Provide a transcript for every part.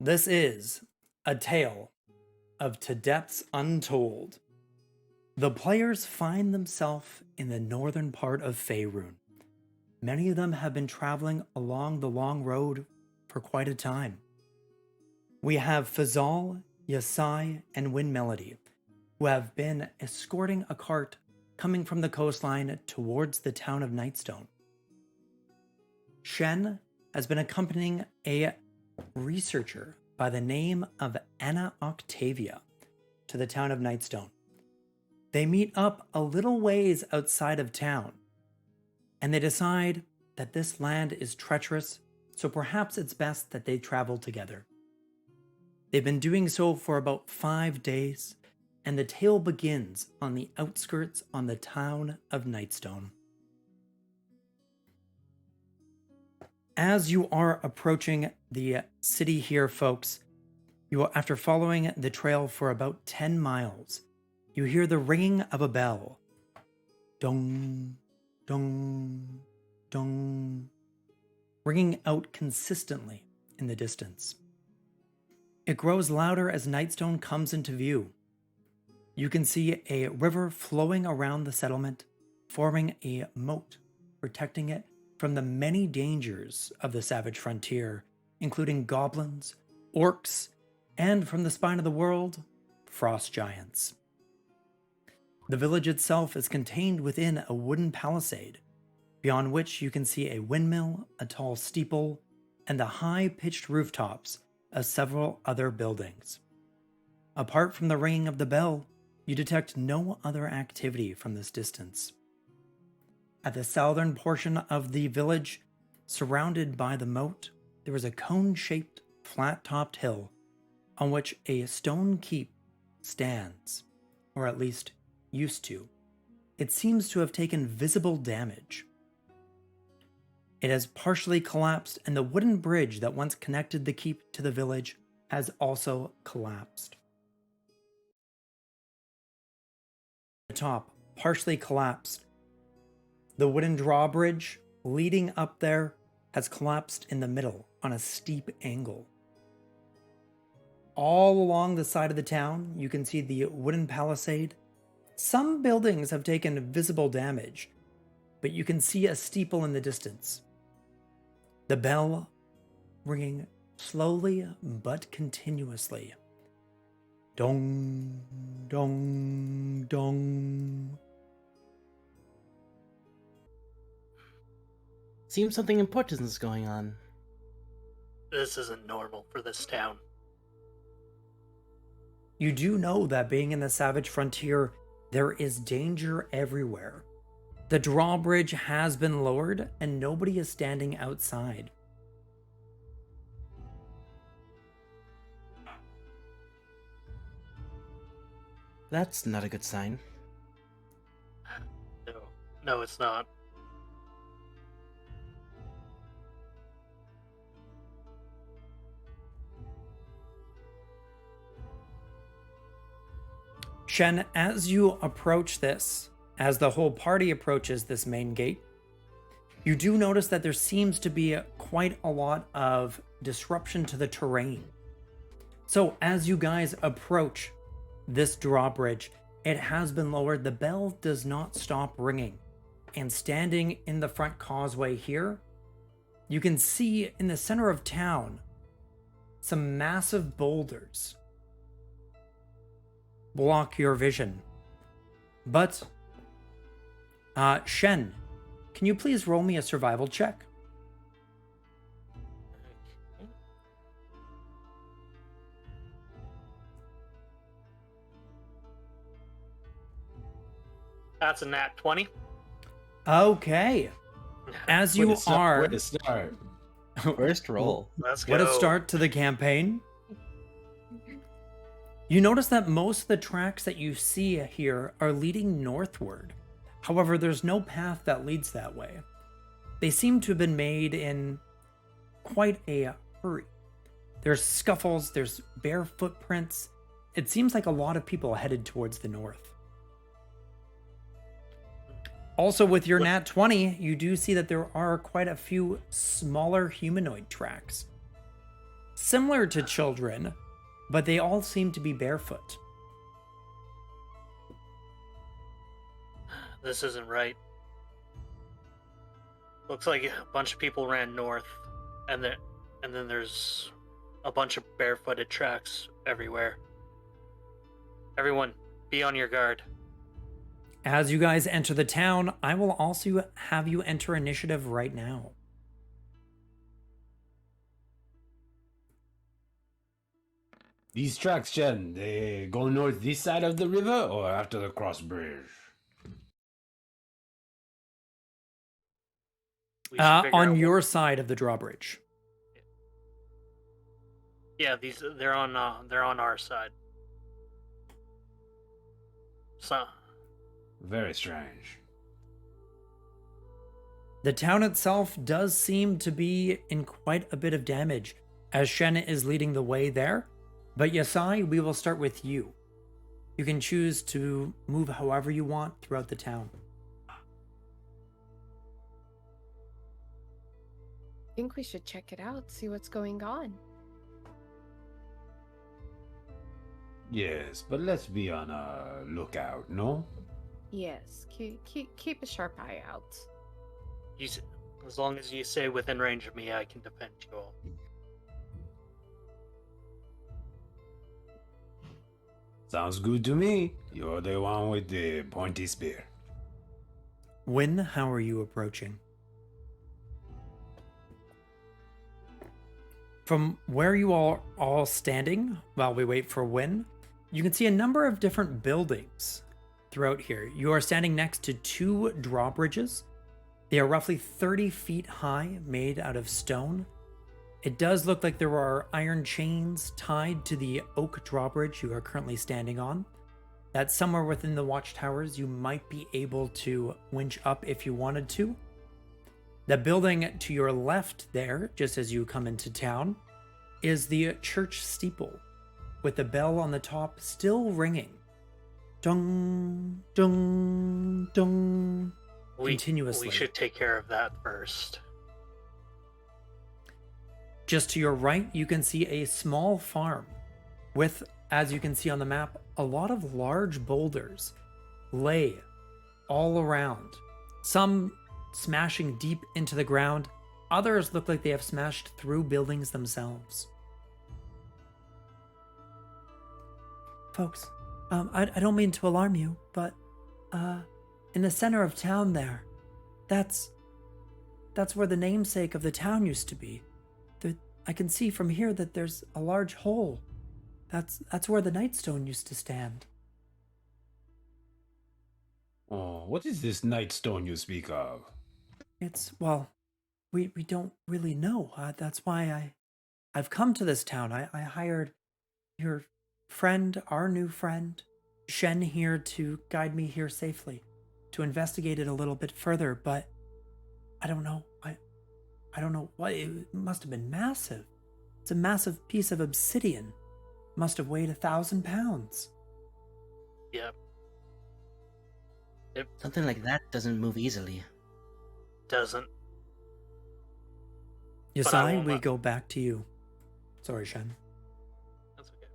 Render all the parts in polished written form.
This is a tale of Depths Untold. The players find themselves in the northern part of Faerun. Many of them have been traveling along the long road for quite a time. We have Fazal, Yasei, and Wind Melody, who have been escorting a cart coming from the coastline towards the town of Nightstone. Shen has been accompanying a researcher by the name of Anna Octavia to the town of Nightstone. They meet up a little ways outside of town, and they decide that this land is treacherous, so perhaps it's best that they travel together. They've been doing so for about 5 days, and the tale begins on the outskirts on the town of Nightstone. As you are approaching the city here, folks, after following the trail for about 10 miles, you hear the ringing of a bell. Dong, dong, dong, ringing out consistently in the distance. It grows louder as Nightstone comes into view. You can see a river flowing around the settlement, forming a moat, protecting it from the many dangers of the savage frontier, including goblins, orcs, and from the spine of the world, frost giants. The village itself is contained within a wooden palisade, beyond which you can see a windmill, a tall steeple, and the high-pitched rooftops of several other buildings. Apart from the ringing of the bell, you detect no other activity from this distance. At the southern portion of the village, surrounded by the moat, there is a cone-shaped, flat-topped hill on which a stone keep stands, or at least used to. It seems to have taken visible damage. It has partially collapsed, and the wooden bridge that once connected the keep to the village has also collapsed. The top partially collapsed. The wooden drawbridge leading up there has collapsed in the middle on a steep angle. All along the side of the town, you can see the wooden palisade. Some buildings have taken visible damage, but you can see a steeple in the distance. The bell ringing slowly but continuously. Dong, dong, dong. Seems something important is going on. This isn't normal for this town. You do know that being in the savage frontier, there is danger everywhere. The drawbridge has been lowered and nobody is standing outside. That's not a good sign. No, it's not. Shen, as you approach this, as the whole party approaches this main gate, you do notice that there seems to be quite a lot of disruption to the terrain. So as you guys approach this drawbridge, it has been lowered. The bell does not stop ringing. And standing in the front causeway here, you can see in the center of town some massive boulders block your vision. But, Shen, can you please roll me a survival check? That's a nat 20. Okay. As you are... Where to start? First roll. Let's go. What a start to the campaign. You notice that most of the tracks that you see here are leading northward. However, there's no path that leads that way. They seem to have been made in quite a hurry. There's scuffles, there's bare footprints. It seems like a lot of people headed towards the north. Also, with your nat 20, you do see that there are quite a few smaller humanoid tracks. similar to children, but they all seem to be barefoot. This isn't right. Looks like a bunch of people ran north, and then there's a bunch of barefooted tracks everywhere. Everyone, be on your guard. As you guys enter the town, I will also have you enter initiative right now. These tracks, Shen, they go north this side of the river or after the cross bridge? We should figure On out your side of the drawbridge. Yeah, they're on our side. So Very strange. The town itself does seem to be in quite a bit of damage, as Shen is leading the way there. But Yasei, we will start with you. You can choose to move however you want throughout the town. I think we should check it out, see what's going on. Yes, but let's be on a lookout, no? Yes, keep a sharp eye out. as long as you stay within range of me, I can defend you all. Sounds good to me. You're the one with the pointy spear. Wynn, how are you approaching? From where you are all standing while we wait for Wynn, you can see a number of different buildings throughout here. You are standing next to two drawbridges. They are roughly 30 feet high, made out of stone. It does look like there are iron chains tied to the oak drawbridge you are currently standing on. That somewhere within the watchtowers you might be able to winch up if you wanted to. The building to your left there, just as you come into town, is the church steeple, with the bell on the top still ringing. Dung, dung, dung, continuously. We should take care of that first. Just to your right, you can see a small farm with, as you can see on the map, a lot of large boulders lay all around. Some smashing deep into the ground, others look like they have smashed through buildings themselves. Folks, I don't mean to alarm you, but in the center of town there, that's where the namesake of the town used to be. I can see from here that there's a large hole. That's where the Nightstone used to stand. Oh, what is this Nightstone you speak of? It's, well, we don't really know. That's why I've come to this town. I hired your friend, our new friend, Shen, here to guide me here safely, to investigate it a little bit further, but I don't know. I don't know what, it must have been massive. It's a massive piece of obsidian. Must have weighed 1,000 pounds. Yep. Something like that doesn't move easily. Doesn't. But I Yasei, won't we let- go back to you. Sorry, Shen. That's okay.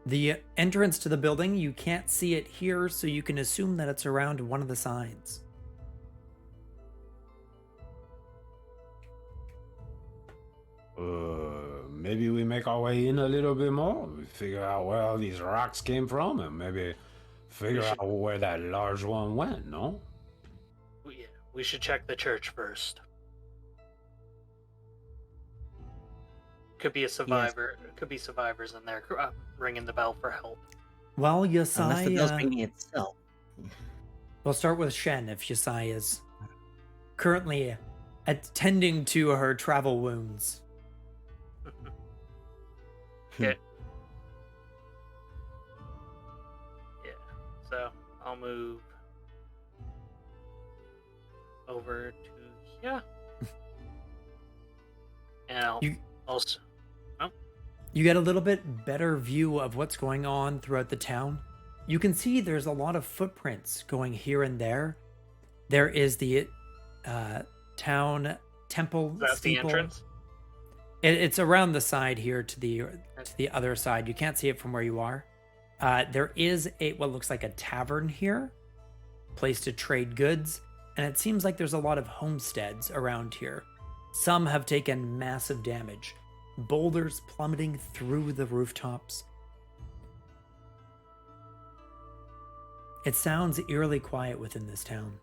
The entrance to the building, you can't see it here, so you can assume that it's around one of the sides. Maybe we make our way in a little bit more. We figure out where all these rocks came from, and maybe figure out where that large one went, no? We should check the church first. Could be a survivor. Could be survivors in there ringing the bell for help. Well, Unless the bell's Yasei, ringing itself. we'll start with Shen if Yasei is currently attending to her travel wounds. Okay. Yeah. So I'll move over to here. And I'll You- also. You get a little bit better view of what's going on throughout the town. You can see there's a lot of footprints going here and there. There is the town temple That's the steeple. entrance. It's around the side here to the other side. You can't see it from where you are. There is what looks like a tavern here, place to trade goods, and it seems like there's a lot of homesteads around here. Some have taken massive damage, boulders plummeting through the rooftops. It sounds eerily quiet within this town.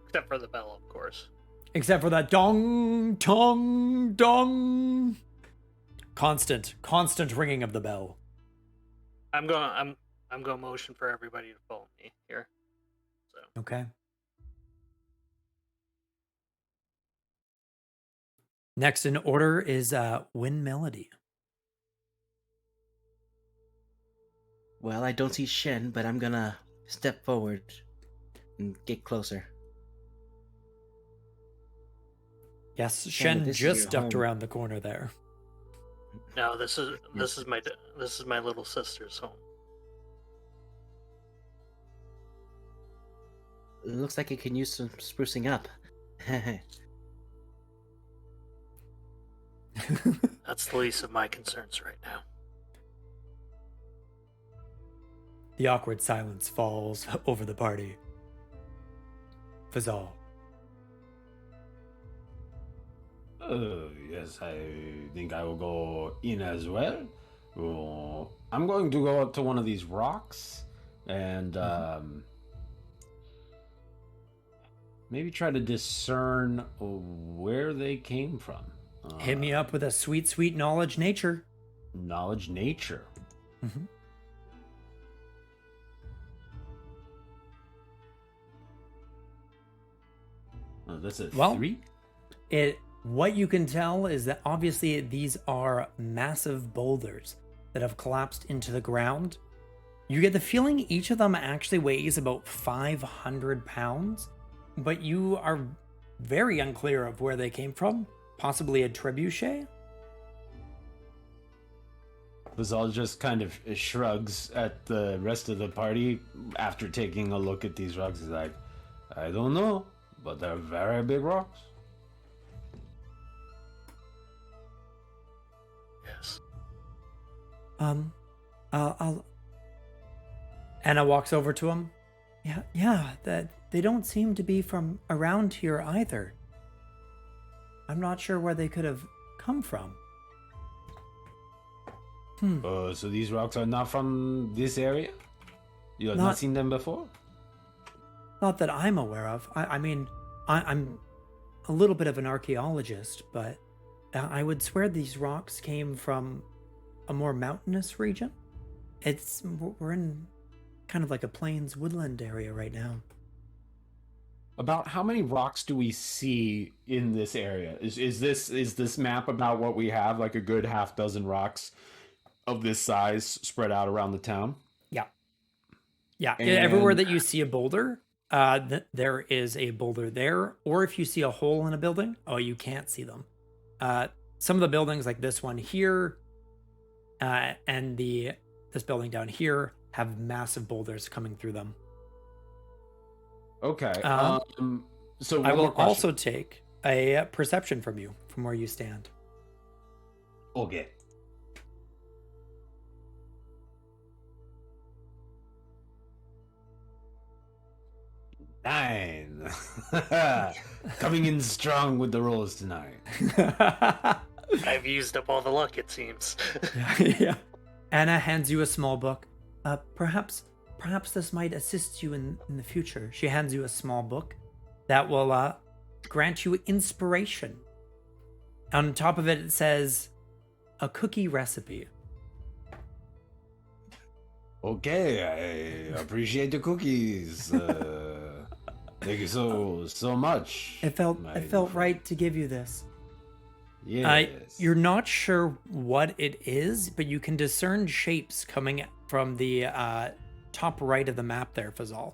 Except for the bell, of course. Except for that dong, tong, dong. Constant ringing of the bell. I'm going to motion for everybody to follow me here. So Okay. Next in order is Wind Melody. Well, I don't see Shen, but I'm gonna step forward and get closer. Yes, Shen, Shen this is just your ducked home. around the corner there. no, this is my little sister's home. It looks like it can use some sprucing up. That's the least of my concerns right now. The awkward silence falls over the party. Fazal. Yes, I think I will go in as well. I'm going to go up to one of these rocks and maybe try to discern where they came from. Hit me up with a sweet, sweet knowledge nature. Knowledge nature. Mm-hmm. Oh, that's a Well, 3? What you can tell is that obviously these are massive boulders that have collapsed into the ground. You get the feeling each of them actually weighs about 500 pounds, but you are very unclear of where they came from. Possibly a trebuchet? Fazal just kind of shrugs at the rest of the party after taking a look at these rocks. He's like, I don't know, but they're very big rocks. Yes. I'll... Anna walks over to him. Yeah, that they don't seem to be from around here either. I'm not sure where they could have come from. So these rocks are not from this area? You have not seen them before? Not that I'm aware of. I mean, I'm a little bit of an archaeologist, but I would swear these rocks came from a more mountainous region. We're in kind of like a plains woodland area right now. About how many rocks do we see in this area? Is this map about what we have, like a good half dozen rocks of this size spread out around the town? Yeah. And Everywhere that you see a boulder, there is a boulder there. Or if you see a hole in a building, you can't see them. Some of the buildings like this one here and this building down here have massive boulders coming through them. Okay. So I one will more question. also take a perception from you from where you stand. Okay. Nine. Coming in strong with the rolls tonight. I've used up all the luck, it seems. Yeah. Anna hands you a small book. Perhaps this might assist you in the future. She hands you a small book that will grant you inspiration. On top of it, it says a cookie recipe. Okay, I appreciate the cookies. Thank you so much. It felt right to give you this. Yes. You're not sure what it is, but you can discern shapes coming from the top right of the map there, Fazal.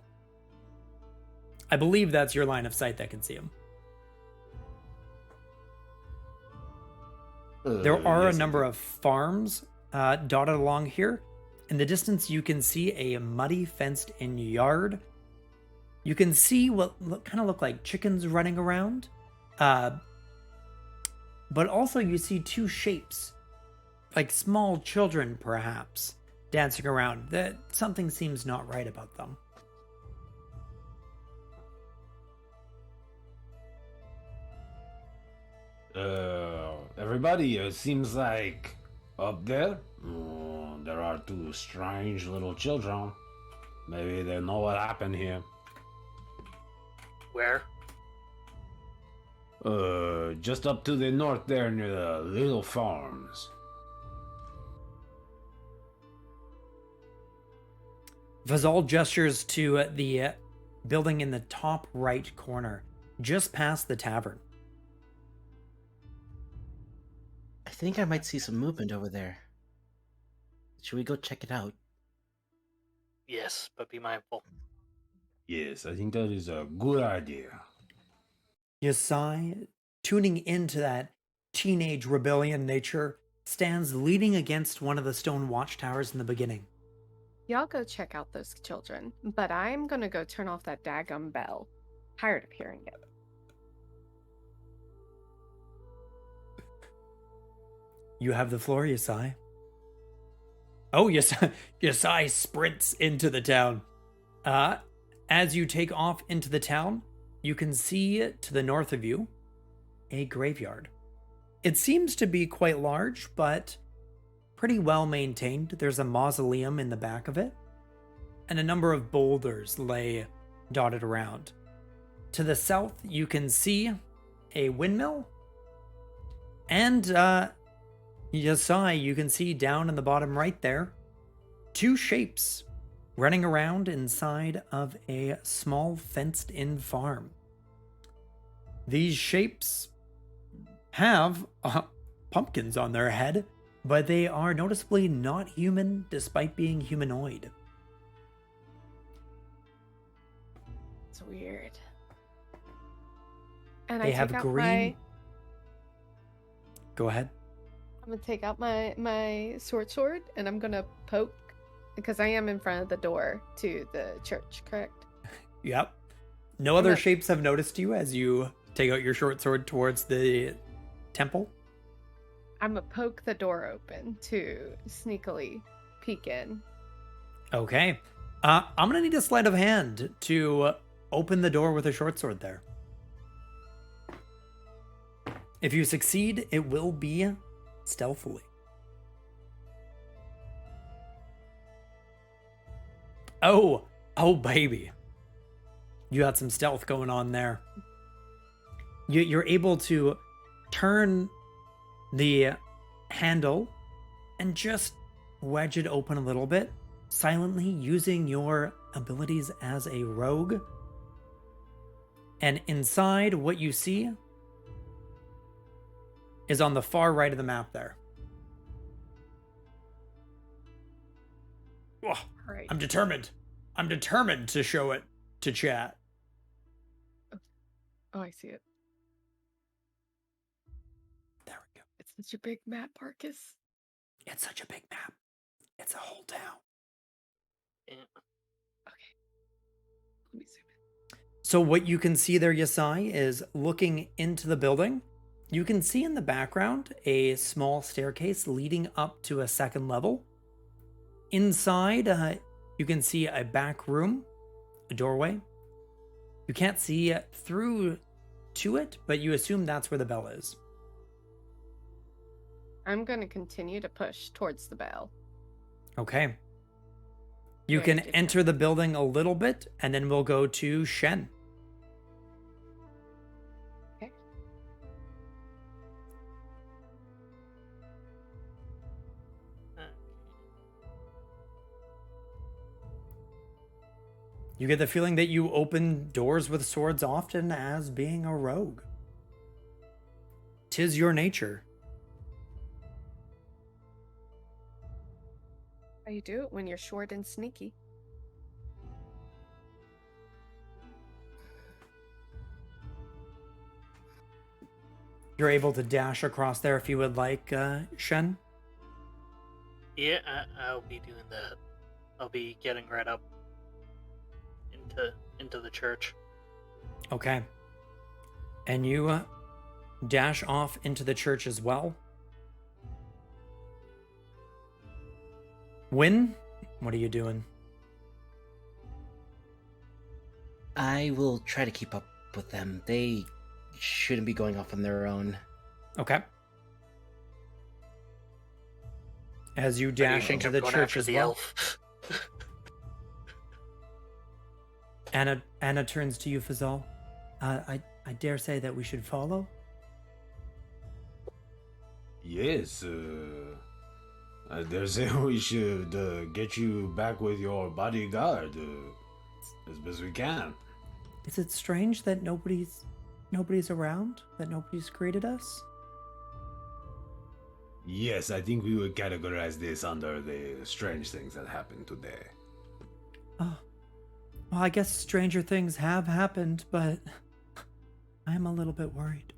I believe that's your line of sight that can see them. There are a number of farms dotted along here. In the distance, you can see a muddy fenced-in yard. You can see what kind of look like chickens running around. But also you see two shapes, like small children perhaps, dancing around. That something seems not right about them. Everybody, it seems like up there, there are two strange little children. Maybe they know what happened here. Where? Just up to the north there near the little farms. Fazal gestures to the building in the top right corner, just past the tavern. I think I might see some movement over there. Should we go check it out? Yes, but be mindful. Yes, I think that is a good idea. Yasei, tuning into that teenage rebellion nature, stands leaning against one of the stone watchtowers in the beginning. Y'all go check out those children, but I'm gonna go turn off that daggum bell. Tired of hearing it. You have the floor, Yasei. Oh, Yasei sprints into the town. As you take off into the town, you can see to the north of you a graveyard. It seems to be quite large, but pretty well maintained. There's a mausoleum in the back of it, and a number of boulders lay dotted around. To the south, you can see a windmill, and Yasei, you can see down in the bottom right there, two shapes running around inside of a small fenced-in farm. These shapes have pumpkins on their head, but they are noticeably not human despite being humanoid. It's weird. And They I have take out green. Go ahead. I'm gonna take out my sword and I'm gonna poke because I am in front of the door to the church, correct? Yep. No other Okay. shapes have noticed you as you take out your short sword towards the temple. I'm gonna poke the door open to sneakily peek in. Okay. I'm gonna need a sleight of hand to open the door with a short sword there. If you succeed, it will be stealthily. Oh baby. You got some stealth going on there. You're able to turn the handle and just wedge it open a little bit, silently using your abilities as a rogue. And inside, what you see is on the far right of the map there. Oh, Right. I'm determined. I'm determined to show it to chat. Oh, I see it. There we go. It's such a big map, Marcus. It's such a big map. It's a whole town. Yeah. Okay. Let me zoom in. So what you can see there, Yasei, is looking into the building. You can see in the background a small staircase leading up to a second level. Inside, you can see a back room, a doorway. You can't see through to it, but you assume that's where the bell is. I'm gonna continue to push towards the bell. Okay. You Very can enter the building a little bit, and then we'll go to Shen. Okay. You get the feeling that you open doors with swords often as being a rogue. 'Tis your nature. How you do it when you're short and sneaky. You're able to dash across there if you would like, Shen. Yeah, I'll be doing that. I'll be getting right up into into the church. Okay. And you dash off into the church as well. Win, what are you doing? I will try to keep up with them. They shouldn't be going off on their own. Okay. As you What do you dash think into I'm the going church after as the well, elf? Anna turns to you, Fazal. I dare say that we should follow? Yes, they say we should get you back with your bodyguard as best we can. Is it strange that nobody's around? That nobody's greeted us? Yes, I think we would categorize this under the strange things that happened today. Oh. Well, I guess stranger things have happened, but I'm a little bit worried.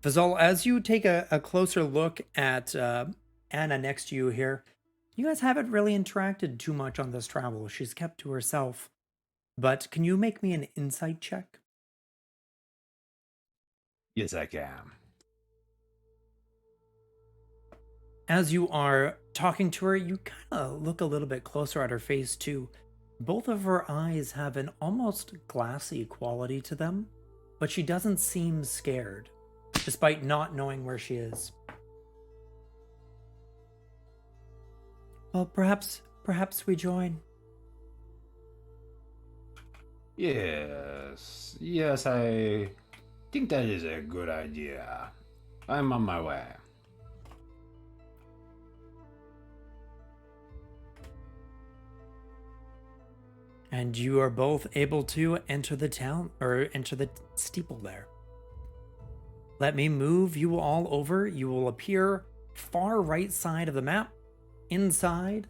Fazal, as you take a closer look at Anna next to you here, you guys haven't really interacted too much on this travel. She's kept to herself. But can you make me an insight check? Yes, I can. As you are talking to her, you kind of look a little bit closer at her face too. Both of her eyes have an almost glassy quality to them, but she doesn't seem scared, despite not knowing where she is. Well, perhaps we join. Yes, I think that is a good idea. I'm on my way. And you are both able to enter the town, or enter the steeple there. Let me move you all over. You will appear far right side of the map, inside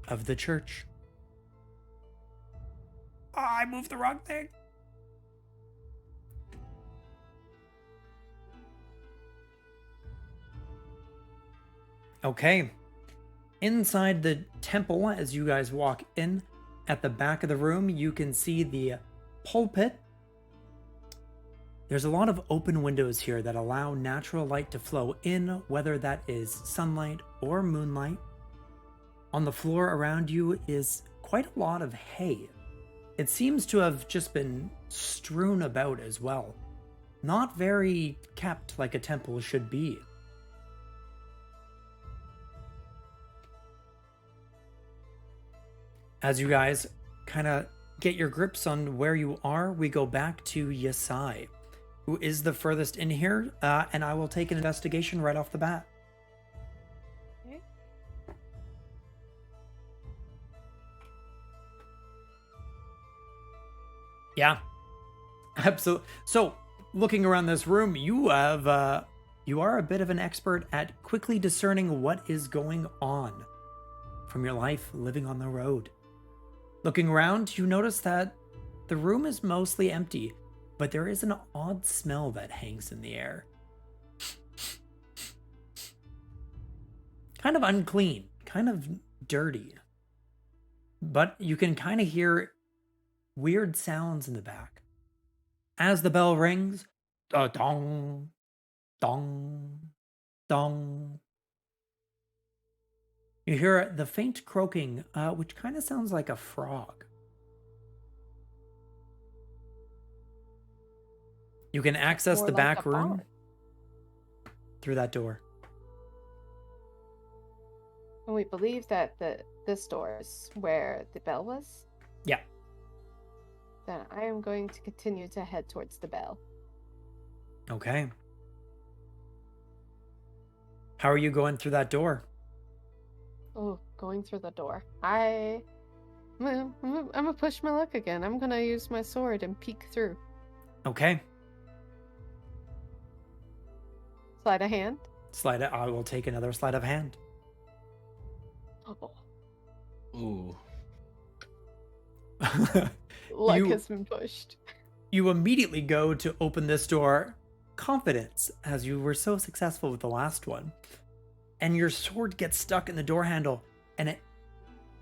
of the church. Oh, I moved the wrong thing. Okay. Inside the temple, as you guys walk in, at the back of the room, you can see the pulpit. There's a lot of open windows here that allow natural light to flow in, whether that is sunlight or moonlight. On the floor around you is quite a lot of hay. It seems to have just been strewn about as well. Not very kept like a temple should be. As you guys kind of get your grips on where you are, we go back to Yasei, who is the furthest in here, and I will take an investigation right off the bat. Okay. Yeah, absolutely. So, looking around this room, you are a bit of an expert at quickly discerning what is going on from your life living on the road. Looking around, you notice that the room is mostly empty, but there is an odd smell that hangs in the air. Kind of unclean, kind of dirty. But you can kind of hear weird sounds in the back. As the bell rings, dong, dong, dong. You hear the faint croaking, which kind of sounds like a frog. You can access Or the like back a room barn. through that door. And we believe that this door is where the bell was. Yeah. Then I am going to continue to head towards the bell. Okay. How are you going through that door? Oh, going through the door. I'm gonna push my luck again. I'm gonna use my sword and peek through. Okay. Sleight of hand. I will take another sleight of hand. Oh, Ooh. luck You- has been pushed. You immediately go to open this door, confidence, as you were so successful with the last one. And your sword gets stuck in the door handle, and it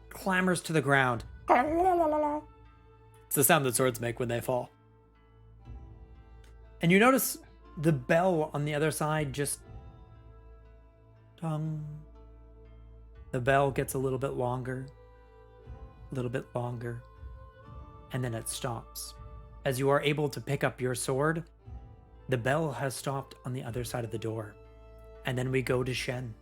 clambers to the ground. It's the sound that swords make when they fall. And you notice the bell on the other side just... Dong. The bell gets a little bit longer, and then it stops. As you are able to pick up your sword, the bell has stopped on the other side of the door. And then we go to Shen.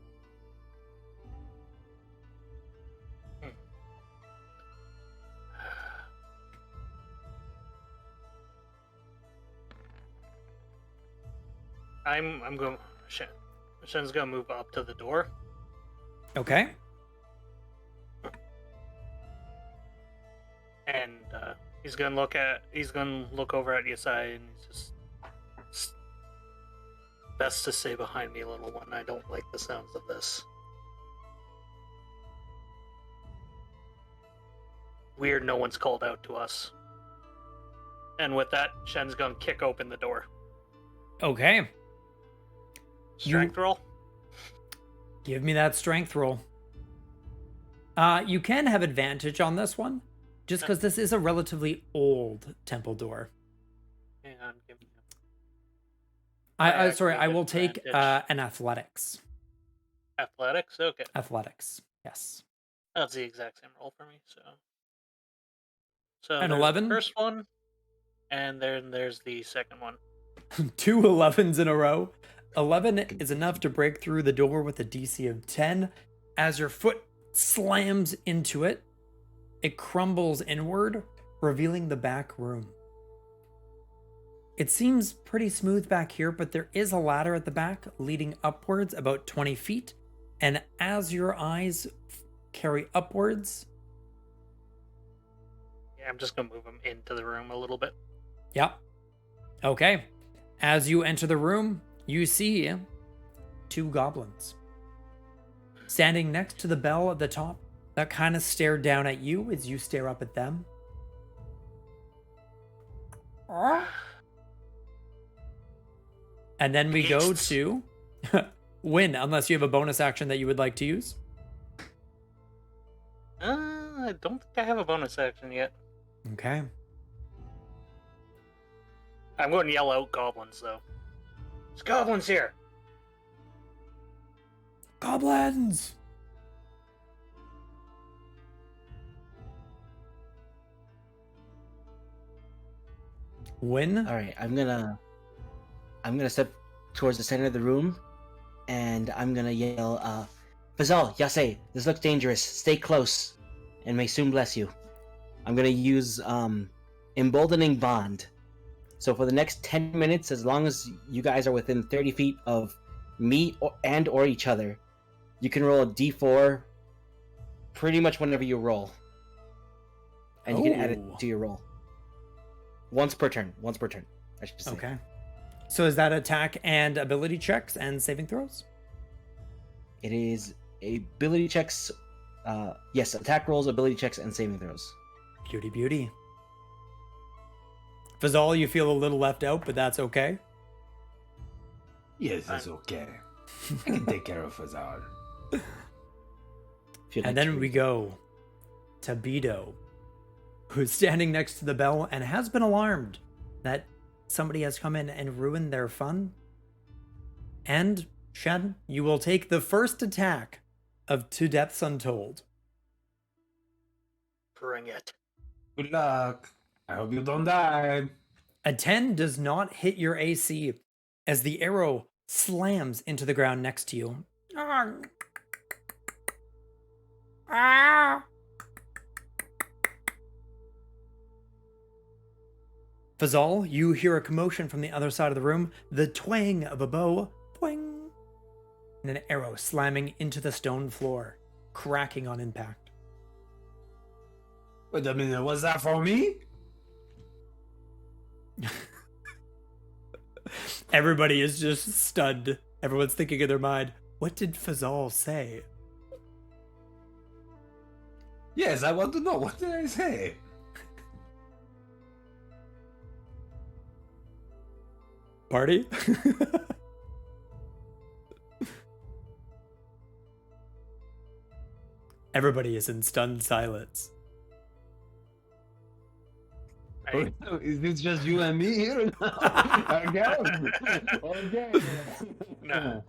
I'm going. Shen's gonna move up to the door. Okay. And he's gonna look over at Yasei, and he's just, best to stay behind me, little one. I don't like the sounds of this. Weird, no one's called out to us. And with that, Shen's gonna kick open the door. Okay. Strength roll? Give me that strength roll. You can have advantage on this one, just because this is a relatively old temple door. Hang on, give me. I will take an athletics. Athletics? Okay. Athletics, yes. That's the exact same roll for me, so An there's 11? the first one, and then there's the second one. 2 11s in a row. 11 is enough to break through the door with a DC of 10. As your foot slams into it, it crumbles inward, revealing the back room. It seems pretty smooth back here, but there is a ladder at the back leading upwards about 20 feet. And as your eyes carry upwards... Yeah, I'm just gonna move him into the room a little bit. Yep. Okay. As you enter the room, you see 2 goblins standing next to the bell at the top that kind of stare down at you as you stare up at them. And then we go to Win, unless you have a bonus action that you would like to use. I don't think I have a bonus action yet. Okay. I'm going to yell out goblins, though. There's goblins here! Goblins! Win? All right, I'm gonna step towards the center of the room, and I'm gonna yell, Fazal, Yasei, this looks dangerous. Stay close, and may soon bless you. I'm gonna use emboldening bond. So for the next 10 minutes, as long as you guys are within 30 feet of me or each other, you can roll a d4 pretty much whenever you roll. And you can add it to your roll. Once per turn, I should say. Okay. So is that attack and ability checks and saving throws? It is ability checks, yes, attack rolls, ability checks, and saving throws. Beauty, beauty. Fazal, you feel a little left out, but that's okay. Yes, it's okay. I can take care of Fazal. And then we go to Beto, who's standing next to the bell and has been alarmed that somebody has come in and ruined their fun. And, Shen, you will take the first attack of 2 Depths Untold. Bring it. Good luck. I hope you don't die. A 10 does not hit your AC as the arrow slams into the ground next to you. Fazal, you hear a commotion from the other side of the room, the twang of a bow, boing, and an arrow slamming into the stone floor, cracking on impact. Wait a minute, was that for me? Everybody is just stunned. Everyone's thinking in their mind, what did Fazal say? Yes, I want to know. What did I say? Party? Everybody is in stunned silence. Is this just you and me here? Again? Okay. No.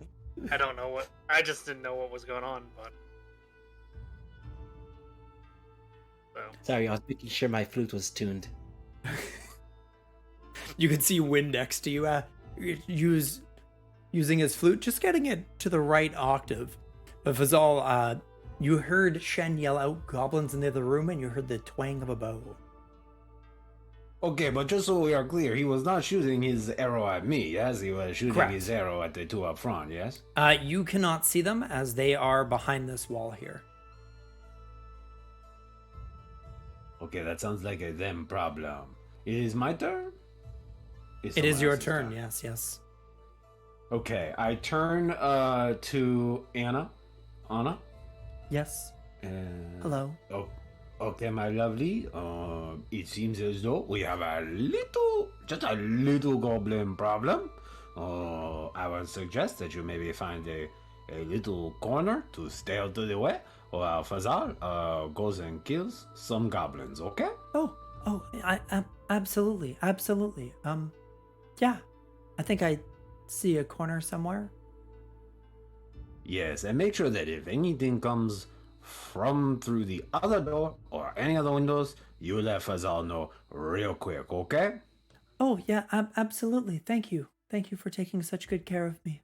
I don't know what. I just didn't know what was going on, but. So. Sorry, I was making sure my flute was tuned. You can see Wind next to you using his flute, just getting it to the right octave. But Fazal, you heard Shen yell out goblins in the other room, and you heard the twang of a bow. Okay, but just so we are clear, he was not shooting his arrow at me, yes? He was shooting Correct. his arrow at the two up front, yes? You cannot see them as they are behind this wall here. Okay, that sounds like a them problem. It is my turn? It is your turn, yes. Okay, I turn to Anna. Anna? Yes. And... Hello. Oh, okay, my lovely. It seems as though we have just a little goblin problem. I would suggest that you maybe find a little corner to stay out of the way, while Fazal goes and kills some goblins, okay? Oh, I absolutely. Yeah. I think I see a corner somewhere. Yes, and make sure that if anything comes from through the other door or any other windows, you let Fazal know real quick, okay? Oh, yeah, absolutely. Thank you. Thank you for taking such good care of me.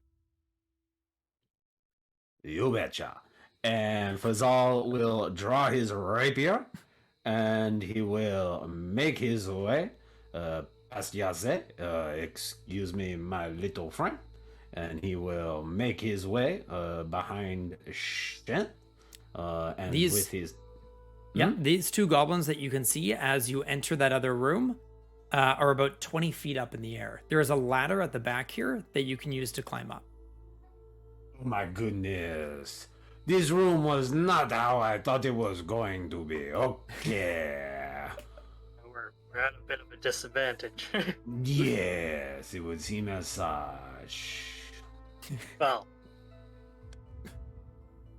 You betcha. And Fazal will draw his rapier, and he will make his way past Yasei, excuse me, my little friend, and he will make his way behind Shen, and with his... Yeah, these two goblins that you can see as you enter that other room are about 20 feet up in the air. There is a ladder at the back here that you can use to climb up. Oh my goodness. This room was not how I thought it was going to be. Okay. We're at a bit of a disadvantage. Yes, it would seem as such. Well,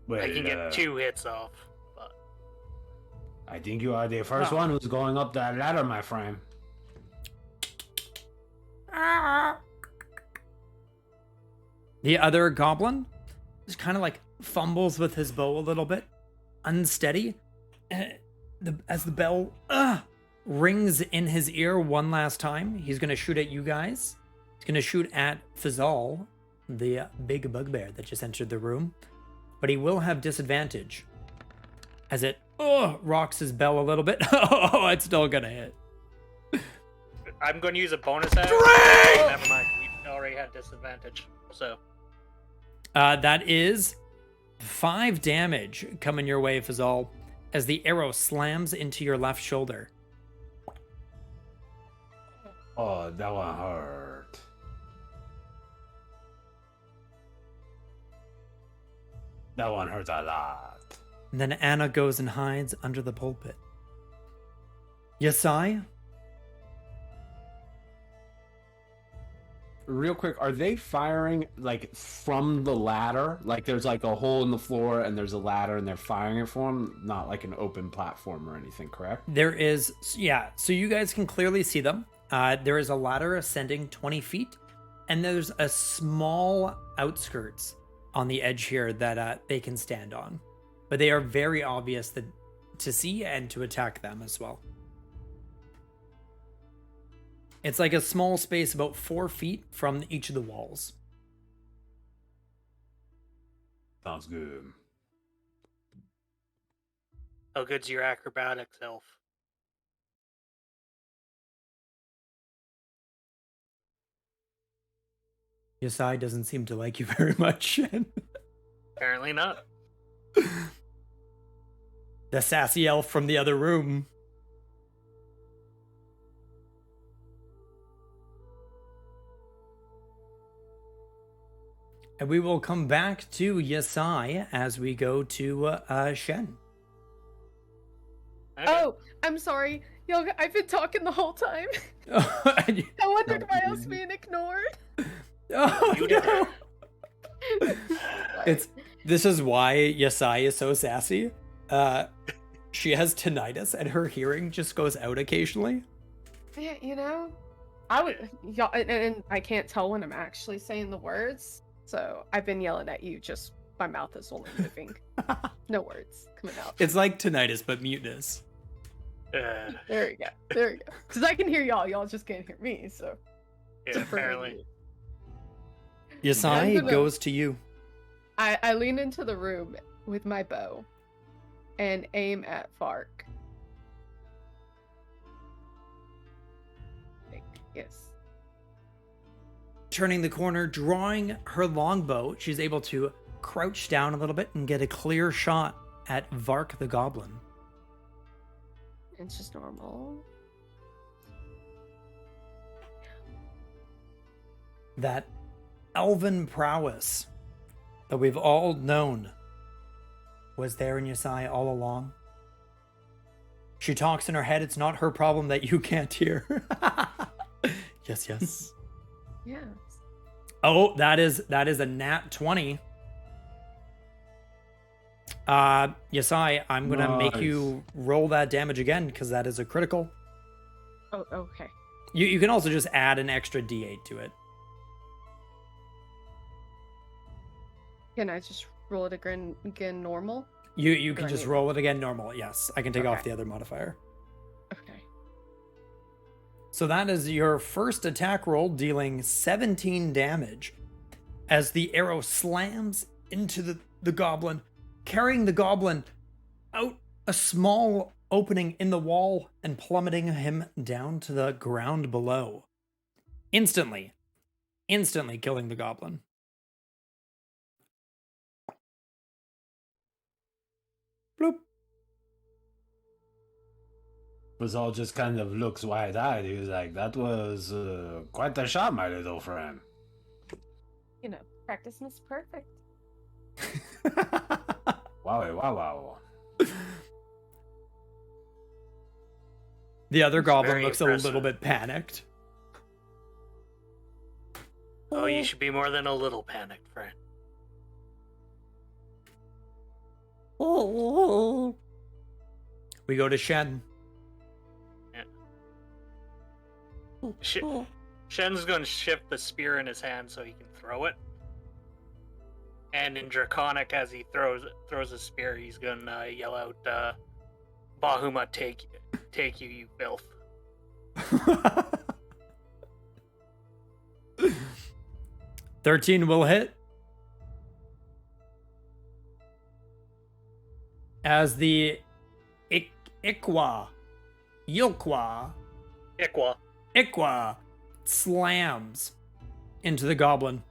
Well, I can get 2 hits off, but I think you are the first one who's going up that ladder, my friend. The other goblin just kind of like fumbles with his bow a little bit, unsteady. As the bell rings in his ear one last time, he's going to shoot at you guys. He's going to shoot at Fazal, the big bugbear that just entered the room. But he will have disadvantage as it rocks his bell a little bit. Oh, it's still going to hit. I'm going to use a bonus action. Oh, never mind. We already had disadvantage, so. That is 5 damage coming your way, Fazal, as the arrow slams into your left shoulder. Oh, that one hurt. That one hurts a lot. And then Anna goes and hides under the pulpit. Yasei? Real quick, are they firing like from the ladder? Like there's like a hole in the floor and there's a ladder and they're firing it from, not like an open platform or anything, correct? There is, yeah, so you guys can clearly see them. There is a ladder ascending 20 feet, and there's a small outskirts on the edge here that they can stand on. But they are very obvious to see and to attack them as well. It's like a small space about 4 feet from each of the walls. Sounds good. How good's your acrobatics, Elf? Yasei doesn't seem to like you very much, Shen. Apparently not. The sassy elf from the other room. And we will come back to Yasei as we go to Shen. Okay. Oh, I'm sorry. Yo, I've been talking the whole time. I wondered why I was being ignored. Oh, You did no. This is why Yasei is so sassy. She has tinnitus and her hearing just goes out occasionally. Yeah, you know, I would y'all, and I can't tell when I'm actually saying the words, so I've been yelling at you. Just my mouth is only moving, no words coming out. It's like tinnitus, but muteness. Uh, There we go. There we go. Because I can hear y'all. Y'all just can't hear me. So yeah, apparently. Yasai, I'm gonna- goes to you. I lean into the room with my bow and aim at Fark. Yes. Turning the corner, drawing her longbow, she's able to crouch down a little bit and get a clear shot at Vark the goblin. It's just normal. That elven prowess that we've all known was there in Yasai all along. She talks in her head. It's not her problem that you can't hear. Yes, yes. Yeah. Oh, that is a nat 20. Yasai, I'm gonna make Nice. you roll that damage again because that is a critical. Oh, okay. You can also just add an extra d8 to it. Can I just roll it again normal? You Do can I just need- roll it again normal. Yes, I can take off Okay. the other modifier. Okay. So that is your first attack roll, dealing 17 damage as the arrow slams into the goblin, carrying the goblin out a small opening in the wall and plummeting him down to the ground below. Instantly killing the goblin. Bloop. Fazal just kind of looks wide-eyed. He was like, that was quite a shot, my little friend. You know, practice makes perfect. Wow, wow. The other It's goblin very looks a impressive. little bit panicked. Oh, you should be more than a little panicked, friend. We go to Shen. Shen's going to shift the spear in his hand so he can throw it. And in Draconic, as he throws a spear, he's going to yell out, Bahuma, take you, you filth. 13 will hit. As the Ikwa slams into the goblin.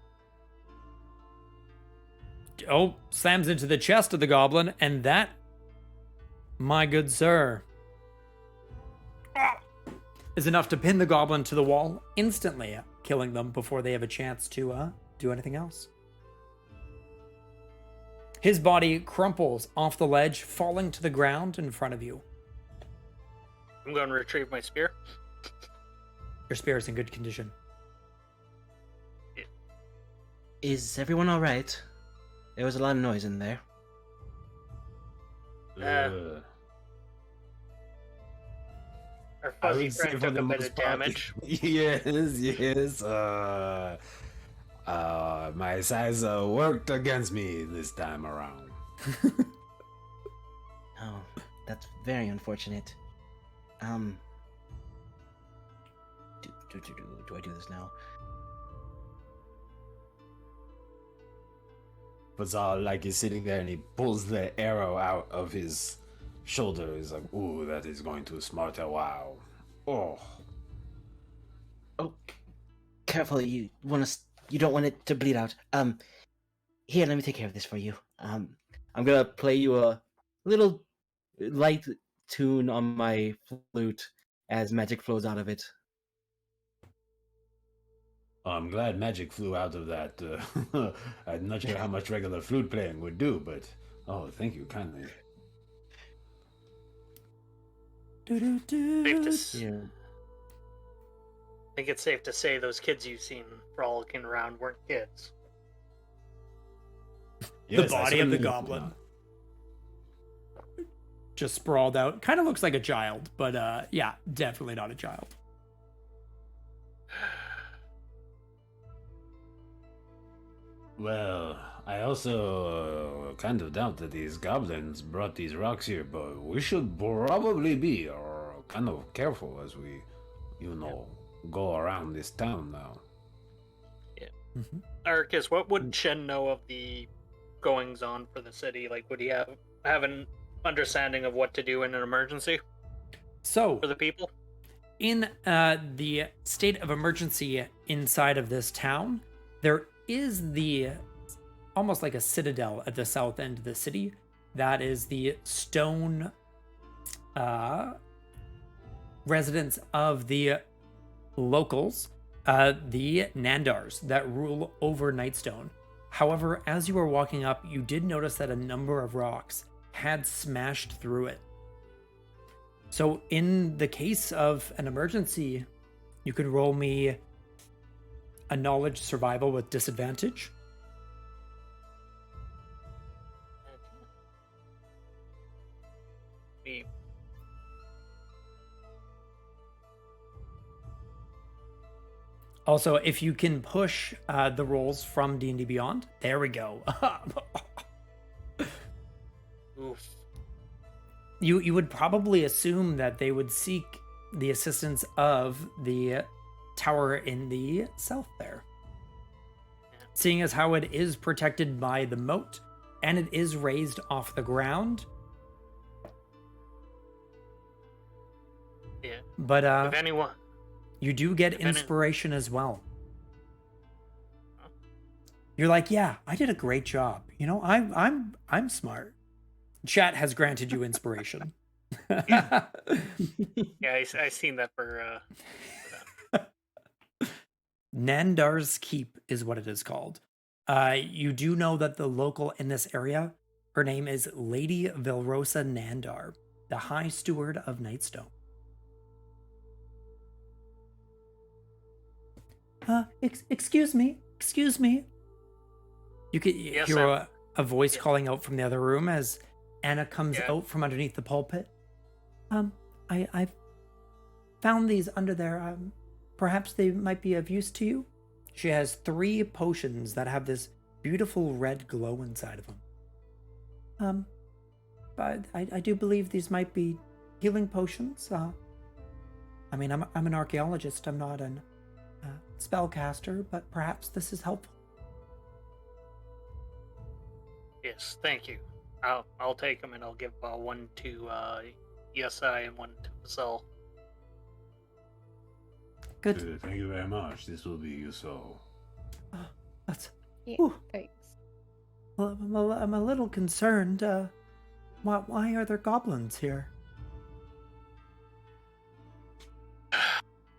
Oh, slams into the chest of the goblin, and that, my good sir, is enough to pin the goblin to the wall, instantly killing them before they have a chance to do anything else. His body crumples off the ledge, falling to the ground in front of you. I'm going to retrieve my spear. Your spear is in good condition. Is everyone all right? There was a lot of noise in there. Ugh. Our I fuzzy would say friend for took the a bit most of part, damage. yes. My size worked against me this time around. Oh, that's very unfortunate. Do I do this now? Fazal, like, he's sitting there and he pulls the arrow out of his shoulder. He's like, ooh, that is going to smart a wow. Oh. Oh, careful! You don't want it to bleed out. Here, let me take care of this for you. I'm gonna play you a little light tune on my flute as magic flows out of it. I'm glad magic flew out of that. I'm not sure how much regular flute playing would do, but oh, thank you kindly. Yeah. I think it's safe to say those kids you've seen frolicking around weren't kids. Yes, I body of the certainly- goblin. Just sprawled out. Kind of looks like a child, but yeah, definitely not a child. Well, I also kind of doubt that these goblins brought these rocks here, but we should probably be kind of careful as we, go around this town now. Mhm. Arcus, what would Shen know of the goings on for the city? Like, would he have an understanding of what to do in an emergency So, for the people? in the state of emergency inside of this town, there is the almost like a citadel at the south end of the city. That is the stone residence of the locals, the Nandars that rule over Nightstone. However, as you were walking up, you did notice that a number of rocks had smashed through it. So, in the case of an emergency, you could roll me a knowledge survival with disadvantage. Me. Also, if you can push the rolls from D&D Beyond, there we go. Oof. You would probably assume that they would seek the assistance of the tower in the south there. Seeing as how it is protected by the moat and it is raised off the ground. Yeah. But If anyone, you do get if any- inspiration as well. You're like, yeah, I did a great job. I'm smart. Chat has granted you inspiration. yeah, I seen that for Nandar's Keep is what it is called. You do know that the local in this area, her name is Lady Vilrosa Nandar, the High Steward of Nightstone. Excuse me. You can Yes, hear sir. a voice Yeah. calling out from the other room as Anna comes Yeah. out from underneath the pulpit. I found these under there. Perhaps they might be of use to you. She has 3 potions that have this beautiful red glow inside of them. But I do believe these might be healing potions. I'm an archaeologist. I'm not an spellcaster, but perhaps this is helpful. yes, thank you. I'll take them and I'll give one to Yasei and one to Fazal. Good. Thank you very much. This will be useful. That's. Yeah, Ooh. thanks. Well, I'm a little concerned. Why are there goblins here?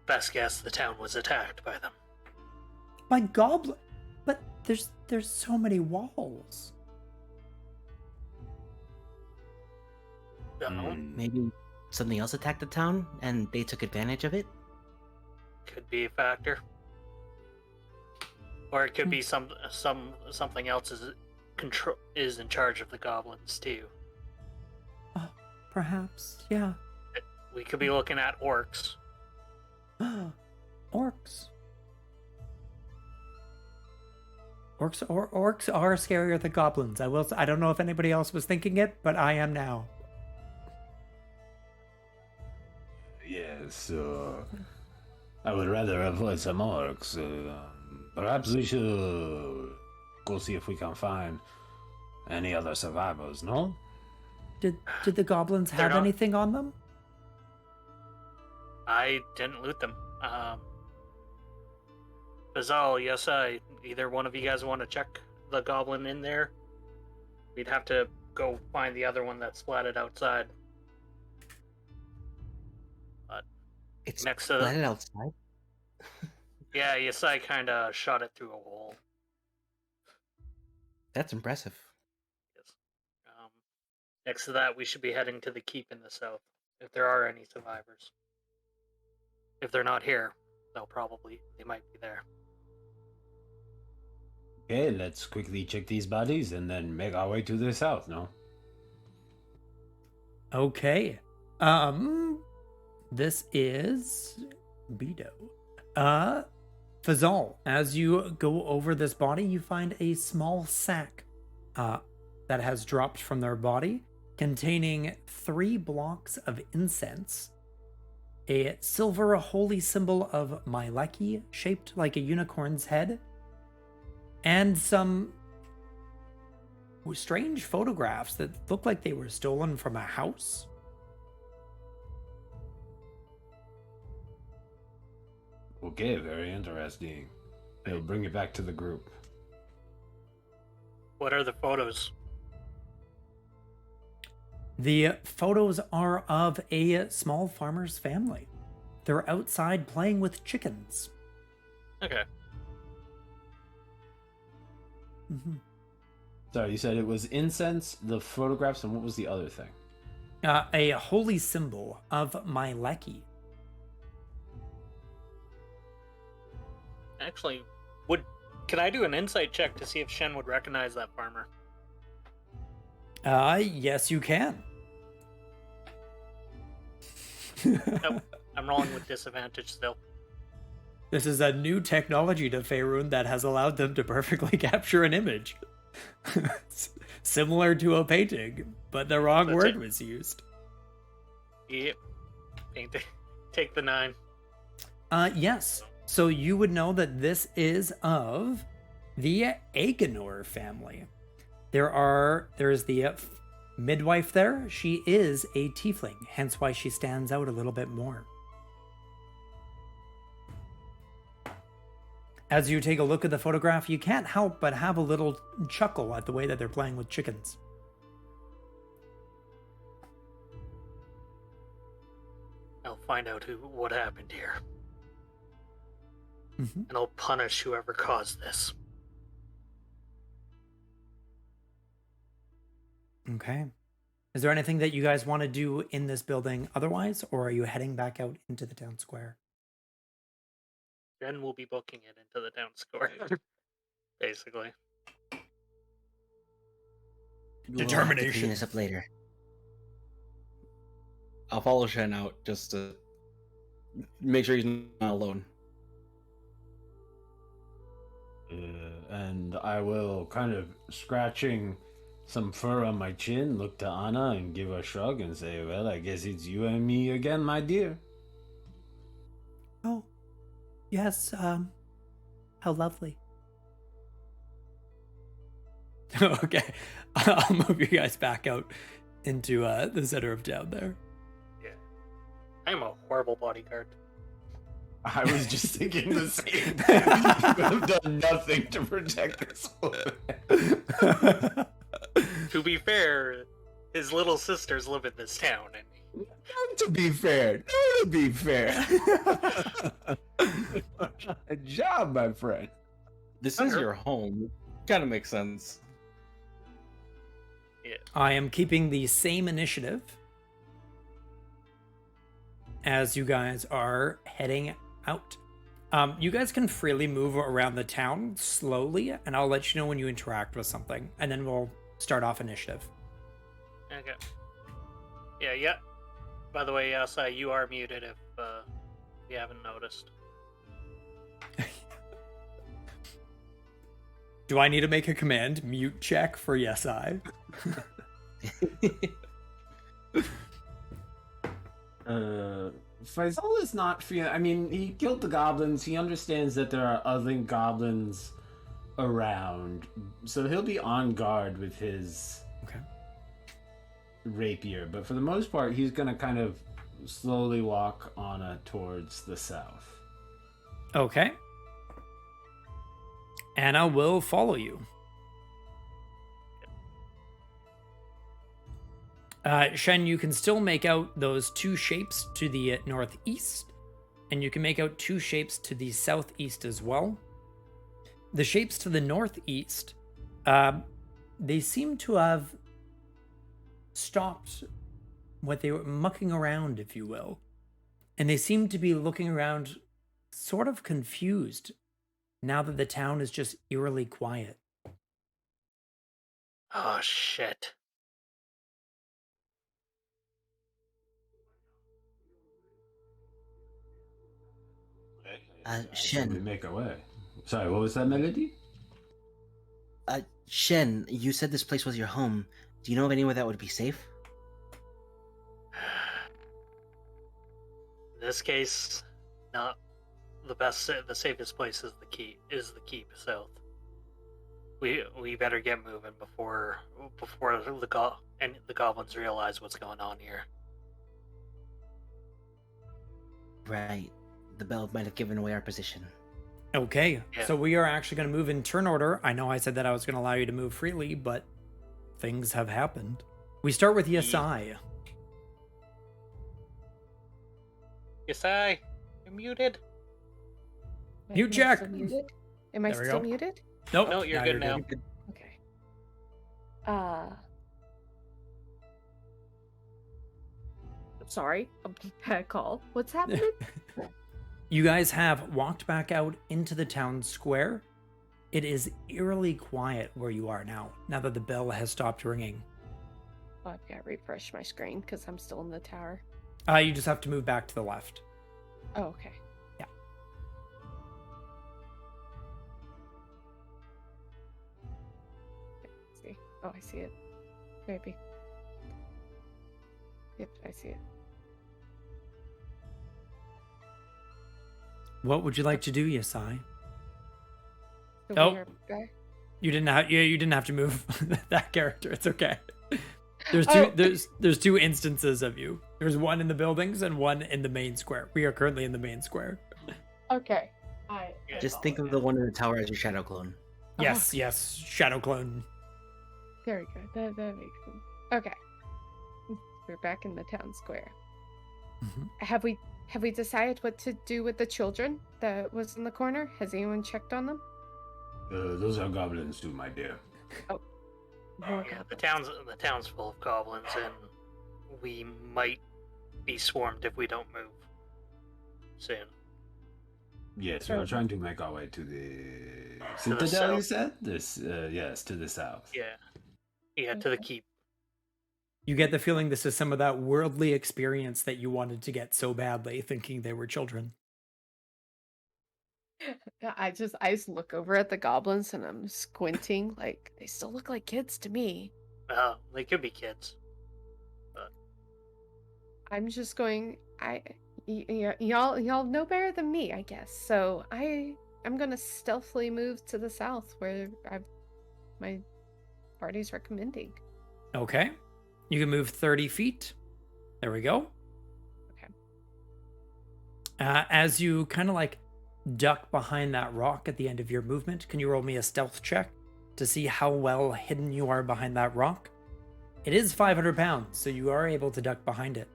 Best guess, the town was attacked by them. By goblin? But there's so many walls. Maybe something else attacked the town and they took advantage of it? Could be a factor, or it could be something else is in charge of the goblins too. Perhaps, yeah. We could be looking at orcs. Orcs. Orcs are scarier than goblins. I don't know if anybody else was thinking it, but I am now. Yes, I would rather avoid some orcs. Perhaps we should go see if we can find any other survivors, no? Did the goblins They're have not- anything on them? I didn't loot them. Fazal, Yasei, either one of you guys want to check the goblin in there? We'd have to go find the other one that's splatted outside. It's Next to let it outside. Yeah, Yasei kind of shot it through a hole. That's impressive. Yes. Next to that, we should be heading to the keep in the south, if there are any survivors. If they're not here, they might be there. Okay, let's quickly check these bodies and then make our way to the south, no? Okay. This is Beto. Fazal, as you go over this body, you find a small sack that has dropped from their body containing 3 blocks of incense, a silver holy symbol of Myleki shaped like a unicorn's head, and some strange photographs that look like they were stolen from a house. Okay, very interesting. He'll bring it back to the group. What are the photos? The photos are of a small farmer's family. They're outside playing with chickens. Okay. Mm-hmm. Sorry, you said it was incense, the photographs, and what was the other thing? A holy symbol of Myleki. Actually, can I do an insight check to see if Shen would recognize that farmer? Yes, you can. Nope. I'm rolling with disadvantage still. This is a new technology to Faerun that has allowed them to perfectly capture an image. Similar to a painting, but the wrong word was used. Yep. Take the 9. Yes. So you would know that this is of the Agenor family. There's the midwife there. She is a tiefling, hence why she stands out a little bit more. As you take a look at the photograph, you can't help but have a little chuckle at the way that they're playing with chickens. I'll find out what happened here. Mm-hmm. And I'll punish whoever caused this. Okay. Is there anything that you guys want to do in this building otherwise, or are you heading back out into the town square? Then we'll be booking it into the town square. Basically. We'll have to Determination. clean this up later. I'll follow Shen out just to make sure he's not alone. And I will, kind of scratching some fur on my chin, look to Anna and give a shrug and say, well, I guess it's you and me again, my dear. Oh, yes, how lovely. Okay, I'll move you guys back out into the center of town there. Yeah. I'm a horrible bodyguard. I was just thinking the same thing. You have done nothing to protect this woman. To be fair, his little sisters live in this town, and To be fair. A job, my friend. This is your home. Kind of makes sense. yeah. I am keeping the same initiative as you guys are heading out. You guys can freely move around the town slowly, and I'll let you know when you interact with something, and then we'll start off initiative. Okay. Yeah. By the way, Yasei, you are muted if you haven't noticed. Do I need to make a command mute check for Yasei? Fazal is not feeling. I mean, he killed the goblins. He understands that there are other goblins around, so he'll be on guard with his rapier. But for the most part, he's gonna kind of slowly walk Anna towards the south. Okay. Anna will follow you. Shen, you can still make out those 2 shapes to the northeast, and you can make out 2 shapes to the southeast as well. The shapes to the northeast, they seem to have stopped what they were mucking around, if you will. And they seem to be looking around sort of confused now that the town is just eerily quiet. Oh, shit. So we Shen. make our way. Sorry, what was that melody? Shen, you said this place was your home. Do you know of anywhere that would be safe? In this case, not the best. The safest place is the keep south. We better get moving before the goblins realize what's going on here. Right. The bell might have given away our position. Okay, Yeah. so we are actually going to move in turn order. I know I said that I was going to allow you to move freely, but things have happened. We start with Yasei. Yasei, you're muted. Mute Am I check. still muted? Am I There we still go. muted? Nope. No, you're good now. Okay. Sorry, a bad call. What's happening? You guys have walked back out into the town square. It is eerily quiet where you are now that the bell has stopped ringing. Oh, I've got to refresh my screen because I'm still in the tower. You just have to move back to the left. Oh, okay. Yeah. Let's see. Oh, I see it. Maybe. Yep, I see it. What would you like to do, Yasei? So Oh. we are back. You didn't have to move that character. It's okay. There's two instances of you. There's one in the buildings and one in the main square. We are currently in the main square. Okay. Just think of the one in the tower as your shadow clone. Yes, yes, shadow clone. Very good. That makes sense. Okay. We're back in the town square. Mhm. Have we decided what to do with the children that was in the corner? Has anyone checked on them? Those are goblins too, my dear. More Yeah, the goblins. town's full of goblins, and we might be swarmed if we don't move soon. Yes, we are trying to make our way to the To the citadel. You south. said this? Yes, to the south. Yeah, to the keep. You get the feeling this is some of that worldly experience that you wanted to get so badly, thinking they were children. Yeah, I just look over at the goblins and I'm squinting. Like they still look like kids to me. They could be kids. I'm just going. Y'all know better than me, I guess. So I'm gonna stealthily move to the south where my party's recommending. Okay. You can move 30 feet. There we go. Okay. As you kind of like duck behind that rock at the end of your movement, can you roll me a stealth check to see how well hidden you are behind that rock? It is 500 pounds, so you are able to duck behind it.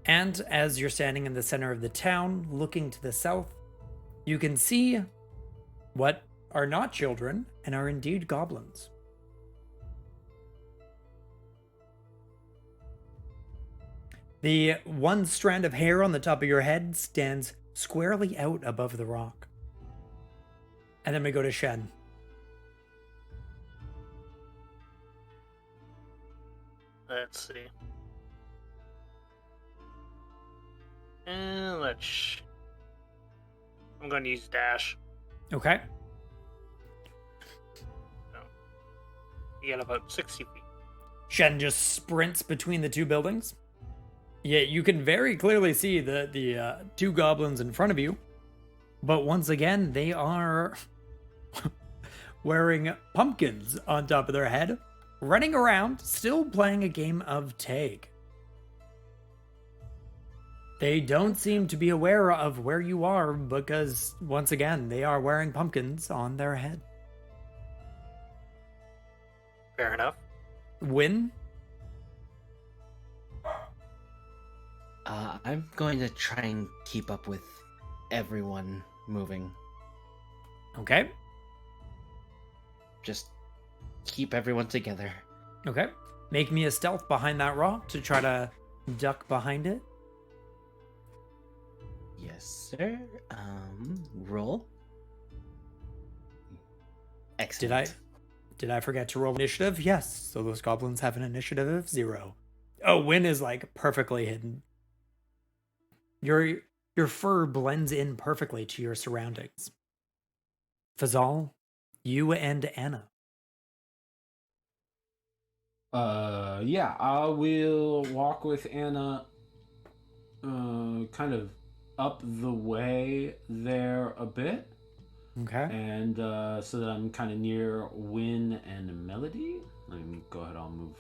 And as you're standing in the center of the town, looking to the south, you can see what are not children and are indeed goblins. The one strand of hair on the top of your head stands squarely out above the rock. And then we go to Shen. Let's see. And I'm going to use dash. Okay. You get about 60 feet. Shen just sprints between the two buildings. Yeah, you can very clearly see the two goblins in front of you. But once again, they are wearing pumpkins on top of their head, running around, still playing a game of tag. They don't seem to be aware of where you are because, once again, they are wearing pumpkins on their head. Fair enough. Win? I'm going to try and keep up with everyone moving. Okay. Just keep everyone together. Okay. Make me a stealth behind that rock to try to duck behind it. Yes, sir. Roll. Excellent. Did I forget to roll initiative? Yes. So those goblins have an initiative of 0. Oh, Win is like perfectly hidden. Your fur blends in perfectly to your surroundings. Fazal, you and Anna. Yeah, I will walk with Anna kind of up the way there a bit. Okay. And so that I'm kind of near Win and Melody. Let me go ahead, I'll move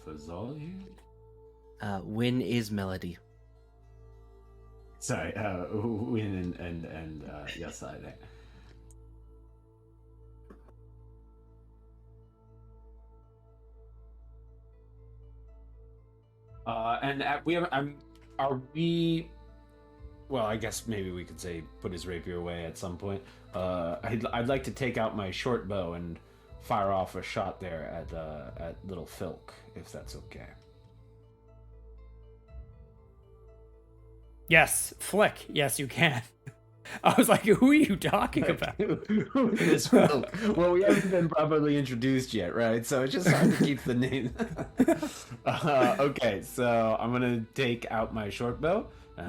Fazal here. Win is Melody. Sorry, Win and Yasei there. Are we? Well, I guess maybe we could say put his rapier away at some point. I'd like to take out my short bow and fire off a shot there at little Filk, if that's okay. Yes, Flick. Yes, you can. I was like, who are you talking about? Who is Filk? Well, we haven't been properly introduced yet, right? So it's just hard to keep the name. Okay, so I'm gonna take out my short bow.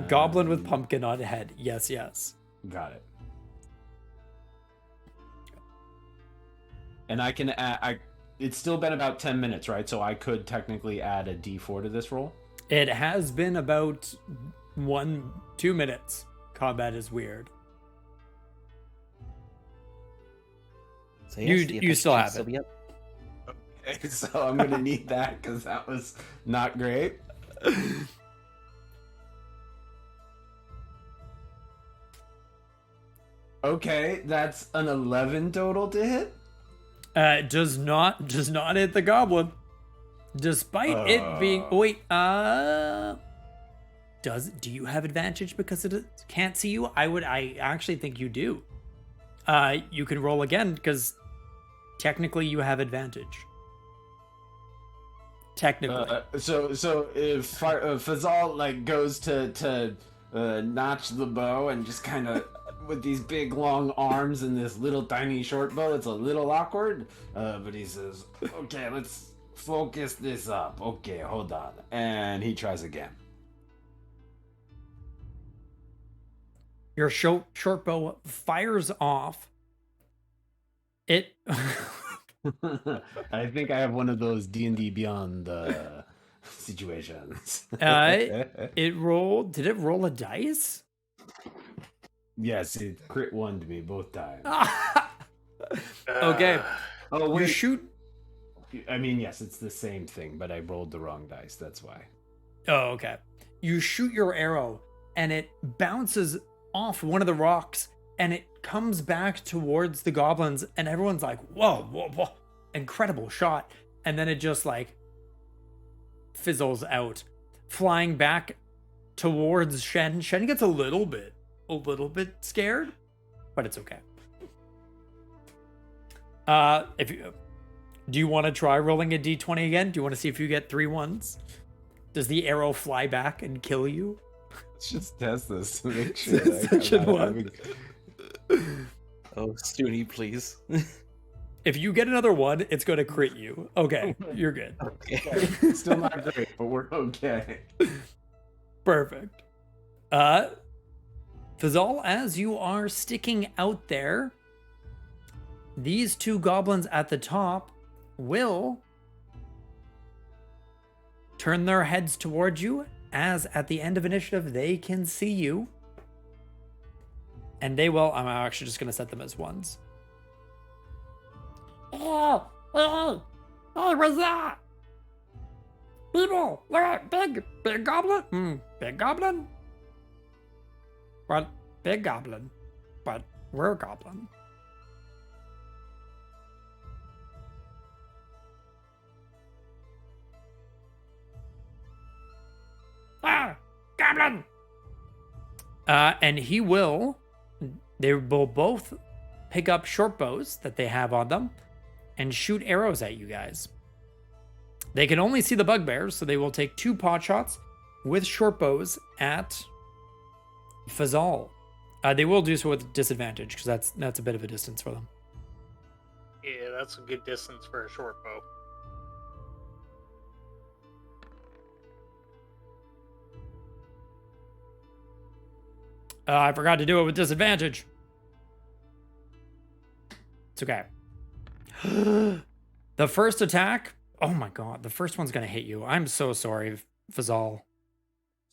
Goblin with pumpkin on head. Yes, yes. Got it. And I can add. It's still been about 10 minutes, right? So I could technically add a D4 to this roll. It has been about 1-2 minutes. Combat is weird. So yes, You still have it. Yep. Okay, so I'm gonna need that because that was not great. Okay, that's an 11 total to hit. Does not hit the goblin, despite it being. Wait, do you have advantage because it can't see you? I actually think you do. You can roll again because technically you have advantage. Technically. So if Fazal like goes to notch the bow and just kind of with these big long arms and this little tiny short bow, it's a little awkward. But he says, "Okay, let's focus this up. Okay, hold on," and he tries again. Your short bow fires off. It. I think I have one of those D&D Beyond situations. It rolled. Did it roll a dice? Yes, it crit one to me both times. Okay. Oh, wait. You shoot. I mean, yes, it's the same thing, but I rolled the wrong dice. That's why. Oh, okay. You shoot your arrow, and it bounces off one of the rocks, and it comes back towards the goblins, and everyone's like, whoa, whoa, whoa. Incredible shot. And then it just like fizzles out, flying back towards Shen. Shen gets a little bit scared, but it's okay. Do you want to try rolling a d20 again? Do you want to see if you get 3 1s? Does the arrow fly back and kill you? Let's just test this to make sure. Section 1. Oh, Stoonie, please. If you get another 1, it's going to crit you. Okay, you're good. Okay. Still not great, but we're okay. Perfect. Fazal, as you are sticking out there, these 2 goblins at the top will turn their heads towards you, as at the end of initiative they can see you. And they will, I'm actually just going to set them as 1s. Oh, hey, what's that? People, look at big goblin. Big goblin? Well, big goblin, but we're a goblin. Goblin! And they will both pick up short bows that they have on them and shoot arrows at you guys. They can only see the bugbears, so they will take 2 pot shots with short bows at Fazal. They will do so with disadvantage because that's a bit of a distance for them. Yeah, that's a good distance for a short bow. I forgot to do it with disadvantage. It's okay. The first attack. Oh my god, the first one's gonna hit you. I'm so sorry, Fazal.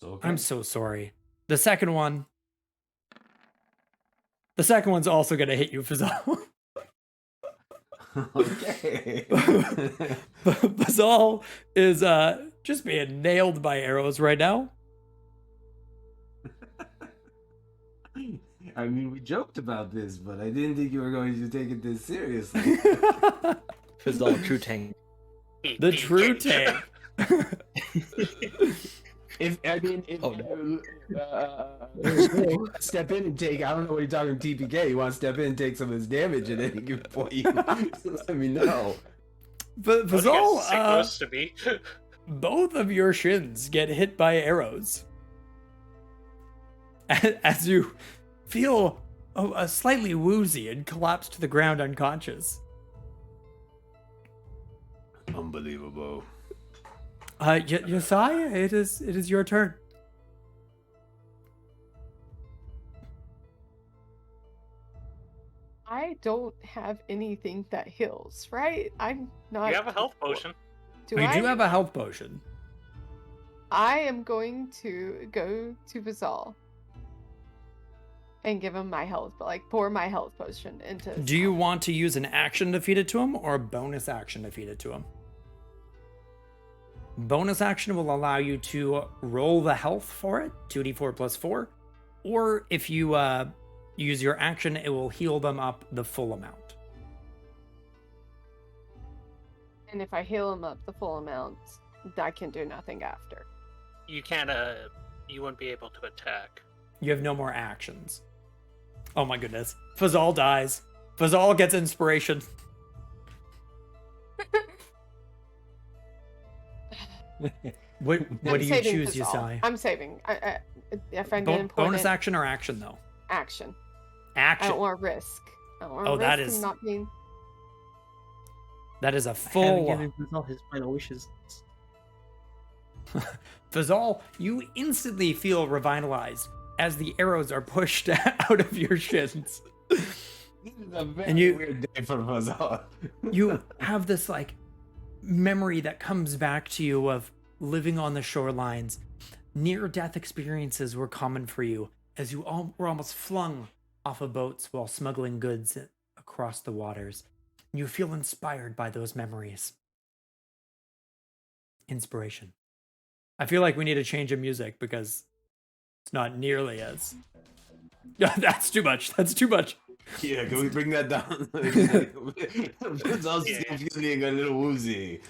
Okay. I'm so sorry. The second one. The second one's also gonna hit you, Fazal. Okay. Fazal is just being nailed by arrows right now. I mean, we joked about this, but I didn't think you were going to take it this seriously. Fazal, true tank. The true tank. If step in and take, I don't know what you're talking TPK. You want to step in and take some of his damage at any given point? Let me know. But What are you Fazal, guys supposed to be? both of your shins get hit by arrows. As you feel slightly woozy and collapse to the ground unconscious. Unbelievable. Yasei, it is your turn. I don't have anything that heals, right? I'm not. You have a health potion. Do You I? do have a health potion. I am going to go to Fazal and give him my health, but like pour my health potion into. his Do you health. want to use an action to feed it to him or a bonus action to feed it to him? Bonus action will allow you to roll the health for it, 2d4 plus 4. Or if you use your action, it will heal them up the full amount. And if I heal him up the full amount, I can do nothing after. You can't. You wouldn't be able to attack. You have no more actions. Oh my goodness. Fazal dies. Fazal gets inspiration. What I'm do you saving choose, Fazal. Yasei? I'm saving. I find it important. Bonus action or action, though? Action. I Action. don't want risk. I don't want Oh, risk that him is- not being. That is a I haven't full... given Fazal his final wishes. Fazal, you instantly feel revitalized as the arrows are pushed out of your shins. This is a very And you- weird day for Fazal. You have this like memory that comes back to you of living on the shorelines. Near-death experiences were common for you as you were almost flung off of boats while smuggling goods across the waters. You feel inspired by those memories. Inspiration. I feel like we need a change of music because it's not nearly as... That's too much. That's too much. Yeah, can we bring that down? Fazal's Yeah. still feeling a little woozy.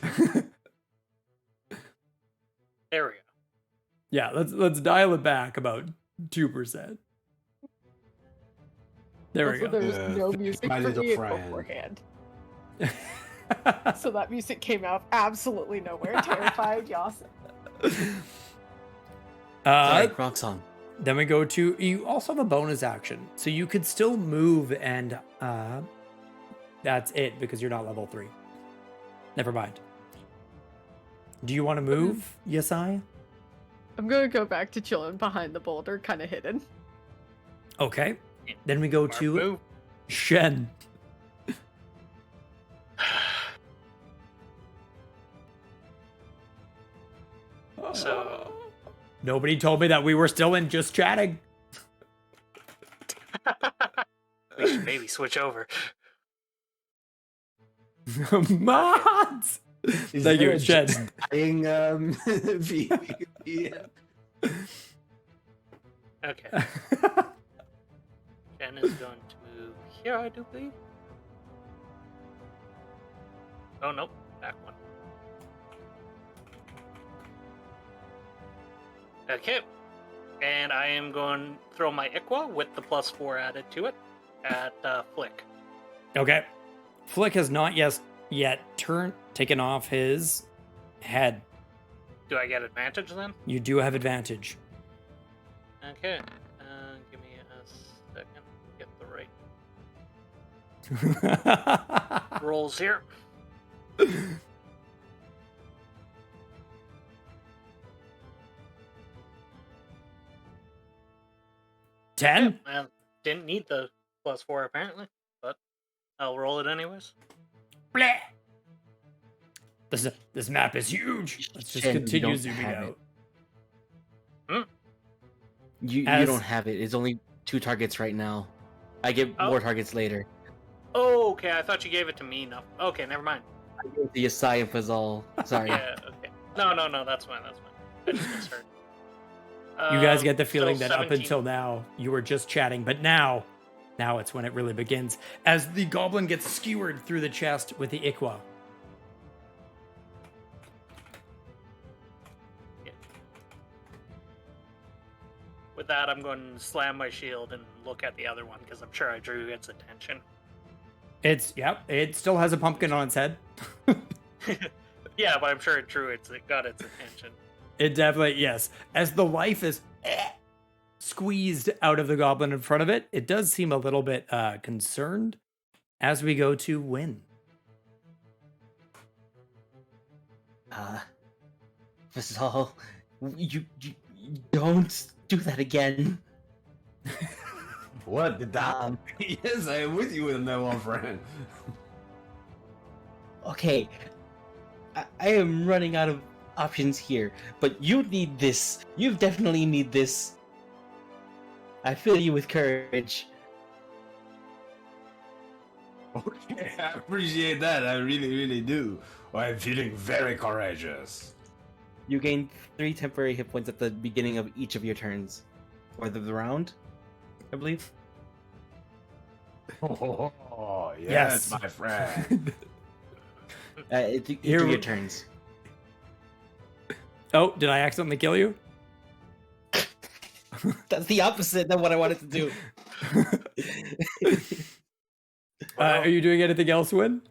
There we go. Yeah, let's dial it back about 2%. There we Also, go. there was Yeah, no music my for little me friend. beforehand. So that music came out of absolutely nowhere, terrified Yasei. Sorry, wrong song. Then we go to, you also have a bonus action. So you could still move and that's it because you're not level 3. Never mind. Do you want to move, Yasei? I'm gonna go back to chilling behind the boulder, kind of hidden. Okay. Then we go Smart to move. Shen. So- Nobody told me that we were still in just chatting. We should maybe switch over. Mods! Is Thank there you, a Shen. just dying Okay. Jen is going to move here, I do believe. Oh, nope. Back one. Okay. And I am going to throw my Iqua with the +4 added to it at Flick. Okay. Flick has not yet taken off his head. Do I get advantage then? You do have advantage. Okay. Give me a second to get the right rolls here. 10? Man, didn't need the +4 apparently, but I'll roll it anyways. Bleh. This map is huge. Let's just Shen, you continue don't zooming have out. You As- don't have it. It's only 2 targets right now. I get Oh. more targets later. Oh, okay. I thought you gave it to me. No. Okay, never mind. I gave it to Yasei and Fazal. Sorry. Yeah. Okay. No. That's fine. That's fine. I just misheard. You guys get the feeling so that up 17 until now you were just chatting, but now it's when it really begins. As the goblin gets skewered through the chest with the Ikwa. With that, I'm going to slam my shield and look at the other one because I'm sure I drew its attention. It still has a pumpkin on its head. Yeah, but I'm sure it got its attention. It definitely, yes. As the life is squeezed out of the goblin in front of it, it does seem a little bit concerned as we go to Win. Fazal, you don't do that again. What did that? Yes, I am with you in that one, friend. Okay, I am running out of options here, but you need this. You definitely need this. I fill you with courage. Okay, I appreciate that. I really, really do. I'm feeling very courageous. You gain 3 temporary hit points at the beginning of each of your turns, or the round, I believe. Oh, Yes. yes, my friend. Each Here of we- your turns. Oh, did I accidentally kill you? That's the opposite of what I wanted to do. Are you doing anything else, Win?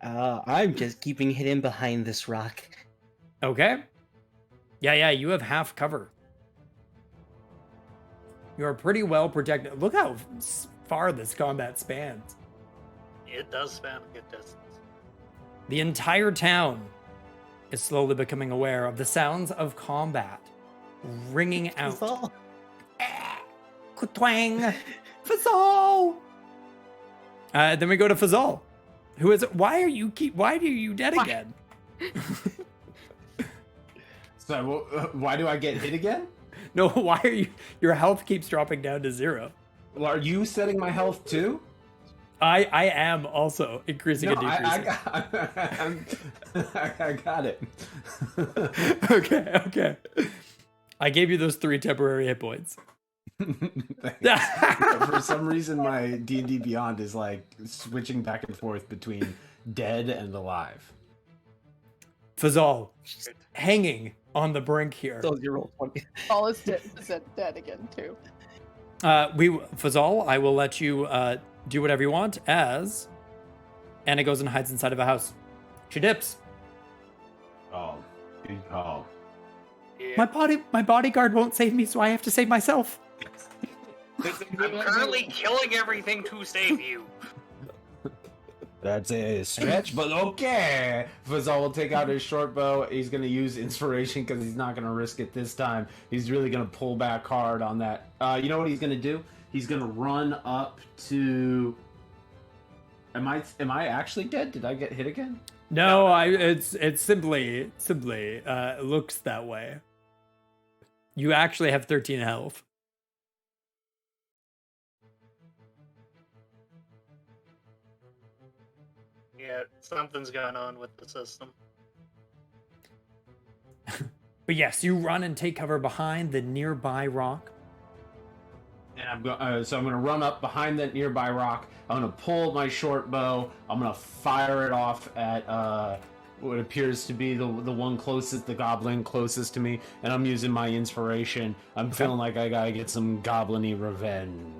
I'm just keeping hidden behind this rock. Okay. Yeah, you have half cover. You are pretty well protected. Look how far this combat spans. It does span a good distance. The entire town is slowly becoming aware of the sounds of combat ringing out. Fazal. Twang! Fazal! Then we go to Fazal. Who is? Why are you dead again? So, why do I get hit again? No, why are you? Your health keeps dropping down to 0. Well, are you setting my health too? I am also increasing and decreasing. I got it. Okay. I gave you those 3 temporary hit points. For some reason, my D&D Beyond is like switching back and forth between dead and alive. Fazal, hanging on the brink here. So you roll 20. All is dead again too. Fazal, I will let you do whatever you want as Anna goes and hides inside of a house. She dips. Oh, good call. Yeah. My bodyguard won't save me, so I have to save myself. I'm currently killing everything to save you. That's a stretch, but okay. Fazal will take out his short bow. He's going to use inspiration because he's not going to risk it this time. He's really going to pull back hard on that. You know what he's going to do? He's going to run up to... Am I actually dead? Did I get hit again? No, it's simply looks that way. You actually have 13 health. Yeah, something's going on with the system. But yes, you run and take cover behind the nearby rock. And I'm going to run up behind that nearby rock. I'm going to pull my short bow. I'm going to fire it off at what appears to be the one closest, the goblin closest to me. And I'm using my inspiration. I'm feeling like I got to get some goblin-y revenge.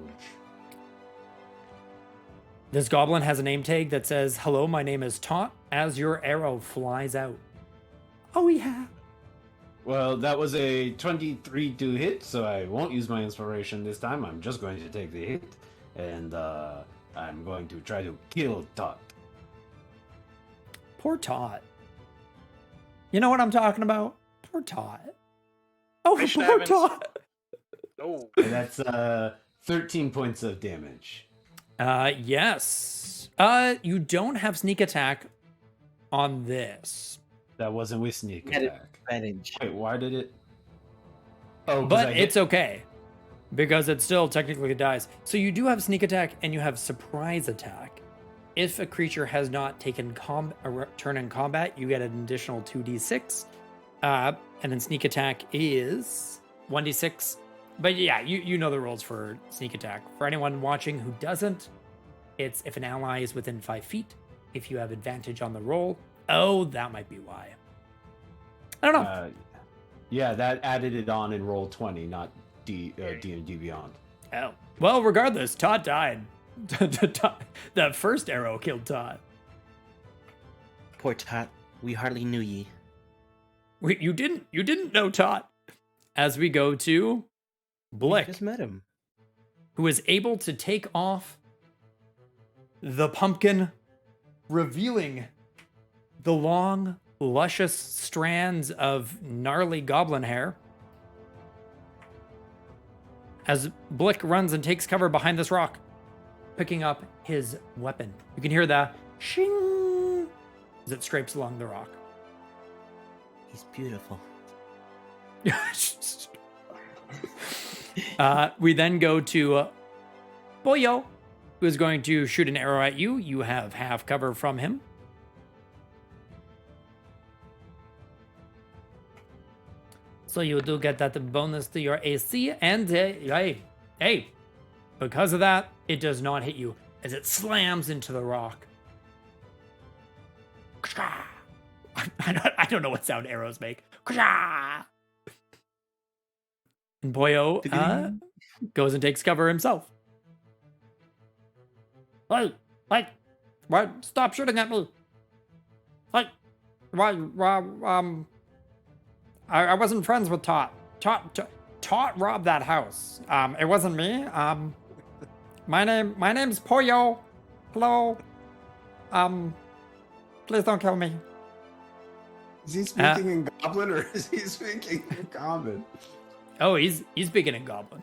This goblin has a name tag that says, "Hello, my name is Tot," as your arrow flies out. Oh, yeah. Well, that was a 23 to hit, so I won't use my inspiration this time. I'm just going to take the hit, and I'm going to try to kill Tot. Poor Tot. You know what I'm talking about? Poor Tot. Oh, I should poor have Tot. Oh, And that's 13 points of damage. Yes. You don't have sneak attack on this, That wasn't with sneak Had attack. advantage. Wait, why did it? Oh, 'cause but I hit- it's okay because it still technically dies. So you do have sneak attack and you have surprise attack. If a creature has not taken a turn in combat, you get an additional 2d6. And then sneak attack is 1d6. But yeah, you know the rules for sneak attack. For anyone watching who doesn't, it's if an ally is within 5 feet, if you have advantage on the roll. Oh, that might be why. I don't know. Yeah, that added it on in roll 20, not D&D Beyond. Oh. Well, regardless, Todd died. The first arrow killed Todd. Poor Tot, we hardly knew ye. Wait, you didn't know Todd. As we go to We Blick, just met him. who is able to take off the pumpkin, revealing the long, luscious strands of gnarly goblin hair. As Blick runs and takes cover behind this rock, picking up his weapon. You can hear the shing as it scrapes along the rock. He's beautiful. We then go to Boyo, who is going to shoot an arrow at you. You have half cover from him. So you do get that bonus to your AC, and hey, because of that, it does not hit you as it slams into the rock. I don't know what sound arrows make. And Boyo goes and takes cover himself. Hey, what? Stop shooting at me. Hey, I wasn't friends with Tot. Tot robbed that house. It wasn't me. My name's Poyo. Hello. Please don't kill me. Is he speaking in Goblin or is he speaking in Common? Oh, he's speaking in Goblin.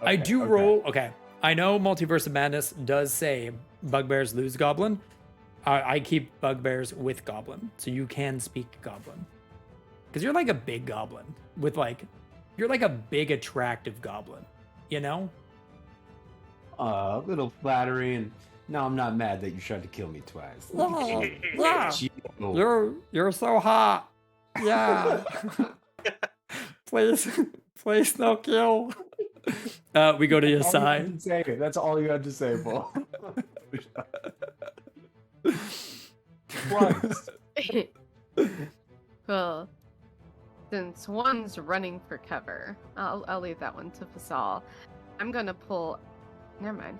I Okay, do okay. roll. Okay, I know Multiverse of Madness does say bugbears lose Goblin. I keep bugbears with Goblin, so you can speak Goblin. Because you're like a big Goblin with you're like a big attractive Goblin, you know? A little flattery, and no, I'm not mad that you tried to kill me twice. Yeah. You're so hot. Yeah. please no kill. We go to your side. That's all you had to say, Paul. Well, since one's running for cover, I'll leave that one to Fazal. I'm gonna pull. Never mind.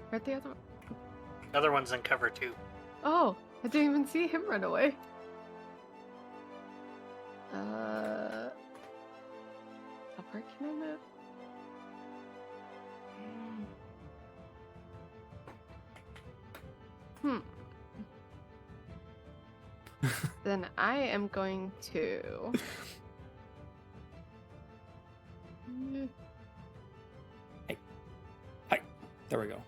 Where'd the other one? other one's in cover too. Oh, I didn't even see him run away. Where can I move? Then I am going to. Hi. There we go.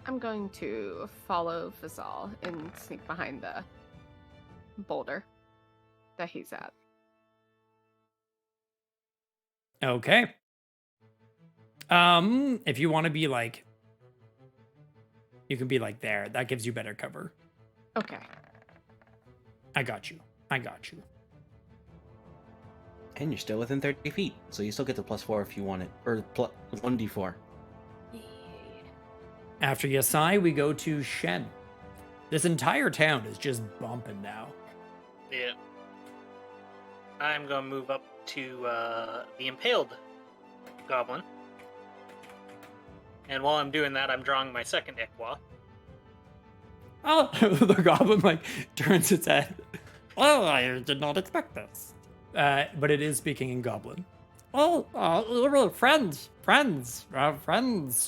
I'm going to follow Fazal and sneak behind the boulder that he's at. Okay. If you want to be you can be there. That gives you better cover. Okay. I got you. And you're still within 30 feet, so you still get the +4 if you want it. Or 1d4. After Yasei, we go to Shen. This entire town is just bumping now. Yeah. I'm gonna move up to the impaled goblin. And while I'm doing that, I'm drawing my second Ikwa. Oh, the goblin turns its head. Oh, I did not expect this. But it is speaking in Goblin. Oh, friends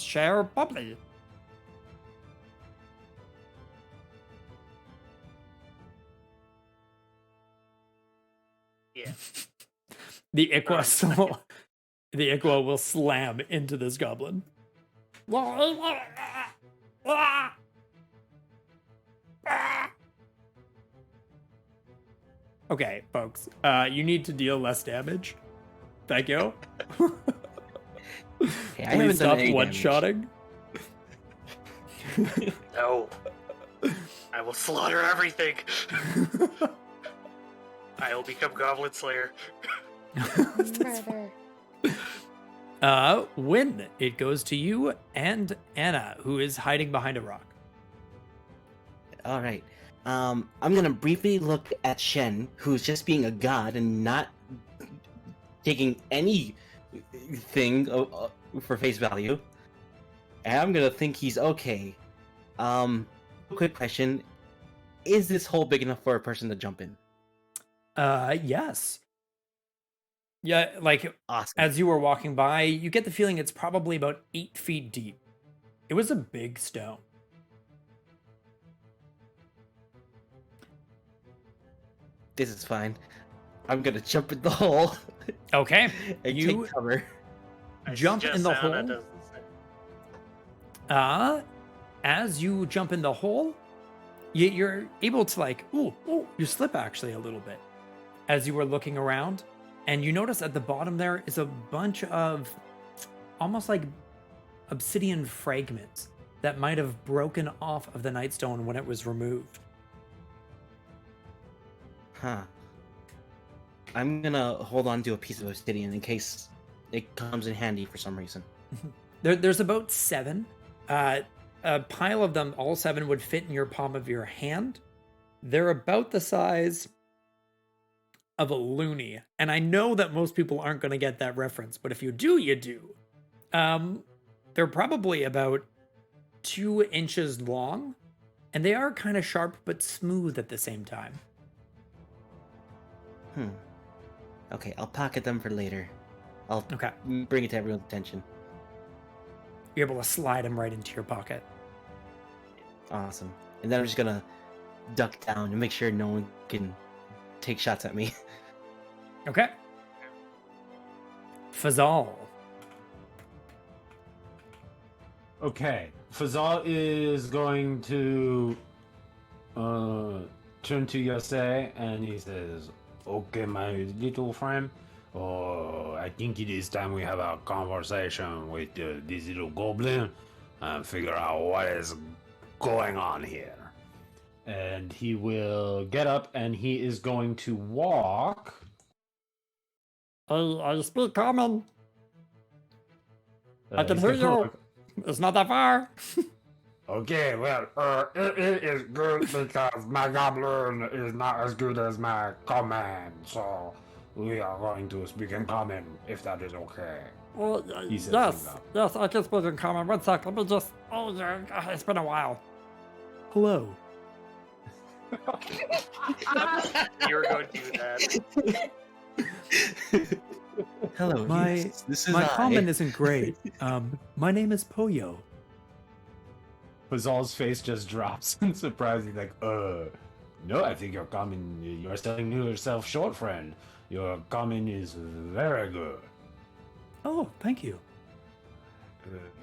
share bubbly. Yeah. The Ikwa soul The Ichwa will slam into this goblin. Okay, folks. You need to deal less damage. Thank you. Hey, I haven't done any one-shotting. No. I will slaughter everything. I will become Goblin Slayer. Murder. Win. It goes to you and Anna, who is hiding behind a rock. All right. I'm gonna briefly look at Shen, who's just being a god and not taking anything for face value. And I'm gonna think he's okay. Quick question: is this hole big enough for a person to jump in? Yes. Yeah, like Awesome. as you were walking by, you get the feeling it's probably about 8 feet deep. It was a big stone. This is fine. I'm gonna jump in the hole. Okay. And You take cover. I jump in suggest the Anna hole. does the same. As you jump in the hole, you're able to like, you slip actually a little bit as you were looking around, and you notice at the bottom there is a bunch of almost like obsidian fragments that might have broken off of the Nightstone when it was removed. Huh. I'm gonna hold on to a piece of obsidian in case it comes in handy for some reason. There's about 7. A pile of them, all 7 would fit in your palm of your hand. They're about the size of a loony. And I know that most people aren't going to get that reference, but if you do, you do. They're probably about 2 inches long, and they are kind of sharp but smooth at the same time. Okay, I'll pocket them for later. I'll Okay. bring it to everyone's attention. You're able to slide them right into your pocket. Awesome. And then I'm just gonna duck down and make sure no one can take shots at me. Okay. Fazal. Okay, Fazal is going to turn to Yasei and he says, "Okay, my little friend. I think it is time we have a conversation with this little goblin and figure out what is going on here." And he will get up and he is going to walk. I speak common. I can he's hear gonna- you. It's not that far. Okay, well, it is good because my goblin is not as good as my common, so we are going to speak in common, if that is okay. Well, He says yes, something. yes, I can speak in common. 1 sec, let me just. Oh, yeah, it's been a while. Hello. You're going to do that. Hello, My yes, this is my I. common isn't great. My name is Poyo. Fazal's face just drops in surprise. He's like, no, I think your common, you're selling yourself short, friend. Your common is very good. Oh, thank you.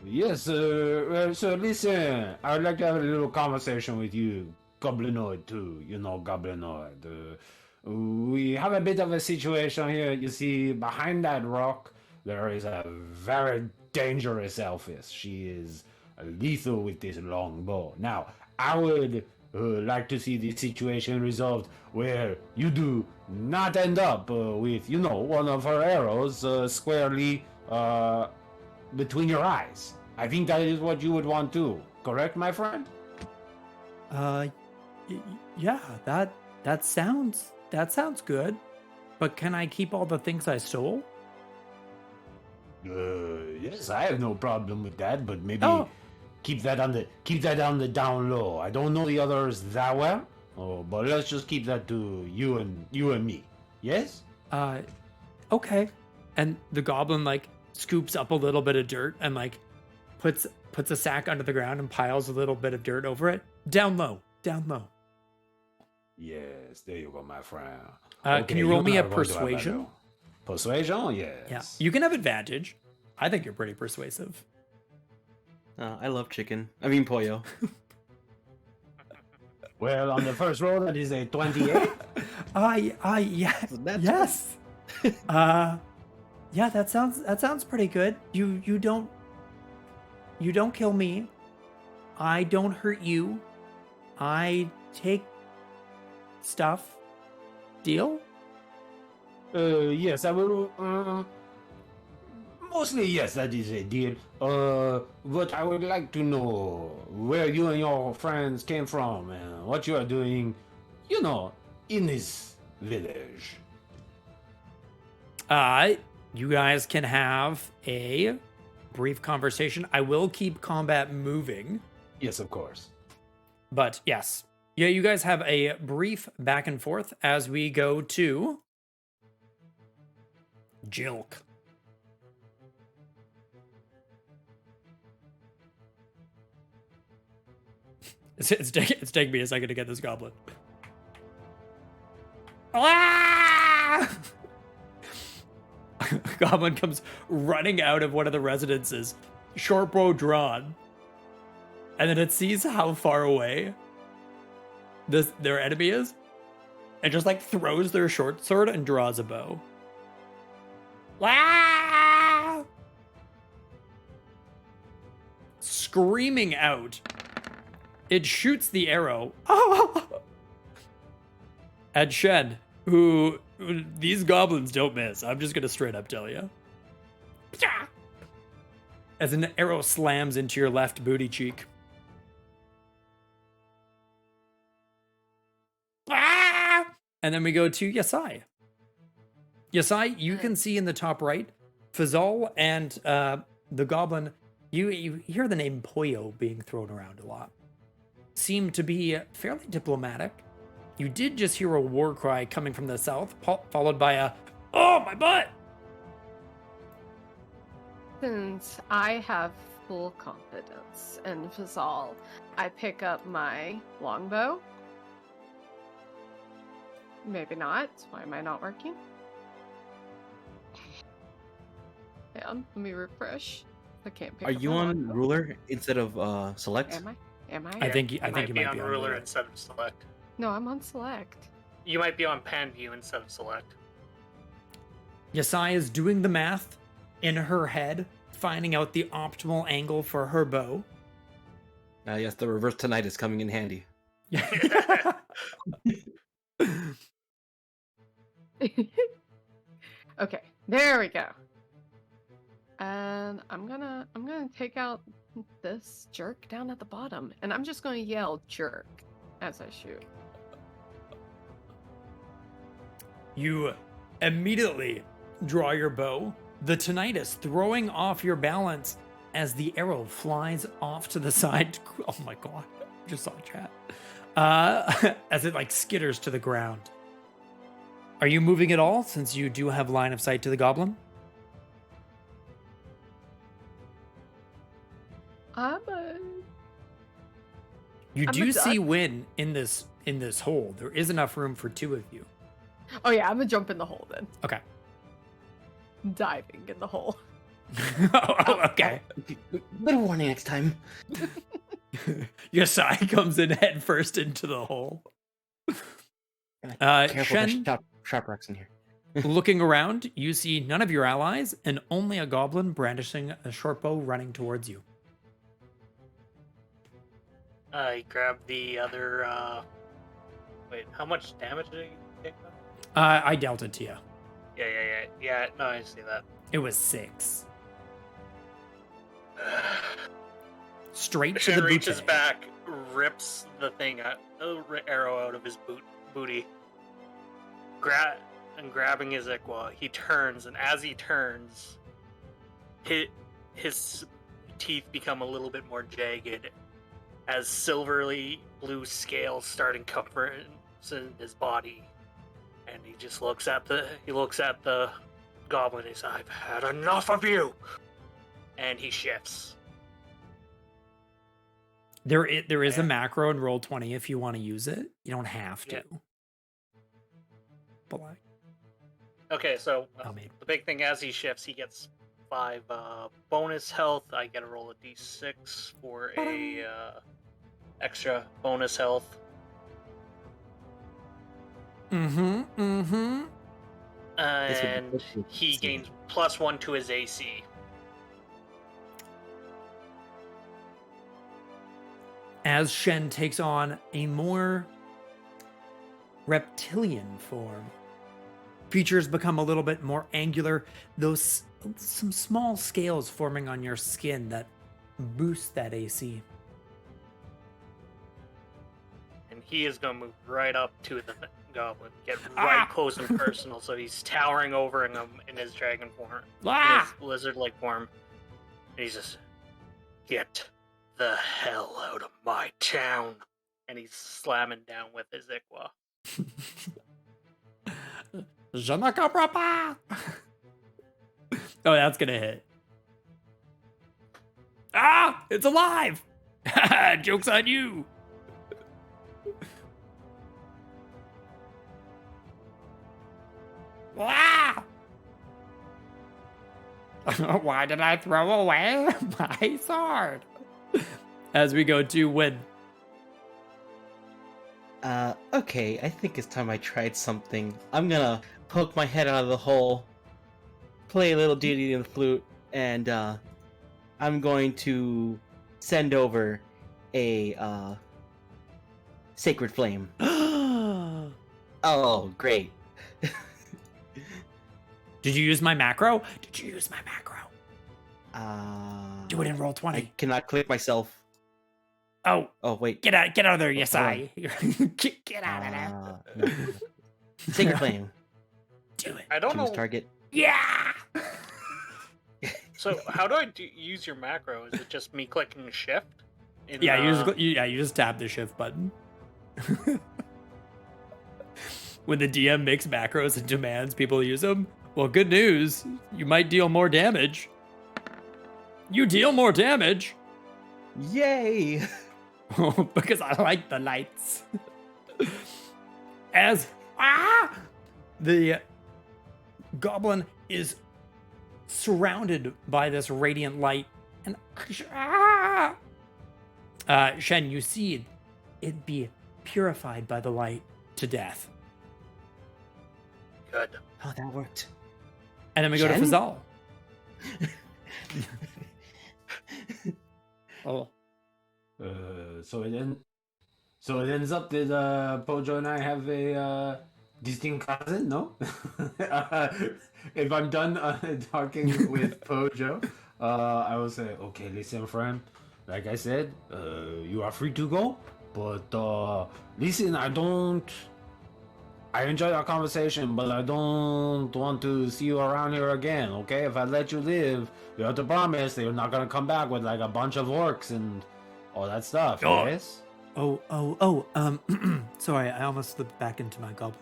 Yes, well, so listen, I would like to have a little conversation with you, Goblinoid too, Goblinoid. We have a bit of a situation here. You see, behind that rock, there is a very dangerous elfess. She is lethal with this long bow. Now, I would like to see this situation resolved where you do not end up with, one of her arrows squarely between your eyes. I think that is what you would want to. Correct, my friend? Yeah, that sounds good. But can I keep all the things I stole? Yes, I have no problem with that, but maybe Oh. keep that on the down low. I don't know the others that well, but let's just keep that to you and me. Yes? Okay. And the goblin like scoops up a little bit of dirt and like puts a sack under the ground and piles a little bit of dirt over it. Down low. Yes, there you go, my friend. Can you roll and me I a are going to have persuasion? little- Persuasion, Yeah. yes. You can have advantage. I think you're pretty persuasive. I love chicken. I mean pollo. Well, on the first roll, that is a 28. Yeah, That's yes. Yeah, that sounds pretty good. You don't kill me. I don't hurt you. I take stuff. Deal? Yes, I will. Mostly, yes, that is a deal. But I would like to know where you and your friends came from and what you are doing, in this village. You guys can have a brief conversation. I will keep combat moving, Yes, of course. but yes. Yeah, you guys have a brief back and forth as we go to Jilk. It's taking me a second to get this goblin. Ah! Goblin comes running out of one of the residences, short bow drawn, and then it sees how far away their enemy is, and just like throws their short sword and draws a bow. Ah! Screaming out, it shoots the arrow at Shen, who these goblins don't miss. I'm just gonna straight up tell you. As an arrow slams into your left booty cheek. And then we go to Yasei. Yasei, you can see in the top right, Fazal and the goblin, you hear the name Pollo being thrown around a lot. Seem to be fairly diplomatic. You did just hear a war cry coming from the south, followed by a, "Oh, my butt!" Since I have full confidence in Fazal, I pick up my longbow. Maybe not. Why am I not working? Yeah, let me refresh. I can't pick Are up you my on longbow. ruler instead of select? Am I? Am I? I think you might might be on on ruler ruler. instead of select. No, I'm on select. You might be on pan view instead of select. Yasai is doing the math in her head, finding out the optimal angle for her bow. Yes, the reverse tonight is coming in handy. Okay, there we go. And I'm gonna take out this jerk down at the bottom, and I'm just gonna yell jerk as I shoot. You immediately draw your bow, the tinnitus throwing off your balance as the arrow flies off to the side. Oh my god, just saw chat. As it like skitters to the ground. Are you moving at all since you do have line of sight to the goblin? You I'm do a see duck. Win in this hole. There is enough room for two of you. Oh yeah, I'm gonna jump in the hole then. Okay. Diving in the hole. Oh, okay. Little warning next time. Yasai comes in head first into the hole. Careful, Shen, there's sharp rocks in here. looking around, you see none of your allies and only a goblin brandishing a short bow running towards you. I grab the other. Wait, how much damage did he take? I dealt it to you. Yeah. No, I see that. It was 6. Straight to Shen the reaches booty. back, rips the arrow out of his booty. Grabbing his Iqua, he turns, and as he turns, his teeth become a little bit more jagged as silverly blue scales starting covering his body. And he just looks at the goblin. He's like, "I've had enough of you," and he shifts. There is a macro in Roll20 if you want to use it. You don't have to. Yeah. But like, Okay, so Oh, maybe. the big thing as he shifts, he gets 5 bonus health. I get to roll a d6 for a extra bonus health. Mm-hmm. This would be And pushing he it. gains +1 to his AC. As Shen takes on a more reptilian form, features become a little bit more angular, those some small scales forming on your skin that boost that AC. And he is going to move right up to the goblin, get right close and personal, so he's towering over him in his dragon form, in his lizard-like form. And he's just, get the hell out of my town. And he's slamming down with his Ikwa. Je ne comprends pas. Oh, that's gonna hit. Ah, it's alive. Joke's on you. Ah! Why did I throw away my sword? As we go to Win. Okay, I think it's time I tried something. I'm gonna poke my head out of the hole, play a little ditty in the flute, and I'm going to send over a sacred flame. Oh, great. Did you use my macro? Did you use my macro? Do it in roll 20. I cannot click myself. Oh, wait. get out of there, Oh, Yasei. Get out of there. No. Sacred flame. Do it. I don't Choose know. target. Yeah. So how do I use your macro? Is it just me clicking shift? Yeah, you just tap the shift button. When the DM makes macros and demands people use them, well, good news. You might deal more damage. You deal more damage. Yay! Because I like the lights. As the goblin is surrounded by this radiant light, and Shen, you see it be purified by the light to death. Good. Oh, that worked. And then we go to Shen? Fazal. Oh. So it ends up that Pojo and I have a distinct cousin, no? If I'm done talking with Pojo, I will say, okay, listen, friend. Like I said, you are free to go, but listen, I enjoyed our conversation, but I don't want to see you around here again, okay? If I let you live, you have to promise that you're not gonna come back with like a bunch of orcs and all that stuff, yes? Sorry, I almost slipped back into my goblin.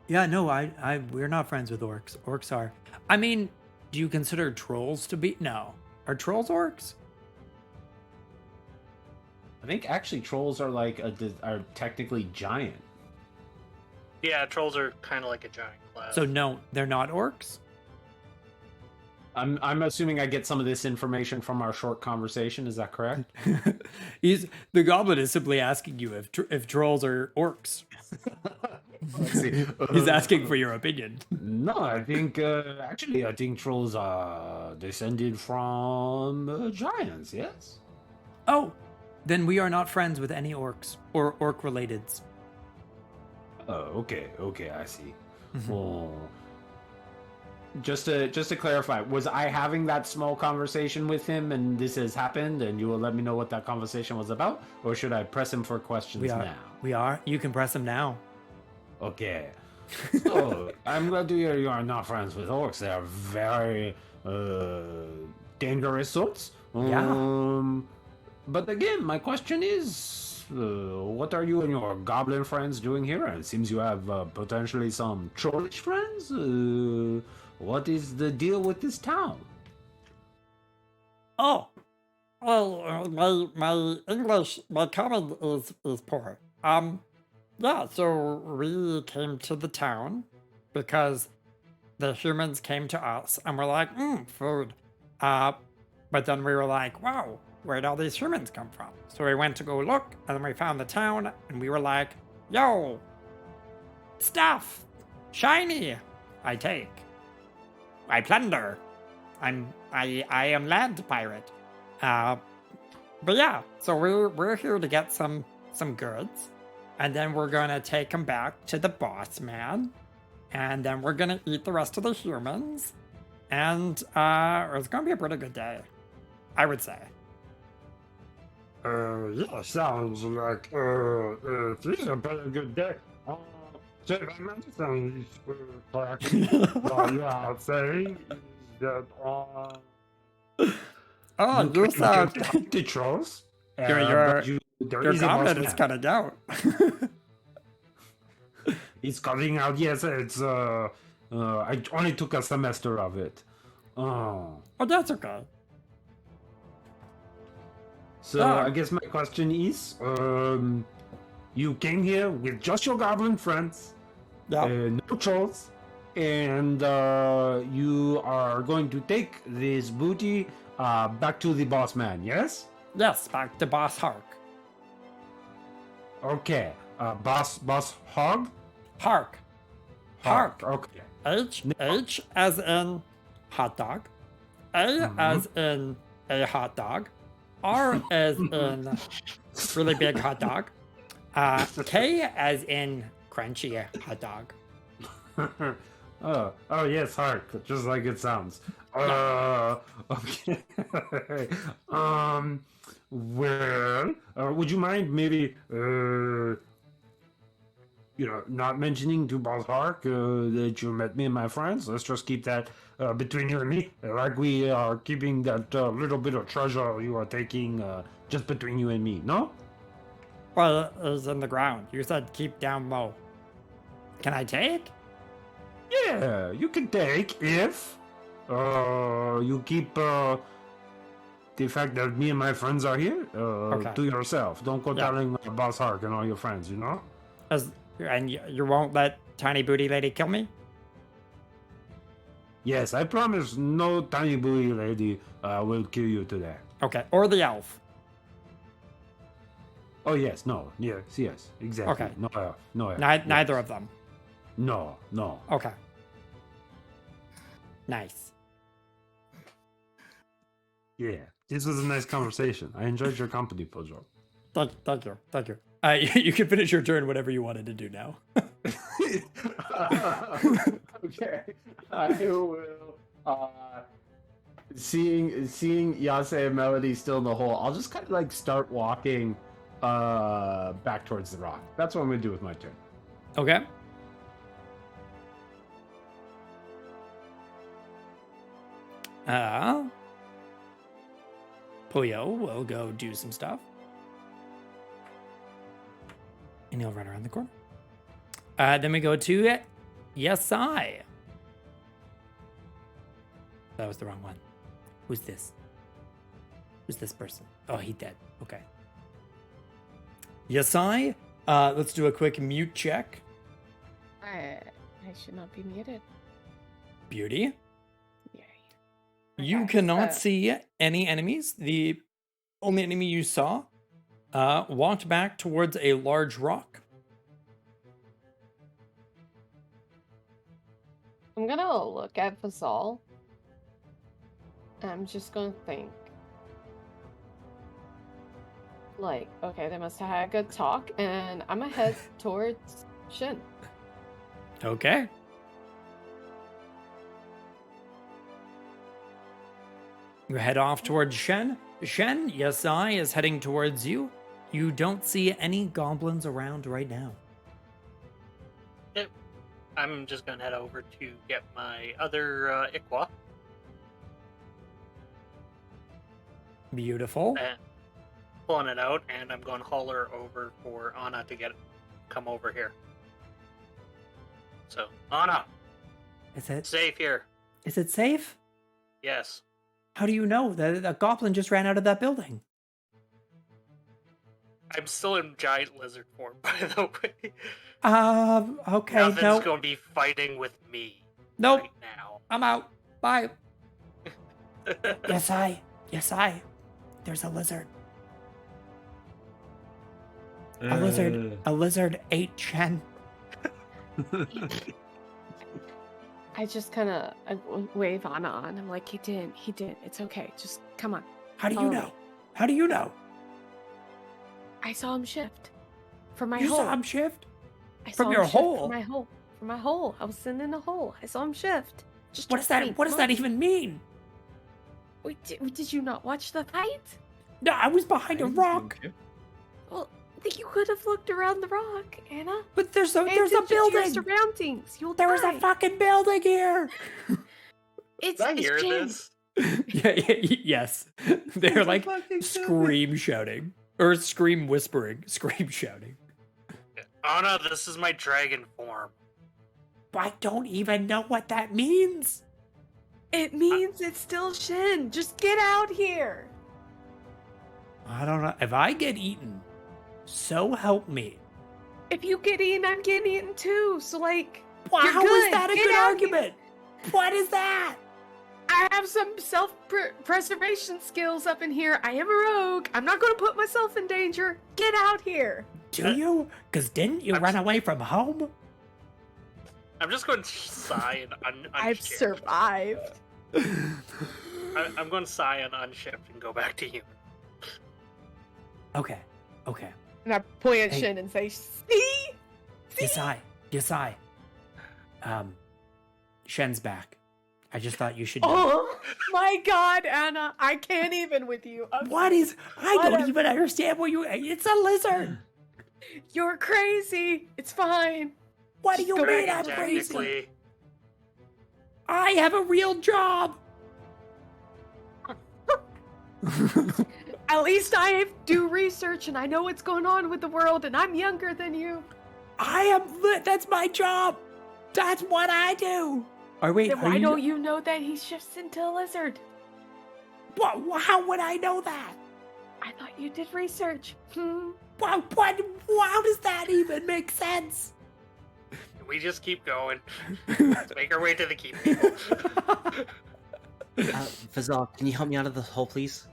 Yeah, no, we're not friends with orcs. Orcs are. I mean, do you consider trolls to be? No. Are trolls orcs? I think actually trolls are are technically giant. Yeah, trolls are kind of like a giant class. So no, they're not orcs? I'm assuming I get some of this information from our short conversation. Is that correct? The goblin is simply asking you if trolls are orcs. Let's see. He's asking for your opinion. No, I think I think trolls are descended from giants. Yes. Oh, then we are not friends with any orcs or orc-relateds. Oh, okay, I see. Well, just to clarify, was I having that small conversation with him, and this has happened, and you will let me know what that conversation was about, or should I press him for questions now? We are. You can press them now. Okay. So I'm glad to hear you are not friends with orcs. They are very dangerous sorts. Yeah. But again, my question is, what are you and your goblin friends doing here? It seems you have potentially some trollish friends. What is the deal with this town? Oh, well, my English, my common is poor. Yeah, so we came to the town because the humans came to us and were like, food. But then we were like, wow, where'd all these humans come from? So we went to go look, and then we found the town, and we were like, yo, stuff, shiny, I take, I plunder, I am land pirate. But yeah, so we're here to get some goods, and then we're gonna take them back to the boss man, and then we're gonna eat the rest of the humans, and it's gonna be a pretty good day, I would say. Yeah, sounds like it is a very good day. So if I understand this correctly, what you are saying is that Oh, you you sound can fight the trolls. your There your is a boss goblin is man. cutting out. It's cutting out. Yes, it's I only took a semester of it. Oh. Oh, that's okay. So Ah. I guess my question is, you came here with just your goblin friends, Yeah. no trolls, and you are going to take this booty back to the boss man, yes? Yes, back to Boss Hark. Okay. Boss Hog? Hark. Hark. Okay. H as in hot dog. A as in a hot dog. R as in really big hot dog. K as in crunchy hot dog. Oh yes, Hark, just like it sounds. Okay. Well, would you mind maybe not mentioning to Boss Hark that you met me and my friends? Let's just keep that between you and me, like we are keeping that little bit of treasure you are taking just between you and me. No? Well, it was in the ground. You said keep down low. Can I take? Yeah, you can take if you keep the fact that me and my friends are here to yourself. Don't go telling Boss Hark and all your friends, you know? And you won't let Tiny Booty Lady kill me? Yes, I promise no tiny booty lady will kill you today. Okay, or the elf. Oh yes, no, yes, exactly. Okay. No elf, no elf. Neither of them. No. Okay. Nice. Yeah, this was a nice conversation. I enjoyed your company, Pojo. Thank you. You can finish your turn, whatever you wanted to do now. Okay, I will. Seeing Yasei and Melody still in the hole, I'll just kind of like start walking back towards the rock. That's what I'm gonna do with my turn. Okay. Puyo will go do some stuff. And he'll run around the corner. Then we go to Yasei. That was the wrong one. Who's this? Who's this person? Oh, he dead. Okay. Yasei, let's do a quick mute check. I should not be muted. Beauty. Yay. You Okay, cannot so- see any enemies. The only enemy you saw walked back towards a large rock. I'm gonna look at Fazal. I'm just gonna think. Like, okay, they must have had a good talk, and I'm gonna head towards Shen. Okay. You head off towards Shen. Shen, Yasei is heading towards you. You don't see any goblins around right now. Yep. I'm just gonna head over to get my other Ikwa. Beautiful. And pulling it out, and I'm going to holler over for Anna to come over here. So, Anna, Is it safe here. safe? Yes. How do you know that a goblin just ran out of that building? I'm still in giant lizard form, by the way. Okay, Nothing's no. going to be fighting with me Nope. right now. I'm out. Bye. Yasei, Yasei, there's a lizard. A lizard ate Shen. I just kind of wave Anna on. I'm like, he didn't. It's okay. Just come on. How do you Follow know? me. How do you know? I saw him shift from my You hole. saw him shift? I from saw him your shift hole? From my hole. From my hole. I was sitting in a hole. I saw him shift. Just What does trust me. that? What does Come that on. even mean? Wait, did you not watch the fight? No, I was behind a rock. Well, you could have looked around the rock, Anna. But there's a Pay there's a attention to your building. surroundings. You'll There was die. a fucking building here. It's Did I hear Shen. this? Yes, they're like scream shouting or scream whispering, scream shouting. Anna, this is my dragon form. I don't even know what that means. It means it's still Shen. Just get out here. I don't know. If I get eaten, so help me. If you get eaten, I'm getting eaten too. So like, Wow, you're how is good. that a Get good out argument? What is that? I have some self-preservation skills up in here. I am a rogue. I'm not going to put myself in danger. Get out here. Do you? Because didn't you run away from home? I'm just going to sigh and I've unshift. survived. I'm going to sigh and unshift and go back to human. Okay, okay. And I point at Hey. Shen and say, "See? Yasei. Shen's back. I just thought you should. Oh my God, Anna! I can't even with you. Okay. What is? I don't Whatever. even understand what you. It's a lizard. You're crazy. It's fine. What do Just you go mean back I'm crazy? Technically, I have a real job. At least I do research and I know what's going on with the world, and I'm younger than you. I am lit. That's my job. That's what I do. Or wait, Then are why you? don't you know that he shifts into a lizard? What? How would I know that? I thought you did research. What? How does that even make sense? we just keep going. Let's make our way to the keep. People. Fazal, can you help me out of the hole, please?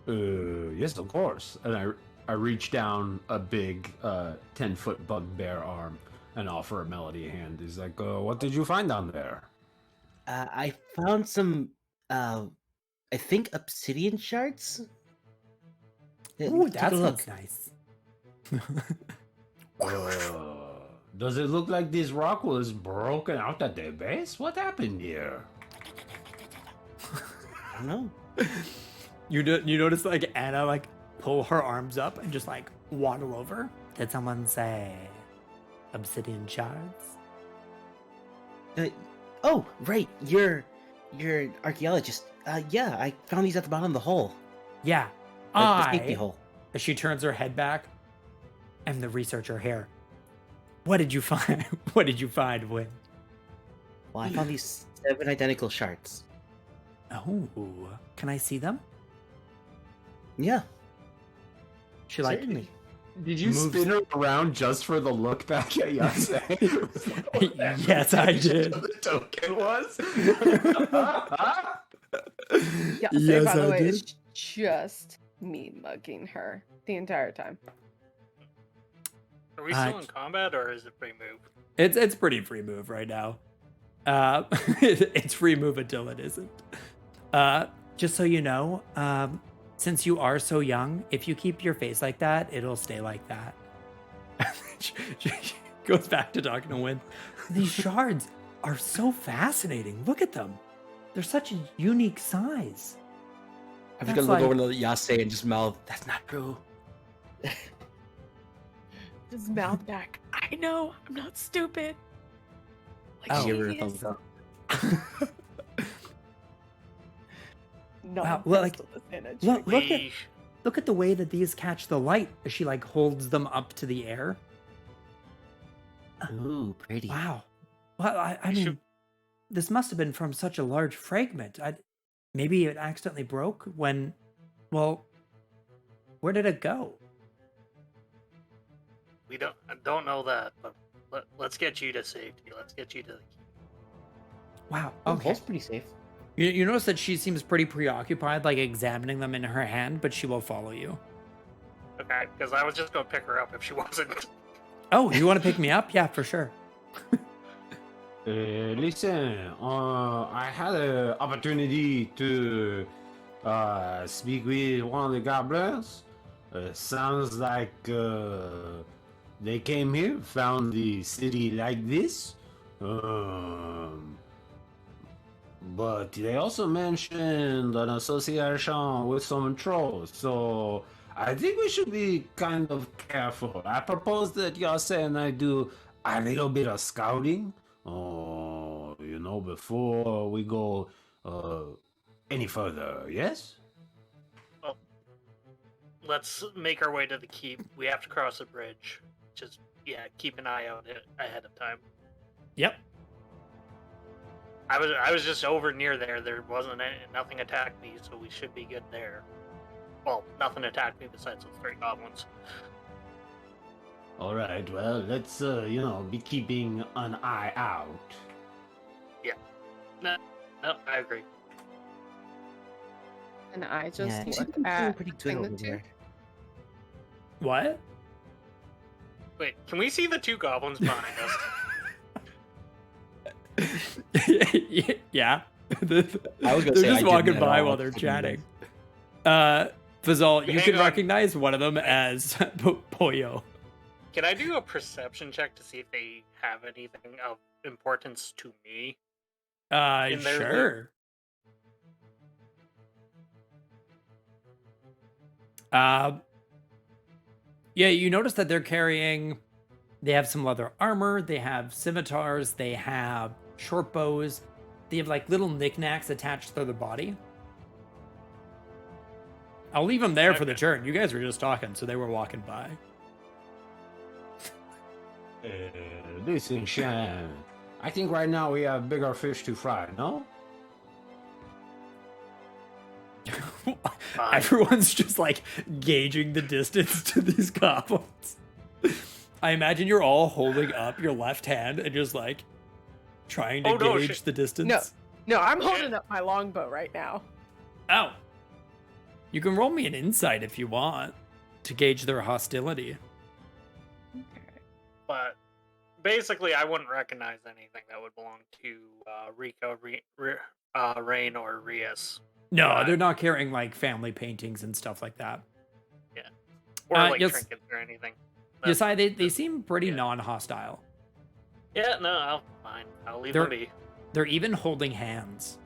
Yes, of course. And I reach down a big 10-foot bugbear arm and offer a Melody a hand. He's like, what did you find down there? I found some, I think obsidian shards? Ooh, Take that a look. sounds nice. Does it look like this rock was broken out at the base? What happened here? I don't know. You notice like Anna like pull her arms up and just like waddle over. Did someone say obsidian shards? Oh, right. You're an archaeologist. Yeah, I found these at the bottom of the hole. Yeah. The safety hole. As she turns her head back, I'm the researcher here. What did you find? What did you find, Win? Well, I found these 7 identical shards. Oh, can I see them? Yeah, She like certainly. Did you Moves- spin her around just for the look back at Yasei? Yes, I did. The token was? Yeah, Yes, by the I way, did. it's just me mugging her the entire time. Are we still in combat or is it free move? It's pretty free move right now. It's free move until it isn't. Just so you know, since you are so young, if you keep your face like that, it'll stay like that. She goes back to talking to Win. These shards are so fascinating. Look at them. They're such a unique size. I'm That's just gonna look like- over to Yasei and just mouth, "That's not true." Just mouth back. I know. I'm not stupid. Like Oh. she Give her a is. thumbs up. No, Wow, I'm well, pissed like, with this energy. Look at the way that these catch the light as she like holds them up to the air. Ooh, pretty. Wow. Well, I We mean, should- this must have been from such a large fragment. Maybe it accidentally broke when. Well, where did it go? We don't know that, but let's get you to safety. Let's get you to the keep. Wow. Oh, Okay. that's pretty safe. You notice that she seems pretty preoccupied, like examining them in her hand, but she will follow you. Okay, because I was just going to pick her up if she wasn't. Oh, you want to pick me up? Yeah, for sure. Listen, I had an opportunity to speak with one of the goblins. Sounds like they came here, found the city like this. But they also mentioned an association with some trolls, so I think we should be kind of careful. I propose that Yasei and I do a little bit of scouting, before we go any further, yes? Well, let's make our way to the keep. We have to cross a bridge. Just, keep an eye out ahead of time. Yep. I was just over near there. There wasn't nothing attacked me, so we should be good there. Well, nothing attacked me besides those 3 goblins. All right, well, let's, be keeping an eye out. No, I agree. And I just Yeah, she's look been doing at pretty good between the over two. there. What? Wait, can we see the 2 goblins behind us? Yeah. I was They're gonna say, I just didn't walking at by all. while they're Fucking chatting. Fazal, you Hang can on. recognize one of them as Pollo. Can I do a perception check to see if they have anything of importance to me? In their Sure. Yeah, you notice that they have some leather armor, they have scimitars, they have short bows, they have like little knickknacks attached to their body. I'll leave them there for the Okay. turn. You guys were just talking, so they were walking by. Listen, Shen, I think right now we have bigger fish to fry, no? Everyone's just like gauging the distance to these goblins. I imagine you're all holding up your left hand and just like trying to gauge shit. the distance. No, I'm holding up my longbow right now. Oh. You can roll me an insight if you want to gauge their hostility. But basically, I wouldn't recognize anything that would belong to Rico, Rain, or Rias. No, they're not carrying like family paintings and stuff like that. Or like yes. trinkets or anything. Yasai, they seem pretty yeah. non-hostile. Yeah, no, fine. I'll leave They're- them be. They're even holding hands.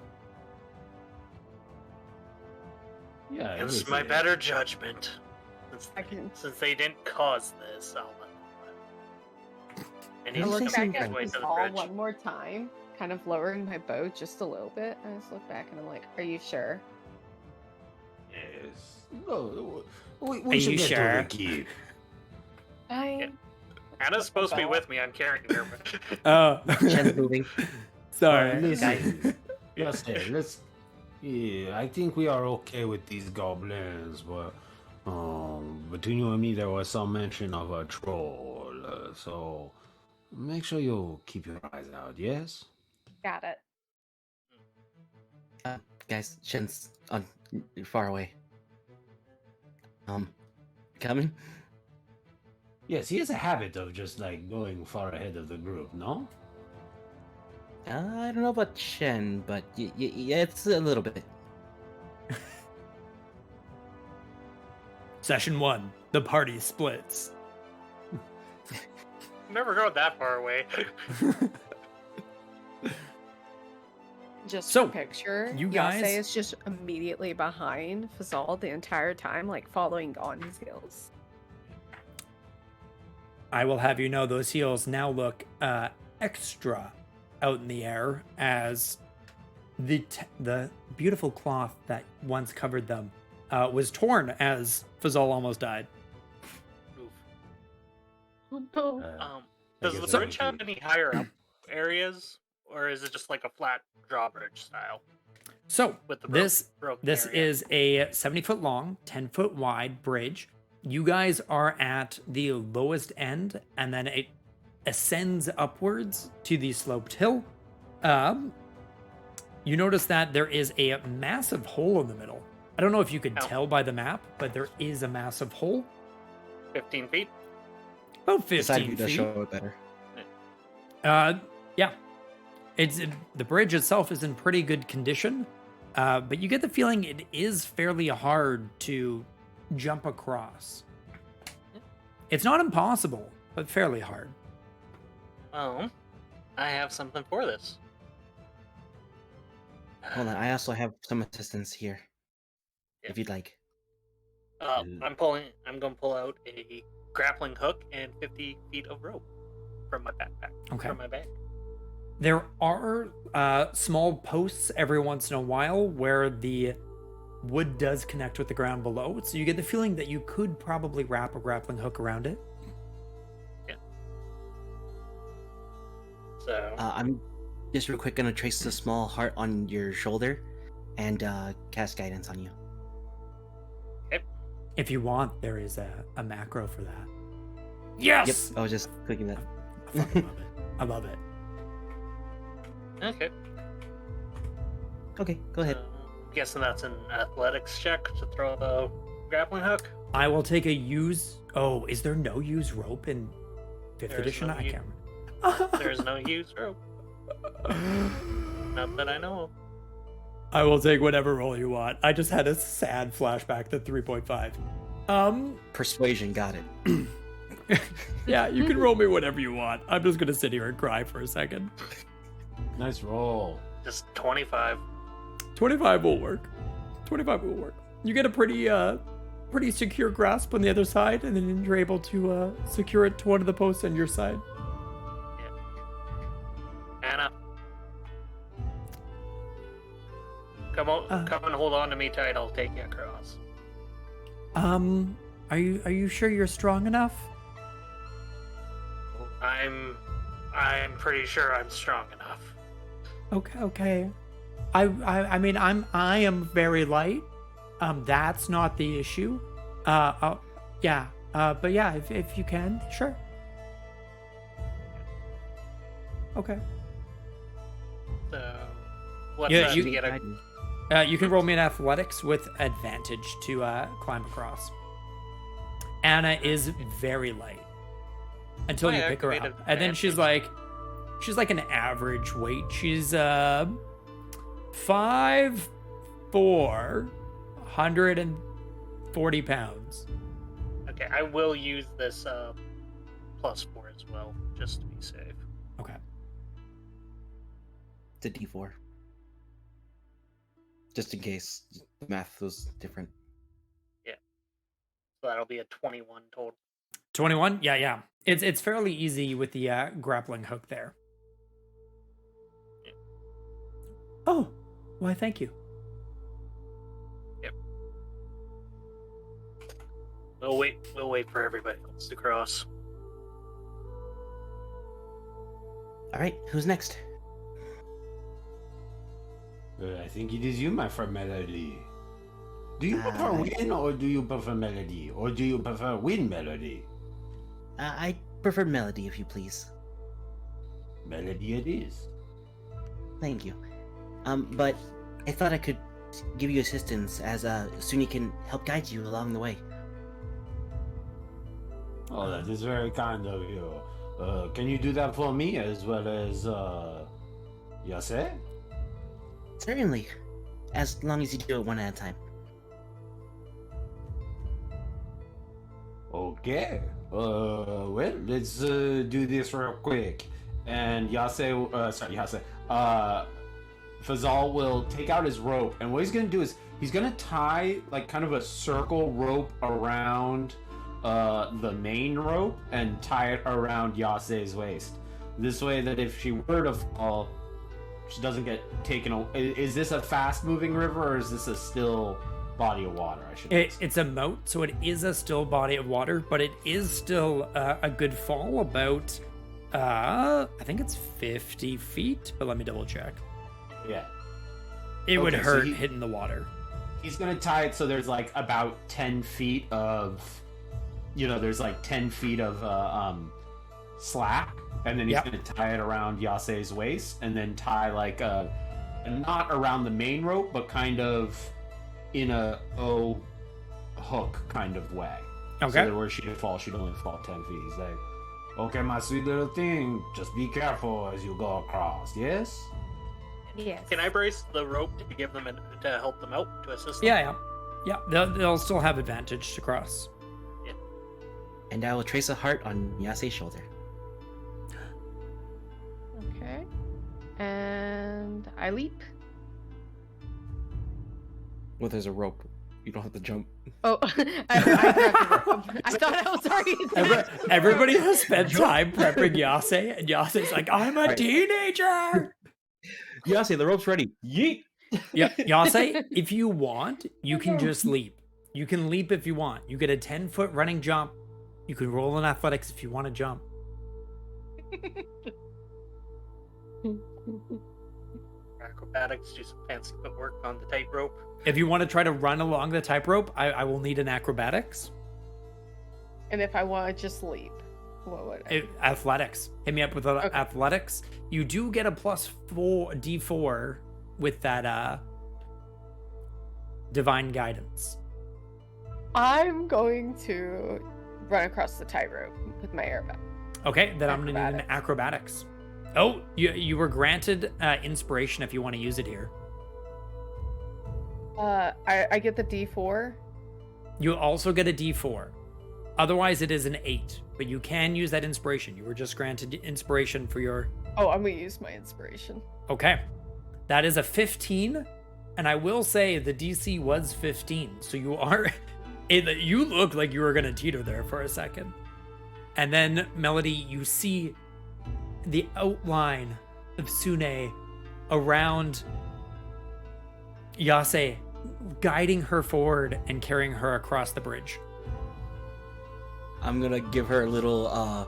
Yeah, It's my better judgment. I can Since they didn't cause this, I'll let them. And I he's look just back making his at way to the Fazal bridge. one more time, kind of lowering my bow just a little bit. I just look back and I'm like, "Are you sure?" Yes. No, we Are should you get sure? to the keep. I Anna's supposed to be with me. I'm carrying her. Oh. Shen's moving. Sorry. Listen, yes, let's. Yeah, I think we are okay with these goblins, but between you and me, there was some mention of a troll. So make sure you keep your eyes out. Yes. got it. Guys, Shen's far away. Coming? Yes, he has a habit of just like going far ahead of the group. No. I don't know about Shen, but yeah, it's a little bit. Session 1. The party splits. Never go that far away. Just So, for picture, you guys- Yasei is just immediately behind Fazal the entire time, like following on his heels. I will have you know those heels now look extra out in the air as the beautiful cloth that once covered them was torn as Fazal almost died. Oof. Oh no. I Does guess the that bridge would have be- any higher up areas, or is it just like a flat drawbridge style So with the this broken this area? is a 70-foot long, 10-foot wide bridge. You guys are at the lowest end, and then it ascends upwards to the sloped hill. you notice that there is a massive hole in the middle. I don't know if you could Oh. tell by the map, but there is a massive hole. 15 feet. About The side 15 view does feet. show it better. Yeah. The bridge itself is in pretty good condition, but you get the feeling it is fairly hard to jump across. It's not impossible, but fairly hard. Oh, I have something for this. Hold on, I also have some assistance here. Yeah. If you'd like. I'm gonna pull out a grappling hook and 50 feet of rope from my backpack. Okay. From my bag. There are small posts every once in a while where the wood does connect with the ground below, so you get the feeling that you could probably wrap a grappling hook around it. Yeah. So I'm just real quick gonna trace the small heart on your shoulder and cast guidance on you. If you want, there is a macro for that. Yes! Yep, I was just clicking that. I fucking love it. I love it. okay. Okay, go ahead. I'm guessing that's an athletics check to throw the grappling hook. I will take a use. Oh, is there no use rope in 5th There's edition? no I u- can't remember. There's no use rope. Not that I know of. I will take whatever roll you want. I just had a sad flashback to 3.5. Persuasion, got it. Yeah, you can roll me whatever you want. I'm just gonna sit here and cry for a second. Nice roll. Just 25. 25 will work. 25 will work. You get a pretty secure grasp on the other side, and then you're able to secure it to one of the posts on your side. Anna. Come and hold on to me tight. I'll take you across. Are you sure you're strong enough? I'm pretty sure I'm strong enough. Okay. I mean I am very light. That's not the issue. Yeah. But yeah, if you can, sure. Okay. So, what's Yeah, that you- to get a You can roll me an athletics with advantage to climb across. Anna is very light until I you pick her up, activated and then she's advantage. like an average weight. She's 5'4", 140 pounds. Okay, I will use this +4 as well, just to be safe. Okay. It's a D4. Just in case the math was different. So that'll be a 21 total. 21? Yeah. It's fairly easy with the grappling hook there. Yeah. Oh, why? Thank you. We'll wait for everybody else to cross. All right, who's next? I think it is you, my friend Melody. Do you prefer win or do you prefer melody? Or do you prefer win melody? I prefer melody, if you please. Melody it is. Thank you. But I thought I could give you assistance as Suni can help guide you along the way. Oh, that is very kind of you. Can you do that for me as well as Yasei? Certainly, as long as you do it one at a time. Okay. Well, let's do this real quick. And Fazal will take out his rope, and what he's gonna do is he's gonna tie like kind of a circle rope around the main rope and tie it around Yasei's waist. This way that if she were to fall, she doesn't get taken away. Is this a fast-moving river, or is this a still body of water? I should. It's a moat, so it is a still body of water, but it is still a good fall, about I think it's 50 feet, but let me double check. Yeah. It would Okay, so hurt he- hitting the water. He's gonna tie it so there's like about 10 feet of, there's like 10 feet of slack, and then he's Yep. gonna tie it around Yasei's waist, and then tie like a not around the main rope, but kind of in a hook kind of way. Okay. So that where she'd only fall 10 feet. He's like, okay, my sweet little thing, just be careful as you go across, yes? Yes. Can I brace the rope to give them to help them out, to assist them? Yeah. They'll still have advantage to cross. And I will trace a heart on Yasei's shoulder. Okay. And I leap. Well, there's a rope. You don't have to jump. Oh, I grabbed the rope. I thought I was already. Everybody has spent time prepping Yasei, and Yasei's like, I'm a teenager! Yasei, the rope's ready. Yeet! Yeah, Yasei, if you want, you can just leap. You can leap if you want. You get a 10-foot running jump. You can roll in athletics if you want to jump. Acrobatics, do some fancy footwork on the tightrope. If you want to try to run along the tightrope, I will need an acrobatics. And if I want to just leap, what would I? Athletics. Hit me up with Okay. athletics. You do get a +4 with that divine guidance. I'm going to run across the tightrope with my airbag. Okay, then I'm going to need an acrobatics. Oh, you were granted inspiration if you want to use it here. I get the D4. You also get a D4. Otherwise, it is an 8, but you can use that inspiration. You were just granted inspiration for your... Oh, I'm going to use my inspiration. Okay. That is a 15, and I will say the DC was 15, so you are... You look like you were going to teeter there for a second. And then, Melody, you see the outline of Sune around Yasei, guiding her forward and carrying her across the bridge. I'm gonna give her a little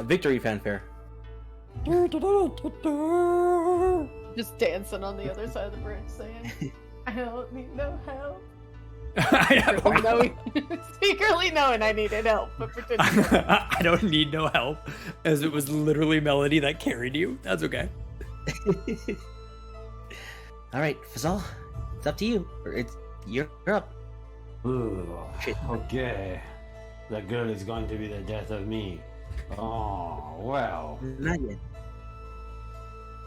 victory fanfare. Just dancing on the other side of the bridge saying, I don't need no help. Secretly knowing I needed help, but pretending. I don't need no help, as it was literally Melody that carried you. That's okay. All right, Fazal, it's up to you. You're up. Ooh, okay. The girl is going to be the death of me. Oh, well. Not yet.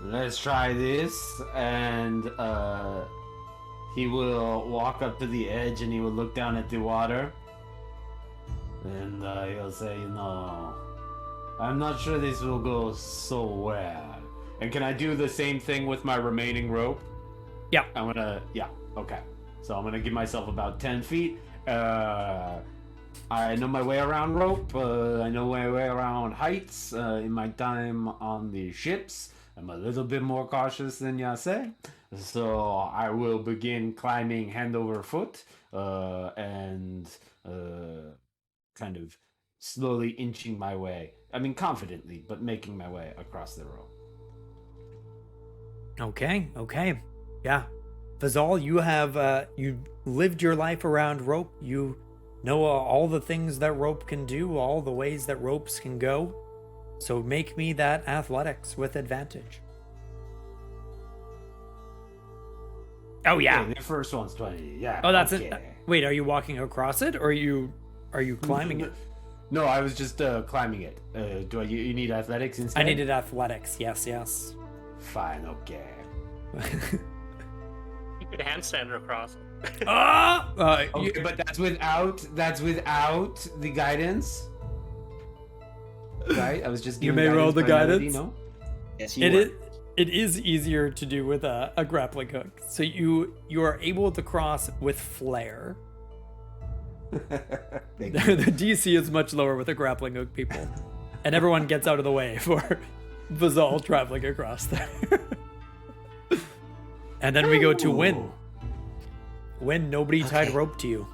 Let's try this, and he will walk up to the edge and he will look down at the water. And he'll say, no, I'm not sure this will go so well. And can I do the same thing with my remaining rope? Yeah. Okay. So I'm gonna give myself about 10 feet. I know my way around rope. I know my way around heights. In my time on the ships, I'm a little bit more cautious than Yasei. So I will begin climbing hand over foot and kind of slowly inching my way. I mean, confidently, but making my way across the rope. Okay. Yeah. Fazal, you have you lived your life around rope. You know all the things that rope can do, all the ways that ropes can go. So make me that athletics with advantage. Oh yeah. Okay, the first one's 20. Yeah. Oh, that's okay. it. Wait, are you walking across it, or are you climbing it? No, I was just climbing it. You need athletics instead? I needed athletics. Yes. Fine, okay. You could handstand across. Okay, but that's without the guidance. Right? I was just You giving may roll guidance the by melody, guidance. no? Yes, you are. It is easier to do with a grappling hook. So you are able to cross with flair. The DC is much lower with a grappling hook, people. And everyone gets out of the way for Fazal traveling across there. And then we go to Win. Win, nobody tied Okay. rope to you.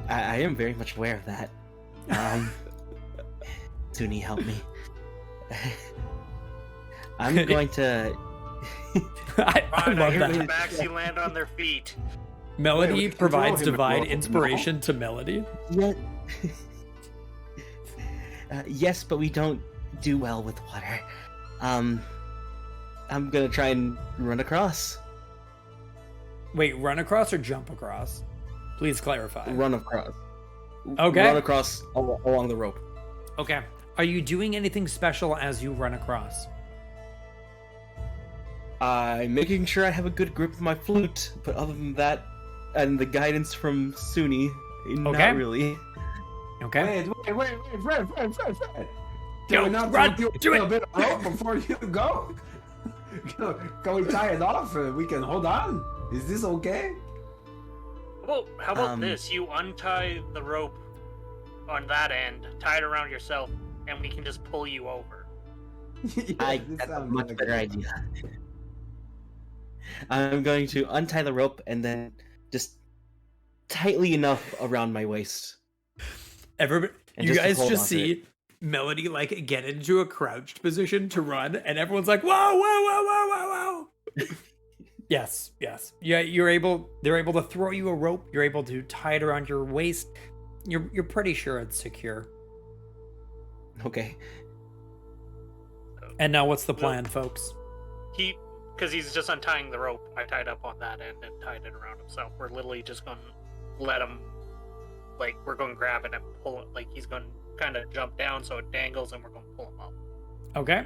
I am very much aware of that. Suni, help me. I'm going to. I Fine, I love hear the that. backs you land on their feet. Melody Wait, we can provides throw him divine across. inspiration to Melody. Yeah. Yes, but we don't do well with water. I'm gonna try and run across. Wait, run across or jump across? Please clarify. Run across. Okay. Run across along the rope. Okay. Are you doing anything special as you run across? I'm making sure I have a good grip of my flute, but other than that, and the guidance from Suni, Okay. not really. Okay. Wait, Fred. Yo, Can we not run, do do a it. bit of rope before you go? Can we tie it off? We can hold on. Is this okay? Well, how about Um, this? You untie the rope on that end, tie it around yourself, and we can just pull you over. Yeah, this That's a sounds much like better idea. I'm going to untie the rope and then just tightly enough around my waist. Everybody, And you just to guys hold just onto see Melody like get into a crouched position to run, and everyone's like, "Whoa!" Yes. Yeah, they're able to throw you a rope. You're able to tie it around your waist. You're pretty sure it's secure. Okay. And now, what's the plan, folks? Because he's just untying the rope, I tied up on that end and tied it around himself. We're literally just going to let him, like, we're going to grab it and pull it. Like, he's going to kind of jump down so it dangles, and we're going to pull him up. Okay.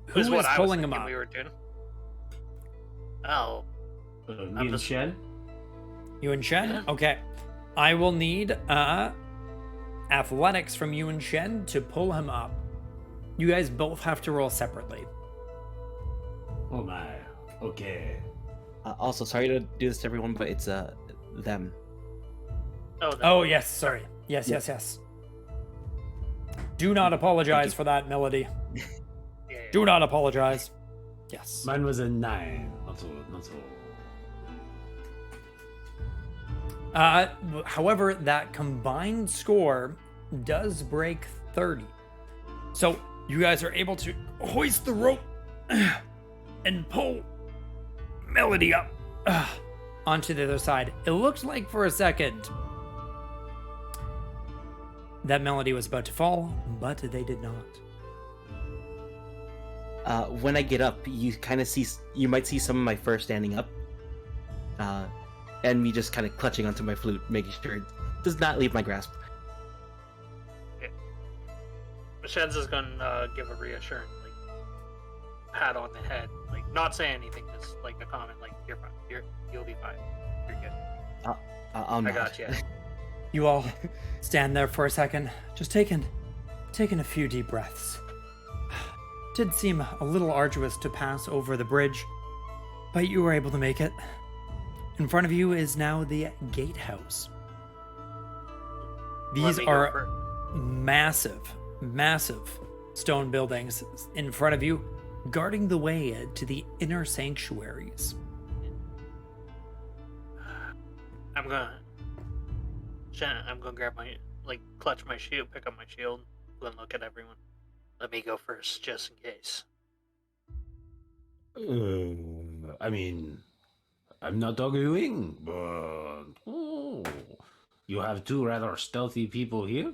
Who Is is what I was pulling him thinking up? we were doing. Oh, Me I'm and just- Shen? You and Shen? Yeah. Okay. I will need athletics from you and Shen to pull him up. You guys both have to roll separately. Oh my. Okay. Also, sorry to do this to everyone, but it's them. Oh, yes, sorry. Yes. Do not apologize for that, Melody. yeah. Do not apologize. Yes. Mine was a 9. Not so. However, that combined score does break 30. So you guys are able to hoist the rope and pull Melody up onto the other side. It looked like for a second that Melody was about to fall, but they did not. When I get up, you might see some of my fur standing up, and me just kind of clutching onto my flute, making sure it does not leave my grasp. Shen's is going to give a reassuring, like, pat on the head. Like, not say anything, just, like, a comment, like, you're fine. You'll be fine. You're good. I'll I nod. got you. You all stand there for a second, just taking a few deep breaths. Did seem a little arduous to pass over the bridge, but you were able to make it. In front of you is now the gatehouse. These Let me go are massive stone buildings in front of you, guarding the way to the inner sanctuaries. I'm gonna grab my, like, clutch my shield, pick up my shield, and look at everyone. Let me go first, just in case. I mean, I'm not arguing, but you have two rather stealthy people here.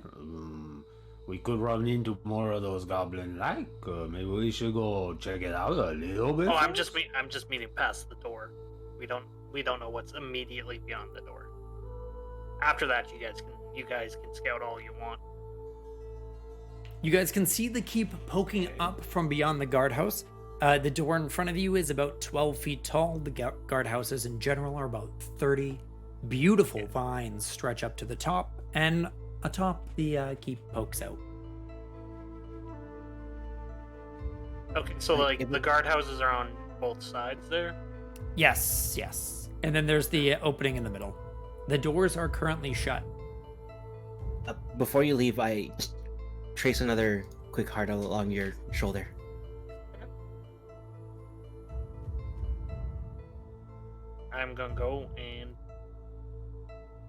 We could run into more of those goblin-like. Maybe we should go check it out a little bit. Oh, I'm first? just meaning past the door. We don't know what's immediately beyond the door. After that, you guys can scout all you want. You guys can see the keep poking up from beyond the guardhouse. The door in front of you is about 12 feet tall. The guardhouses in general are about 30. Beautiful vines stretch up to the top, and atop the keep pokes out. Okay, so, like, the guardhouses are on both sides there? Yes. And then there's the opening in the middle. The doors are currently shut. Before you leave, I just trace another quick heart along your shoulder. I'm gonna go and...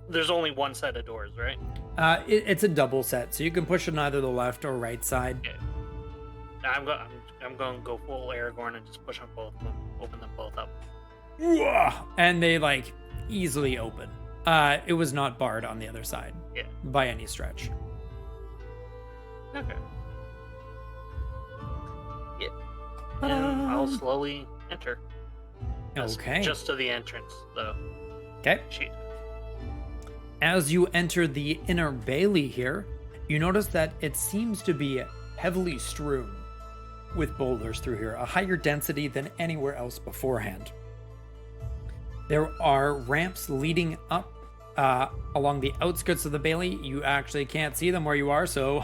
There's only one set of doors, right? It's a double set, so you can push it on either the left or right side. I'm going to go full Aragorn and just push on both of them, open them both up. And they, like, easily open. It was not barred on the other side. Yeah. By any stretch. Okay. Yeah. And I'll slowly enter. Okay. Just to the entrance, though. Okay. As you enter the inner bailey here, you notice that it seems to be heavily strewn with boulders through here, a higher density than anywhere else beforehand. There are ramps leading up along the outskirts of the bailey. You actually can't see them where you are, so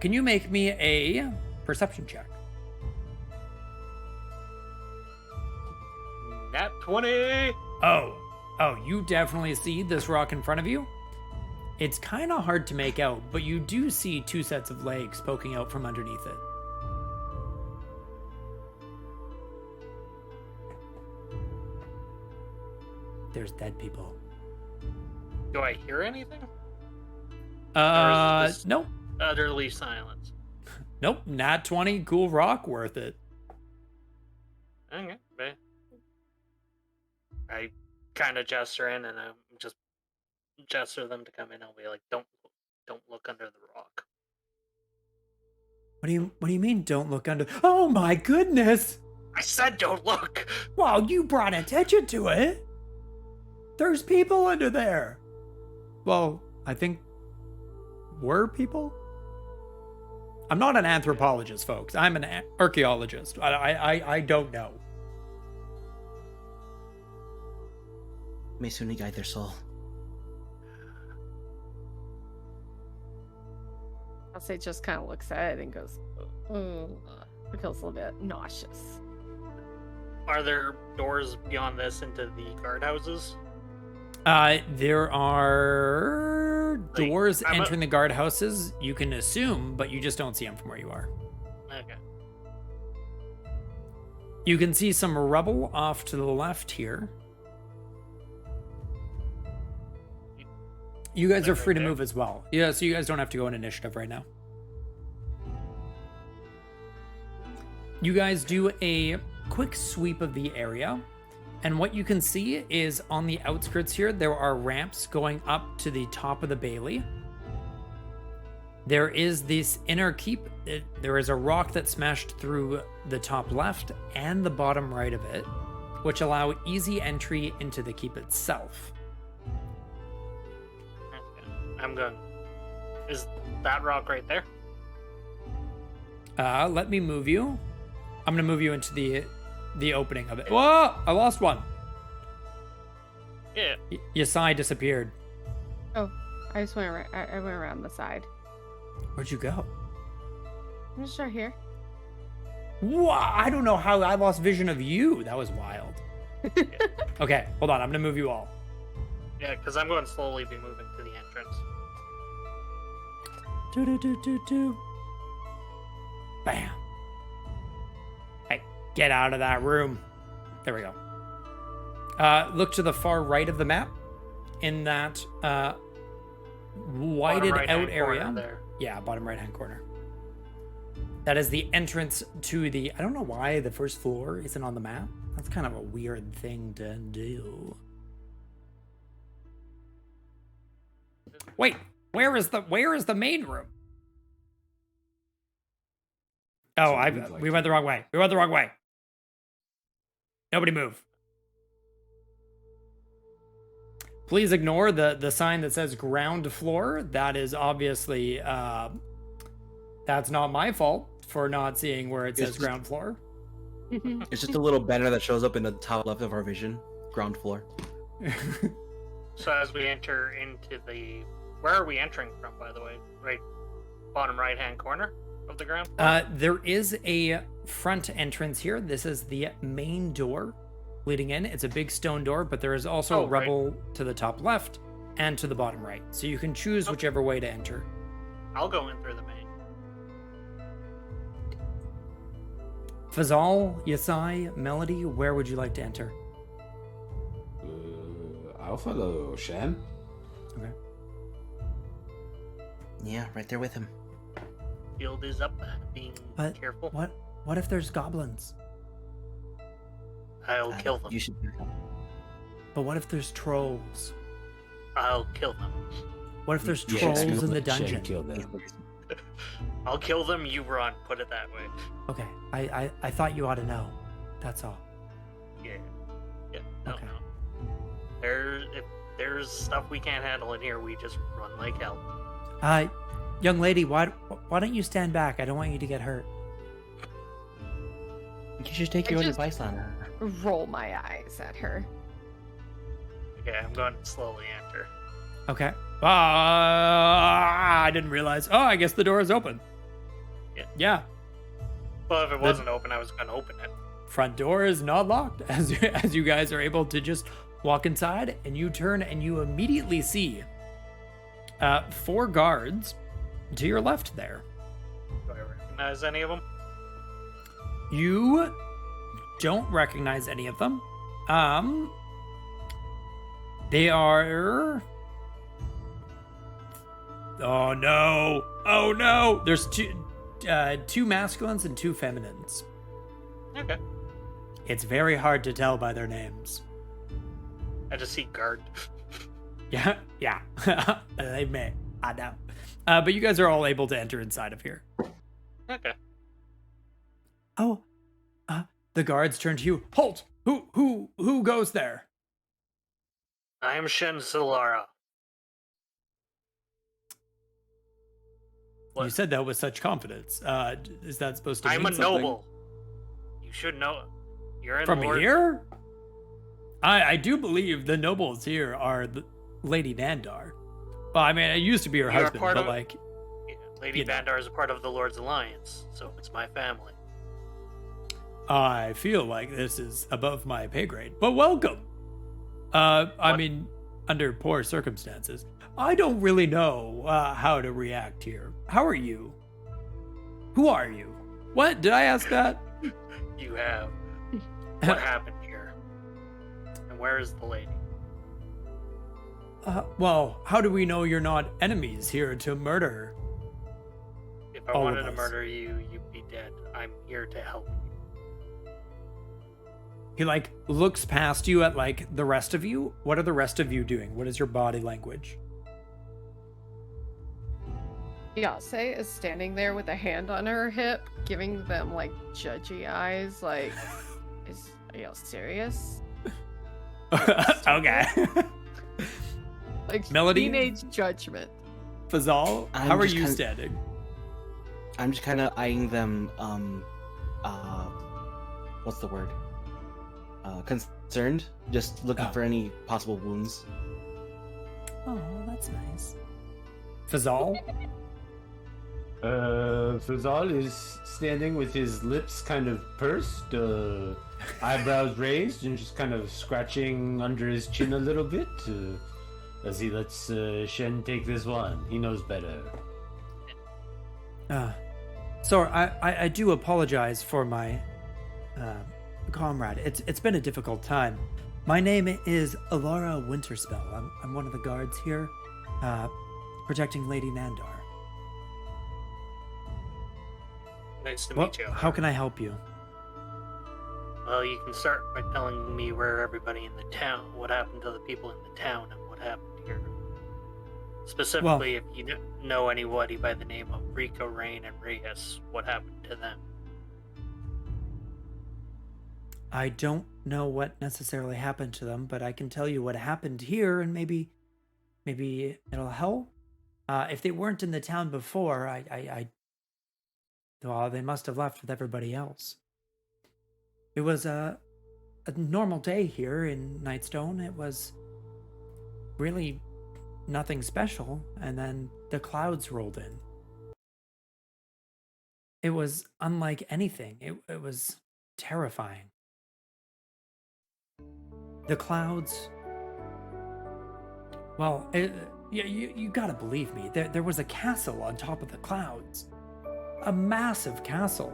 can you make me a perception check? Nat 20! Oh, you definitely see this rock in front of you. It's kind of hard to make out, but you do see two sets of legs poking out from underneath it. There's dead people. Do I hear anything? Nope. Utterly silence. Nope, nat 20, cool rock, worth it. Okay, but I kind of gesture in, and I'm just gesture them to come in. I'll be like, don't look under the rock. What do you mean don't look under? Oh my goodness! I said don't look! Wow, you brought attention to it! There's people under there! Well, I think... were people? I'm not an anthropologist, folks. I'm an archaeologist. I don't know. May Suni guide their soul. Yasei just kind of looks at it and goes, it feels a little bit nauseous. Are there doors beyond this into the guardhouses? There are doors I'm entering the guardhouses. You can assume, but you just don't see them from where you are. Okay. You can see some rubble off to the left here. You guys are free to move as well. Yeah, so you guys don't have to go in initiative right now. You guys do a quick sweep of the area, and what you can see is on the outskirts here, there are ramps going up to the top of the bailey. There is this inner keep. There is a rock that smashed through the top left and the bottom right of it, which allow easy entry into the keep itself. I'm going. Is that rock right there? Let me move you. I'm gonna move you into the opening of it. Whoa! I lost one. Yeah. Yasei disappeared. Oh, I just went around, I went around the side. Where'd you go? I'm just right here. Whoa! I don't know how I lost vision of you. That was wild. Okay, hold on. I'm gonna move you all. Yeah, because I'm going to slowly be moving to the entrance. Do. Bam. Hey, get out of that room. There we go. Look to the far right of the map in that whited out area. There. Yeah, bottom right hand corner. That is the entrance to the... I don't know why the first floor isn't on the map. That's kind of a weird thing to do. Wait, where is the main room? Oh, we went the wrong way. We went the wrong way. Nobody move. Please ignore the sign that says ground floor. That is obviously that's not my fault for not seeing where it says ground floor. It's just a little banner that shows up in the top left of our vision. Ground floor. So as we enter into the... Where are we entering from, by the way? Right, bottom right-hand corner of the ground floor? There is a front entrance here. This is the main door leading in. It's a big stone door, but there is also rubble to the top left and to the bottom right. So you can choose whichever way to enter. I'll go in through the main. Fazal, Yasei, Melody, where would you like to enter? I'll follow Shen. Okay. Yeah, right there with him. Shield is up. Being But careful. What if there's goblins? I'll kill them. You should. But what if there's trolls? I'll kill them. What if there's Yeah, trolls Shen in the Shen dungeon? killed them. I'll kill them, you run, put it that way. Okay, I thought you ought to know. That's all. Yeah. Yeah, no, Okay. no. If there's stuff we can't handle in here, we just run like hell. Young lady, why don't you stand back? I don't want you to get hurt. You should take I your own just- advice on her. Roll my eyes at her. Okay, I'm going to slowly enter. Okay. I didn't realize. Oh, I guess the door is open. Yeah. Well, if it wasn't open, I was going to open it. Front door is not locked as you guys are able to just walk inside, and you turn and you immediately see 4 guards to your left there. Do I recognize any of them? You don't recognize any of them. They are. Oh no! Oh no! There's two masculines and 2 feminines. Okay. It's very hard to tell by their names. I just see guard. Yeah. They may. I know. But you guys are all able to enter inside of here. Okay. Oh, the guards turn to you. Halt! Who goes there? I am Shen Solara. You said that with such confidence. Is that supposed to mean I'm a something? noble. You should know. You're in From Lord... here? I do believe the nobles here are Lady Nandar. Well, I mean, it used to be her You're husband, part but of- like, Yeah, Lady You know. Vandar is a part of the Lord's Alliance, so it's my family. I feel like this is above my pay grade. But welcome. I mean, under poor circumstances. I don't really know how to react here. How are you? Who are you? What? Did I ask that? You have. What happened here? And where is the lady? Well, how do we know you're not enemies here to murder? If I All wanted of to us. murder you, you'd be dead. I'm here to help you. He like looks past you at like the rest of you. What are the rest of you doing? What is your body language? Yasei is standing there with a hand on her hip, giving them like judgy eyes, like, are y'all serious? Okay. Like Melody? teenage judgment. Fazal, I'm how are just you kinda- standing? I'm just kind of eyeing them. What's the word? Concerned. Just looking Oh. for any possible wounds. Oh, that's nice. Fazal? Fazal is standing with his lips kind of pursed, eyebrows raised, and just kind of scratching under his chin a little bit as he lets Shen take this one. He knows better. So I do apologize for my comrade. It's been a difficult time. My name is Alara Winterspell. I'm one of the guards here, protecting Lady Nandar. Nice to Well, meet you. how can I help you? Well, you can start by telling me where everybody in the town, what happened to the people in the town, and what happened here. Specifically, if you know anybody by the name of Rico, Rain, and Reyes, what happened to them? I don't know what necessarily happened to them, but I can tell you what happened here, and maybe it'll help. If they weren't in the town before, well, they must have left with everybody else. It was a normal day here in Nightstone. It was really nothing special, and then the clouds rolled in. It was unlike anything. It was terrifying. The clouds. Well, you gotta believe me. There was a castle on top of the clouds. A massive castle.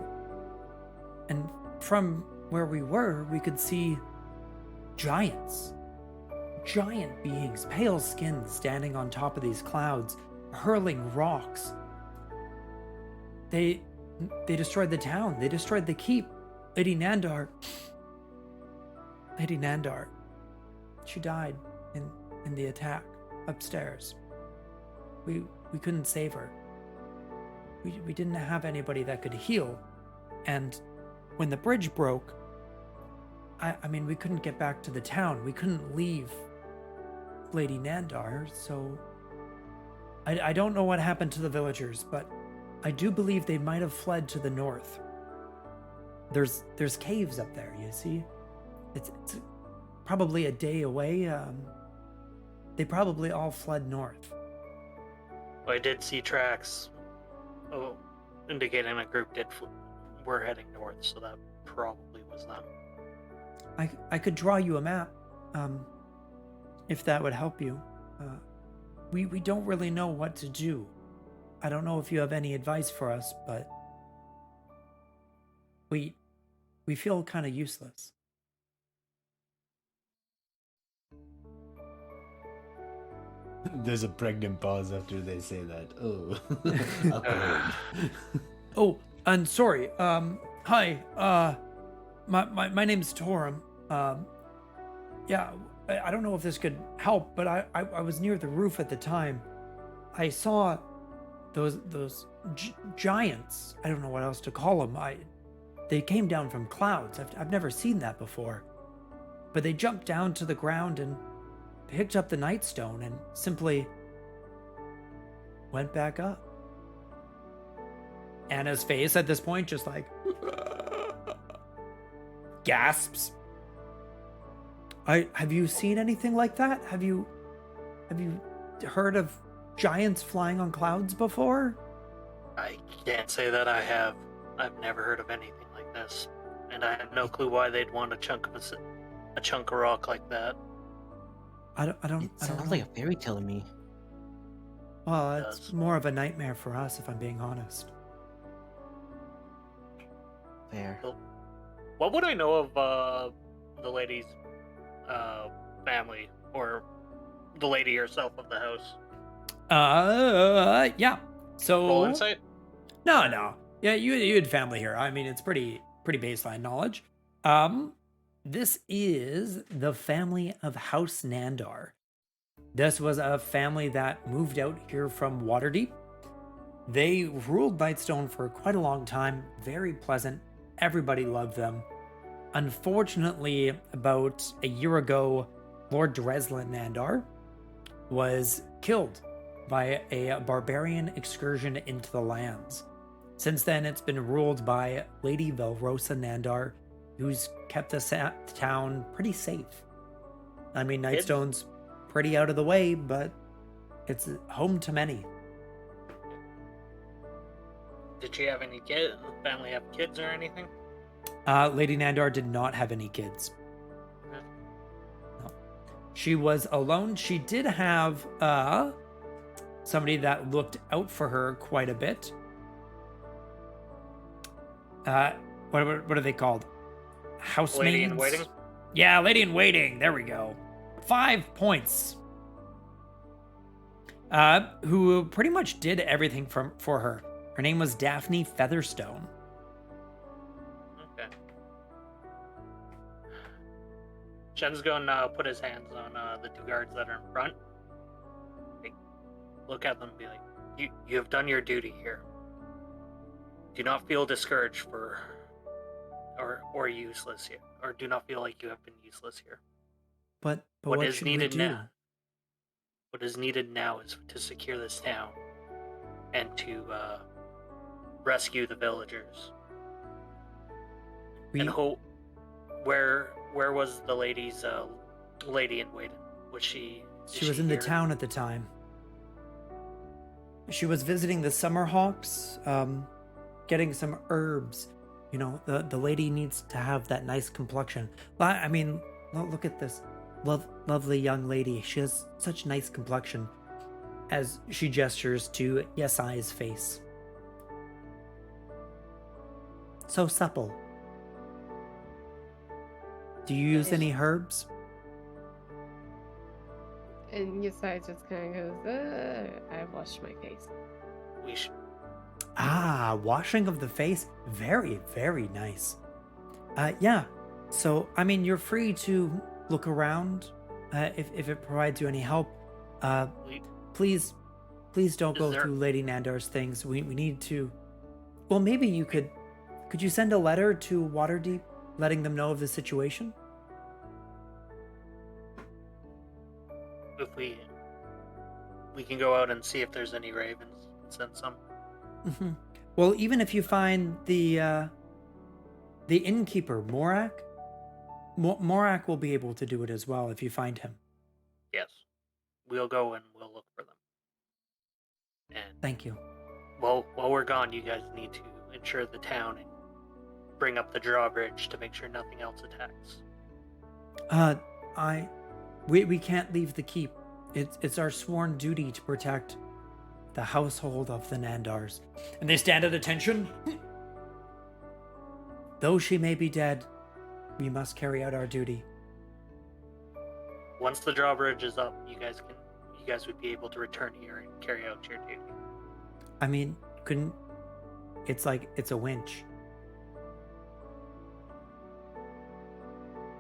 And from where we were, we could see giants. Giant beings, pale skinned, standing on top of these clouds, hurling rocks. They destroyed the town. They destroyed the keep. Lady Nandar, she died in the attack upstairs. We couldn't save her. we didn't have anybody that could heal. And when the bridge broke, I mean, we couldn't get back to the town. We couldn't leave Lady Nandar, so I don't know what happened to the villagers, but I do believe they might have fled to the north. There's caves up there, you see? It's probably a day away. They probably all fled north. I did see tracks indicating a group were heading north, so that probably was them. I could draw you a map, if that would help you. We don't really know what to do. I don't know if you have any advice for us, but we feel kind of useless. There's a pregnant pause after they say that. Oh. Awkward. Oh, and sorry. Hi. My name's Torum. Yeah, I don't know if this could help, but I was near the roof at the time. I saw those giants. I don't know what else to call them. They came down from clouds. I've never seen that before. But they jumped down to the ground and picked up the Nightstone and simply went back up. Anna's face at this point just like gasps. Have you seen anything like that? Have you heard of giants flying on clouds before? I can't say that I have. I've never heard of anything like this, and I have no clue why they'd want a chunk of rock like that. It I don't sounds know. like a fairy tale to me. Well, It it's does. more of a nightmare for us, if I'm being honest. Fair. What would I know of the lady's family, or the lady herself of the house? Yeah. So Roll insight. No. Yeah, you had family here. I mean, it's pretty baseline knowledge. This is the family of House Nandar. This was a family that moved out here from Waterdeep. They ruled Nightstone for quite a long time. Very pleasant. Everybody loved them. Unfortunately, about a year ago, Lord Dreslin Nandar was killed by a barbarian excursion into the lands. Since then, it's been ruled by Lady Velrosa Nandar, who's kept the town pretty safe. I mean, Nightstone's pretty out of the way, but it's home to many. Did she have any kids? Family have kids or anything? Lady Nandar did not have any kids. Okay. No. She was alone. She did have somebody that looked out for her quite a bit. What are they called? Housemaids? Lady in waiting? Yeah, lady in waiting. There we go. 5 points. Who pretty much did everything for her. Her name was Daphne Featherstone. Okay. Shen's going to put his hands on the two guards that are in front. Like, look at them and be like, you have done your duty here. Do not feel discouraged or useless here, or do not feel like you have been useless here. But What what is should we needed do? now? What is needed now is to secure this town and to rescue the villagers. We, And hope. Where was the lady's lady in waiting? Was she? she was in the here? town at the time. She was visiting the Summerhawks, getting some herbs. You know, the lady needs to have that nice complexion. I mean, look at this lovely young lady. She has such nice complexion. As she gestures to Yasei's face. So supple. Do you use any herbs? And Yasei just kind of goes, I washed my face. We should. Ah, washing of the face. Very, very nice. Yeah. So, I mean, you're free to look around if it provides you any help. We, Please please don't Is go there- through Lady Nandar's things. We need to. Well, maybe you could. Could you send a letter to Waterdeep, letting them know of the situation? If we can go out and see if there's any ravens. Send some. Mm-hmm. Well, even if you find the innkeeper, Morak, Morak will be able to do it as well if you find him. Yes. We'll go and we'll look for them. And Thank you. while we're gone, you guys need to ensure the town and bring up the drawbridge to make sure nothing else attacks. We can't leave the keep. It's our sworn duty to protect the household of the Nandars. And they stand at attention. Though she may be dead, we must carry out our duty. Once the drawbridge is up, you guys would be able to return here and carry out your duty. I mean, it's like it's a winch.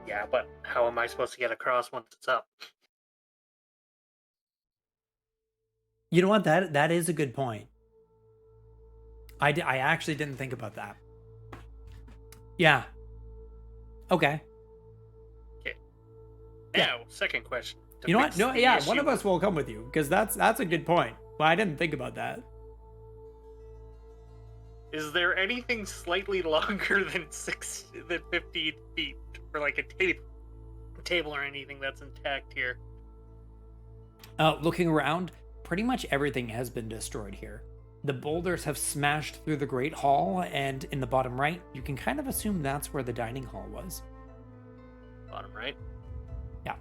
Yeah, but how am I supposed to get across once it's up? You know what? That is a good point. I actually didn't think about that. Yeah. Okay. Now, second question. To You know what? fix No, the yeah, one issue- of us will come with you because that's a good point. But I didn't think about that. Is there anything slightly longer than 15 feet for like a table or anything that's intact here? Looking around, pretty much everything has been destroyed here. The boulders have smashed through the Great Hall, and in the bottom right, you can kind of assume that's where the dining hall was. Bottom right. Yeah.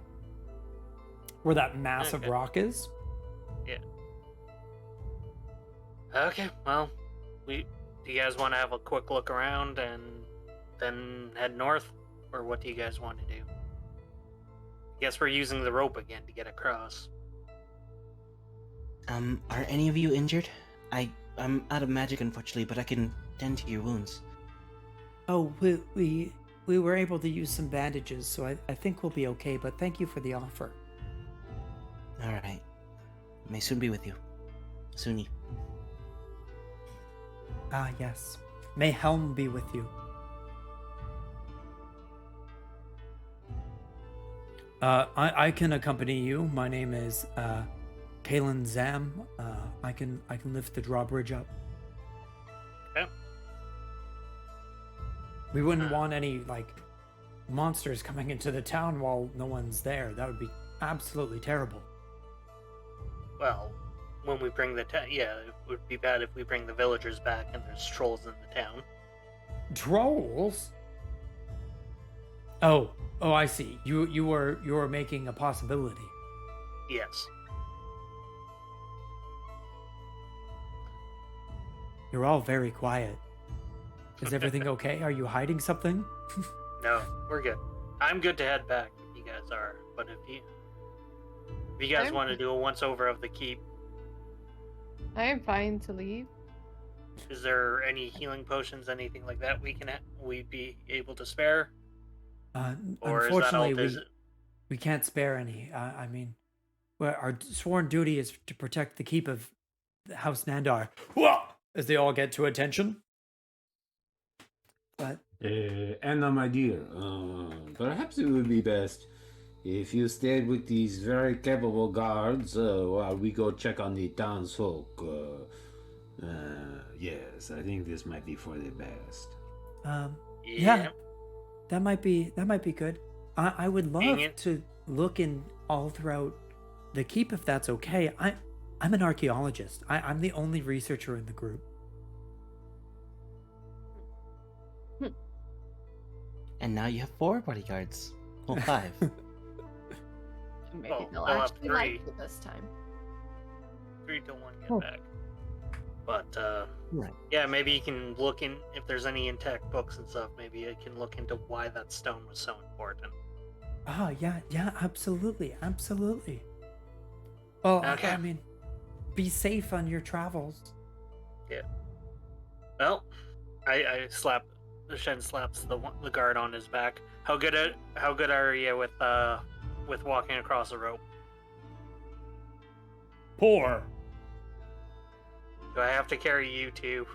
Where that massive Okay. rock is. Okay, well, do you guys want to have a quick look around and then head north? Or what do you guys want to do? Guess we're using the rope again to get across. Are any of you injured? I'm out of magic, unfortunately, but I can tend to your wounds. Oh, we were able to use some bandages, so I think we'll be okay, but thank you for the offer. Alright. May soon be with you. Soony. Ah, yes. May Helm be with you. I can accompany you. My name is Kalen Zam. I can lift the drawbridge up. Okay. We wouldn't want any monsters coming into the town while no one's there. That would be absolutely terrible. Well, when we bring it would be bad if we bring the villagers back and there's trolls in the town. Trolls? Oh, I see. You were making a possibility. Yes. You're all very quiet. Is everything okay? Are you hiding something? No, we're good. I'm good to head back if you guys are, but if you guys I'm- want to do a once over of the keep, I am fine to leave. is there any healing potions, anything like that we'd be able to spare? Or is that all Unfortunately, we can't spare any. I mean, our sworn duty is to protect the keep of House Nandar. Whoa! As they all get to attention. But Anna, my dear, perhaps it would be best if you stayed with these very capable guards while we go check on the townsfolk. Yes, I think this might be for the best. yeah, that might be good. I would love Dang it. to look in all throughout the keep if that's okay. I'm an archaeologist. I'm the only researcher in the group. And now you have 4 bodyguards. Well, 5. Maybe Well, they'll they'll have actually like 3. it this time. 3 till 1 get Oh. back. But Right. yeah, maybe you can look in if there's any intact books and stuff. Maybe I can look into why that stone was so important. Oh, yeah, absolutely. Well, Okay. I mean, be safe on your travels. Well, Shen slaps the guard on his back. How good are you with walking across a rope? Poor. Do I have to carry you too?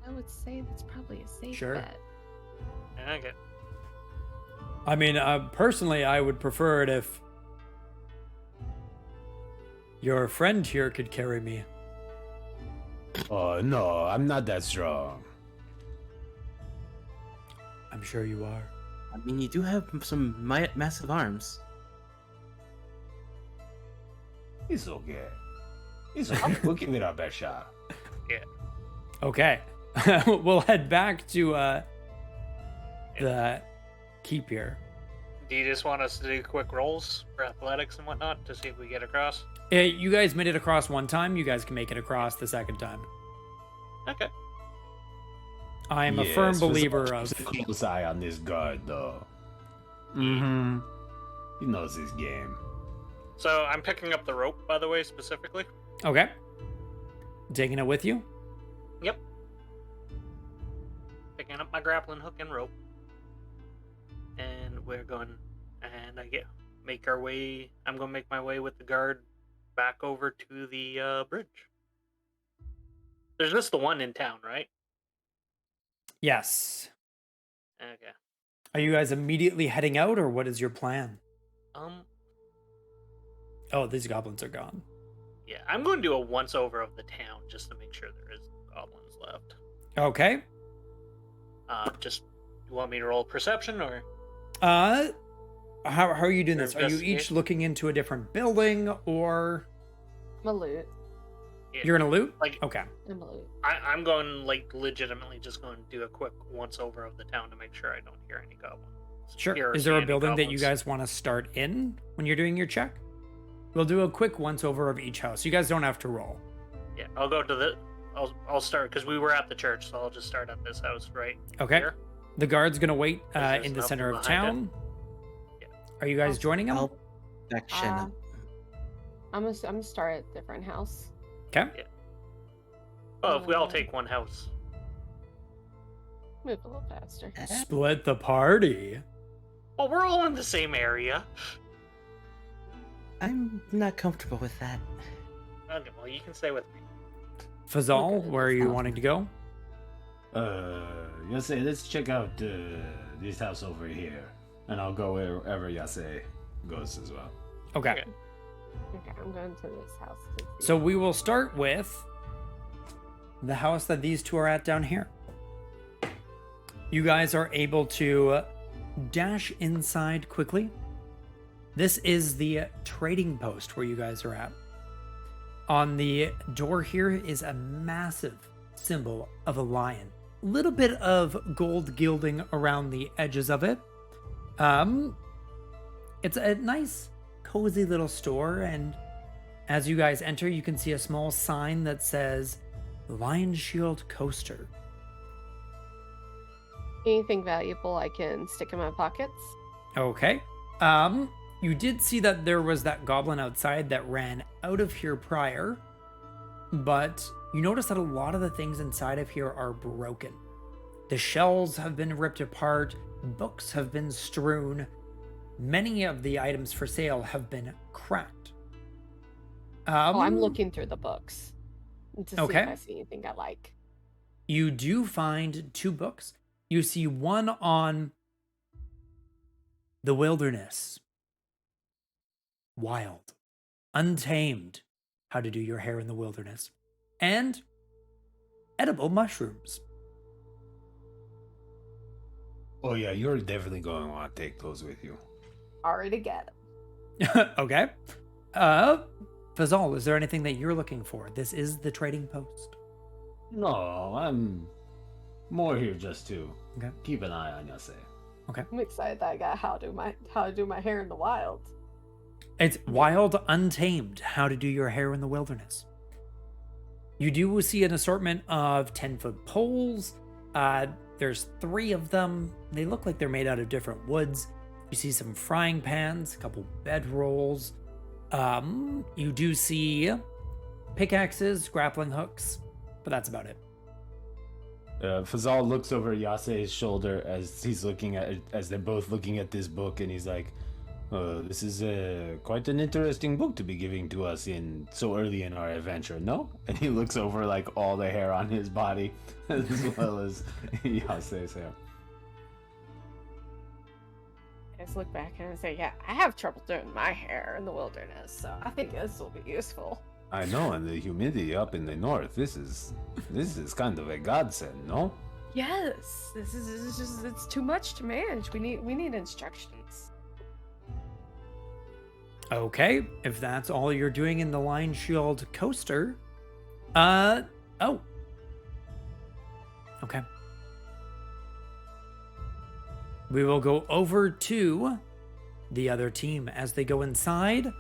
I would say that's probably a safe Sure. bet. Okay. I mean, personally, I would prefer it if your friend here could carry me. Oh, no, I'm not that strong. I'm sure you are. I mean, you do have some massive arms. It's okay. It's okay. We'll give it our best shot. Okay. We'll head back to the keep here. Do you just want us to do quick rolls for athletics and whatnot to see if we get across? You guys made it across one time. You guys can make it across the second time. Okay. I am a firm believer of... Keep a close eye on this guard, though. Mm-hmm. He knows his game. So I'm picking up the rope, by the way, specifically. Okay. Taking it with you? Yep. Picking up my grappling hook and rope. And we're going, and make our way. I'm going to make my way with the guard back over to the bridge. There's just the one in town, right? Yes. Okay. Are you guys immediately heading out, or what is your plan? Oh, these goblins are gone. Yeah, I'm going to do a once over of the town just to make sure there is goblins left. Okay. Just, you want me to roll perception or? How are you doing this? Are you each Investigation? looking into a different building, or I'm a loot. Yeah, you're gonna loot? Like, Okay. I'm a loot. I'm going, like, legitimately just going to do a quick once over of the town to make sure I don't hear any goblins. Sure. Hear or Is there see a any building that you goblins. guys want to start in when you're doing your check? We'll do a quick once over of each house. You guys don't have to roll. Yeah, I'll go to the. I'll start because we were at the church, so I'll just start at this house right Okay. here. The guard's gonna wait There's in the nothing center of behind town. Are you guys joining him? I'll back Shen up. I'm gonna start at a different house. Okay. Oh, if we all take one house. Move a little faster. Split the party. Oh, we're all in the same area. I'm not comfortable with that. Okay, well, you can stay with me. Fazal, Okay, where are you sounds wanting to go? Yasei, let's check out this house over here. And I'll go wherever Yasei goes as well. Okay. Okay. Okay, I'm going to this house. To see. So we will start with the house that these two are at down here. You guys are able to dash inside quickly. This is the trading post where you guys are at. On the door here is a massive symbol of a lion. A little bit of gold gilding around the edges of it. It's a nice, cozy little store, and as you guys enter, you can see a small sign that says Lion Shield Coaster. Anything valuable I can stick in my pockets? Okay. You did see that there was that goblin outside that ran out of here prior, but you notice that a lot of the things inside of here are broken. The shelves have been ripped apart, books have been strewn, many of the items for sale have been cracked. I'm looking through the books to see Okay. if I see anything I like. You do find two books. You see one on the wilderness, wild, untamed, how to do your hair in the wilderness, and edible mushrooms. Oh yeah, you're definitely going to want to take those with you. Already get it. Okay. Fazal, is there anything that you're looking for? This is the trading post. No, I'm more here just to Okay. keep an eye on Yasei. I'm excited that I got how to do my hair in the wild. It's wild, untamed, how to do your hair in the wilderness. You do see an assortment of 10-foot poles. There's 3 of them. They look like they're made out of different woods. You see some frying pans, a couple bedrolls. You do see pickaxes, grappling hooks, but that's about it. Fazal looks over Yasei's shoulder as he's looking at as they're both looking at this book, and he's like, This is quite an interesting book to be giving to us in so early in our adventure, no? And he looks over like all the hair on his body, as well as Yasei's hair. I just look back and say, yeah, I have trouble doing my hair in the wilderness, so I think this will be useful. I know, and the humidity up in the north, this is kind of a godsend, no? Yes, this is just, it's too much to manage. We need instructions. Okay, if that's all you're doing in the Lion Shield coaster, oh. Okay. We will go over to the other team as they go inside.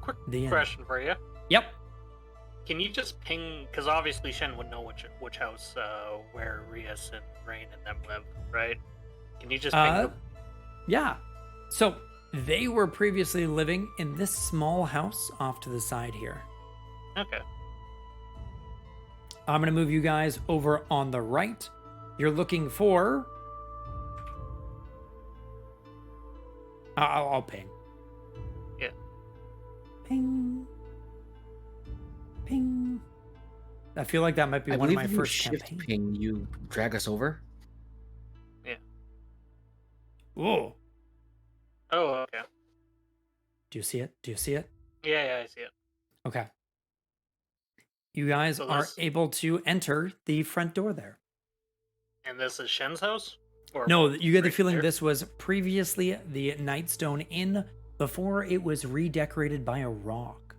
Quick The end. question for you. Yep. Can you just ping? Because obviously Shen would know which house where Rias and Rain and them live, right? Can you just ping them? Yeah. So they were previously living in this small house off to the side here. Okay. I'm going to move you guys over on the right. You're looking for... I'll ping. Yeah. Ping. Ping. I feel like that might be I one of believe my you first shift campaigns. ping, you drag us over. Whoa. Oh, okay. Do you see it? Do you see it? Yeah, I see it. Okay. You guys So are this- able to enter the front door there. And this is Shen's house? Or No, you get the right feeling there? this was previously the Nightstone Inn before it was redecorated by a rock.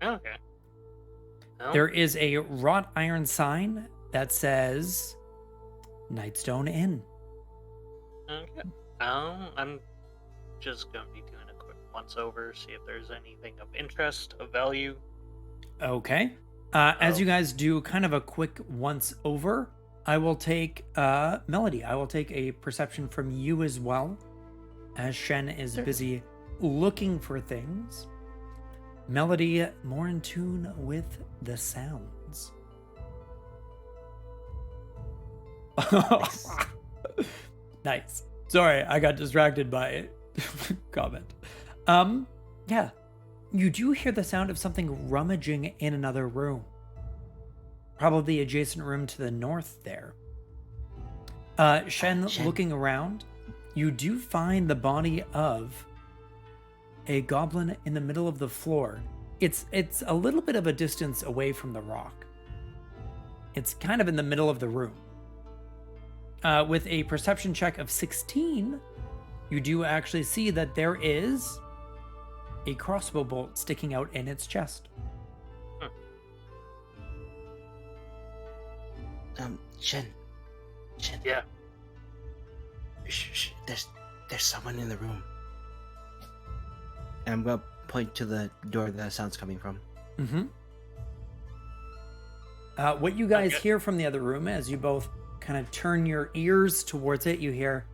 Okay. Oh, There is a wrought iron sign that says Nightstone Inn. okay. I'm just gonna be doing a quick once over, see if there's anything of interest, of value. Okay. As Oh. you guys do kind of a quick once over, I will take Melody. I will take a perception from you as well, as Shen is Sure. busy looking for things. Melody, more in tune with the sounds. Nice. Nice. Sorry, I got distracted by comment. Yeah. You do hear the sound of something rummaging in another room. Probably the adjacent room to the north there. Shen, Shen. looking around, you do find the body of a goblin in the middle of the floor. It's a little bit of a distance away from the rock. It's kind of in the middle of the room. With a perception check of 16, you do actually see that there is a crossbow bolt sticking out in its chest. Shen. Yeah. Shh. There's someone in the room. And I'm gonna point to the door the sound's coming from. Mm-hmm. What you guys Okay. hear from the other room as you both kind of turn your ears towards it, you hear,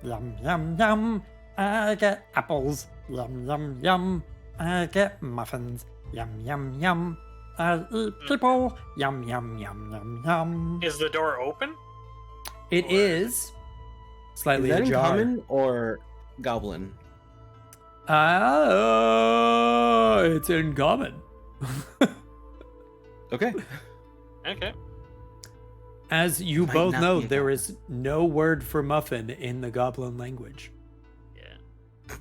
yum, yum, yum, I get apples, yum, yum, yum, I get muffins, yum, yum, yum, I eat people, yum, yum, yum, yum, yum. Is the door open? It or- is slightly Is that in ajar. common or goblin? It's in common. Okay. Okay. As you Might both not know, be a there goblin. is no word for muffin in the goblin language. Yeah.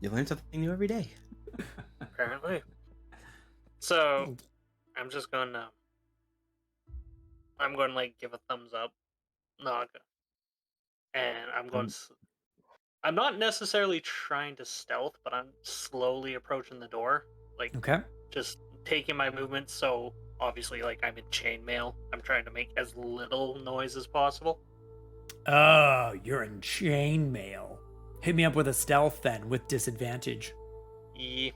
You learn something new every day. Apparently. So, I'm just gonna. I'm going to like give a thumbs up, knock, and I'm going. I'm not necessarily trying to stealth, but I'm slowly approaching the door, like Okay. just taking my movements. So obviously, like I'm in chainmail. I'm trying to make as little noise as possible. Oh, you're in chainmail. Hit me up with a stealth then, with disadvantage. Yeah.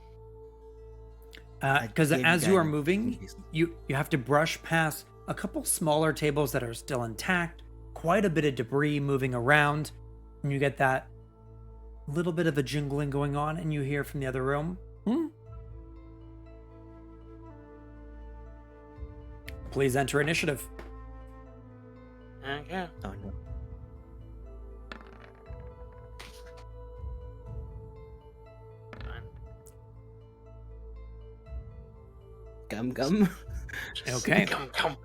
Because gave you as you are guidance moving, in case. you have to brush past a couple smaller tables that are still intact, quite a bit of debris moving around, and you get that little bit of a jingling going on, and you hear from the other room, Please enter initiative. Okay. Oh no. Gum gum. Okay. Come.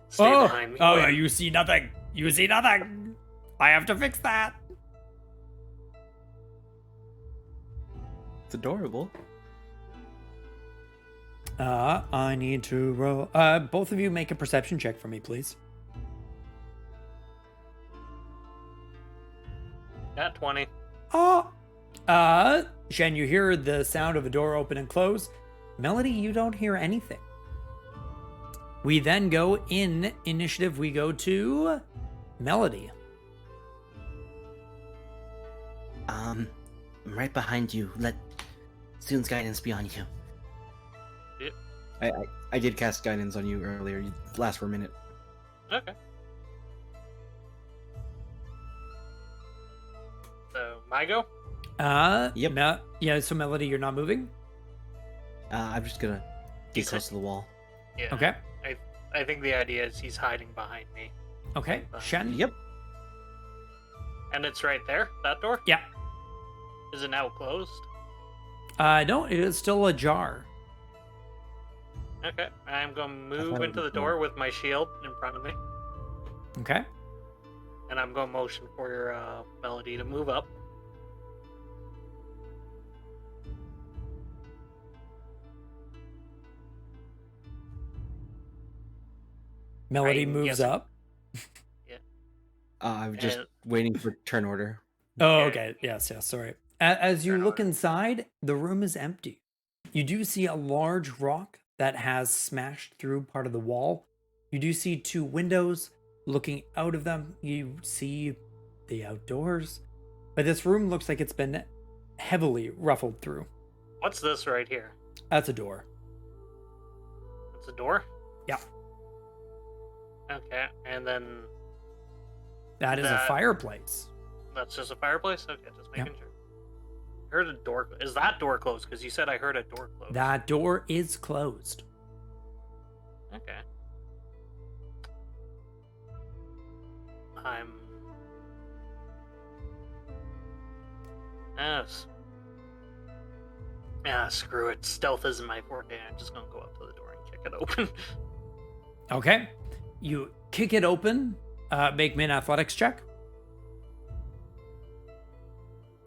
Stay behind me. Oh, you see nothing. You see nothing. I have to fix that. It's adorable. I need to roll. Both of you make a perception check for me, please. At 20. Shen, you hear the sound of a door open and close. Melody, you don't hear anything. We then go in initiative. We go to Melody. I'm right behind you. Let Student's Guidance be on you. Yep. I did cast Guidance on you earlier. You last for a minute. Okay. So, my go? Yep. Yeah, so Melody, you're not moving? I'm just gonna get close to the wall. Yeah. Okay. I think the idea is he's hiding behind me. Okay. Shen? Yep. And it's right there, that door? Yeah. Is it now closed? No, it is still ajar. Okay. I'm going to move thought it into the was door with my shield in front of me. Okay. And I'm going to motion for your Melody to move up. Melody Right, moves yes. up. I'm just And- waiting for turn order. Oh, Yeah. okay. Yes, sorry. As you Turn look order. inside, the room is empty. You do see a large rock that has smashed through part of the wall. You do see two windows. Looking out of them, you see the outdoors. But this room looks like it's been heavily ruffled through. What's this right here? That's a door. It's a door? Yeah. Okay. And then That is a That- fireplace. that's just a fireplace? Okay, just Yeah. making sure. Heard a door. Is that door closed? Because you said I heard a door closed. That door is closed. Okay. I'm. Yes. Yeah, screw it. Stealth isn't my forte. I'm just gonna go up to the door and kick it open. Okay. You kick it open. Make me an athletics check.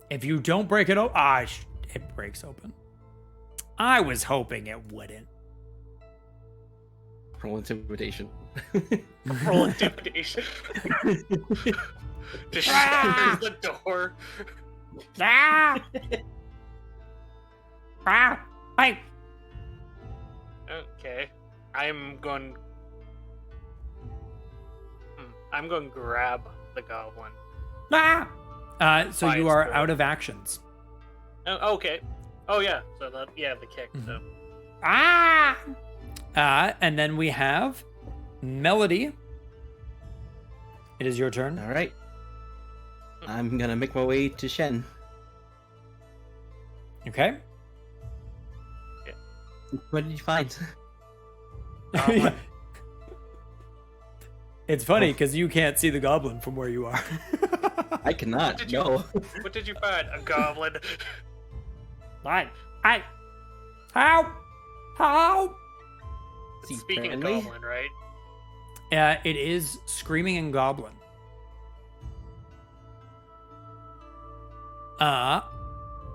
If you don't break it open, it breaks open. I was hoping it wouldn't. Roll intimidation. Roll intimidation. Just shatters the door. Ah! Ah! Hey! Okay. I'm going to grab the goblin. Ah! So By you its are throat. out of actions. Oh, okay. Oh yeah. So that the kick. So Ah! And then we have Melody. It is your turn. All right. I'm gonna make my way to Shen. Okay. What did you find? Goblin. It's funny because you can't see the goblin from where you are. I cannot. did you- No. What did you find? A goblin. Fine. Hey! Help! Help! Is he Speaking of friendly? goblin, right? It is screaming in goblin.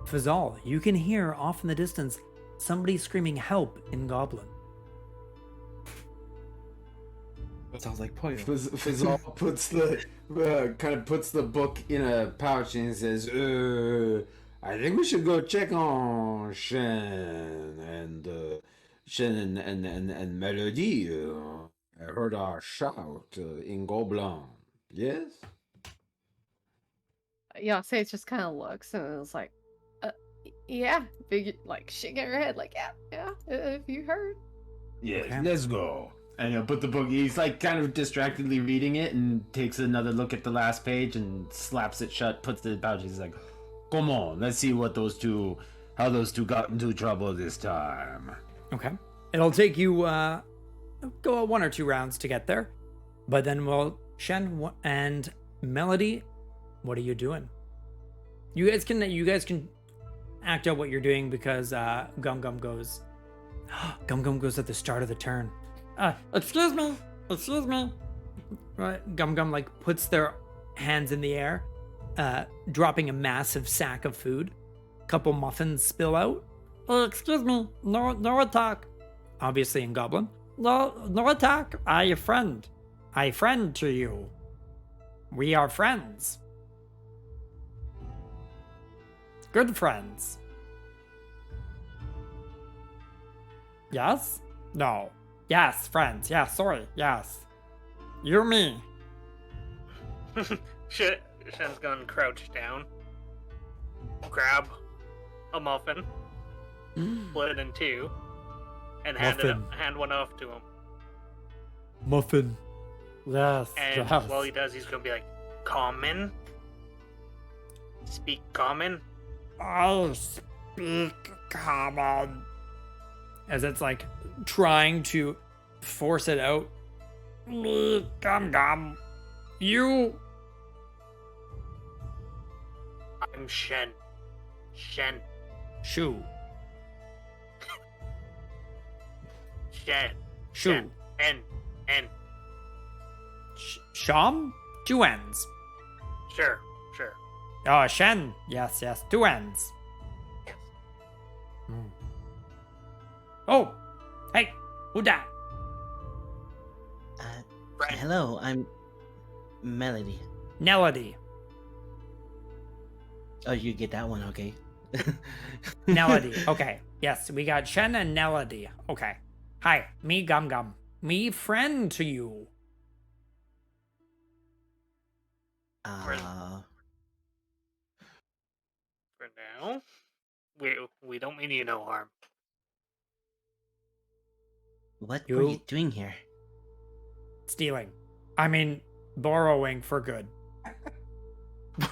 Fazal, you can hear off in the distance somebody screaming help in goblin. That sounds like Poyo. Fazal puts the kind of puts the book in a pouch and says, "I think we should go check on Shen and Melody. I heard our shout in Goblin. Yes." Yasei just kind of looks and is like, yeah, like shaking her head, like, yeah, if you heard. Yes, Okay. let's go. And he'll put the book. He's like kind of distractedly reading it and takes another look at the last page and slaps it shut. Puts it in the pouch. He's like, "Come on, let's see how those two got into trouble this time." Okay. It'll take you go 1 or 2 rounds to get there. But then Shen and Melody, what are you doing? You guys can act out what you're doing because Gum Gum goes Gum Gum goes at the start of the turn. Excuse me. Excuse me. Right, Gum Gum like puts their hands in the air, dropping a massive sack of food. Couple muffins spill out, Excuse me. No attack. obviously in Goblin. No attack. I friend to you. We are friends. Good friends. Yes? No. Yes, friends. Yes, sorry. Yes. You me. Shen's gonna crouch down, grab a muffin, split it in two, and hand one off to him. Muffin. Yes. And yes. while he does, he's gonna be like, "Common? Speak common?" I speak common. As it's like trying to force it out. Me gum. You. I'm Shen. Shen. Shoo. Shen. Shoo. N. Sham? Two N's. Sure. Oh, Shen. Yes. Two ends. Yes. Oh, hey, who dat? Friend. Hello, I'm Melody. Nelody. Oh, you get that one, okay? Nelody. Okay. Yes, we got Shen and Nelody. Okay. Hi, me Gum Gum. Me friend to you. For now, we don't mean you no harm. What were you You- doing here? Stealing. I mean, borrowing for good.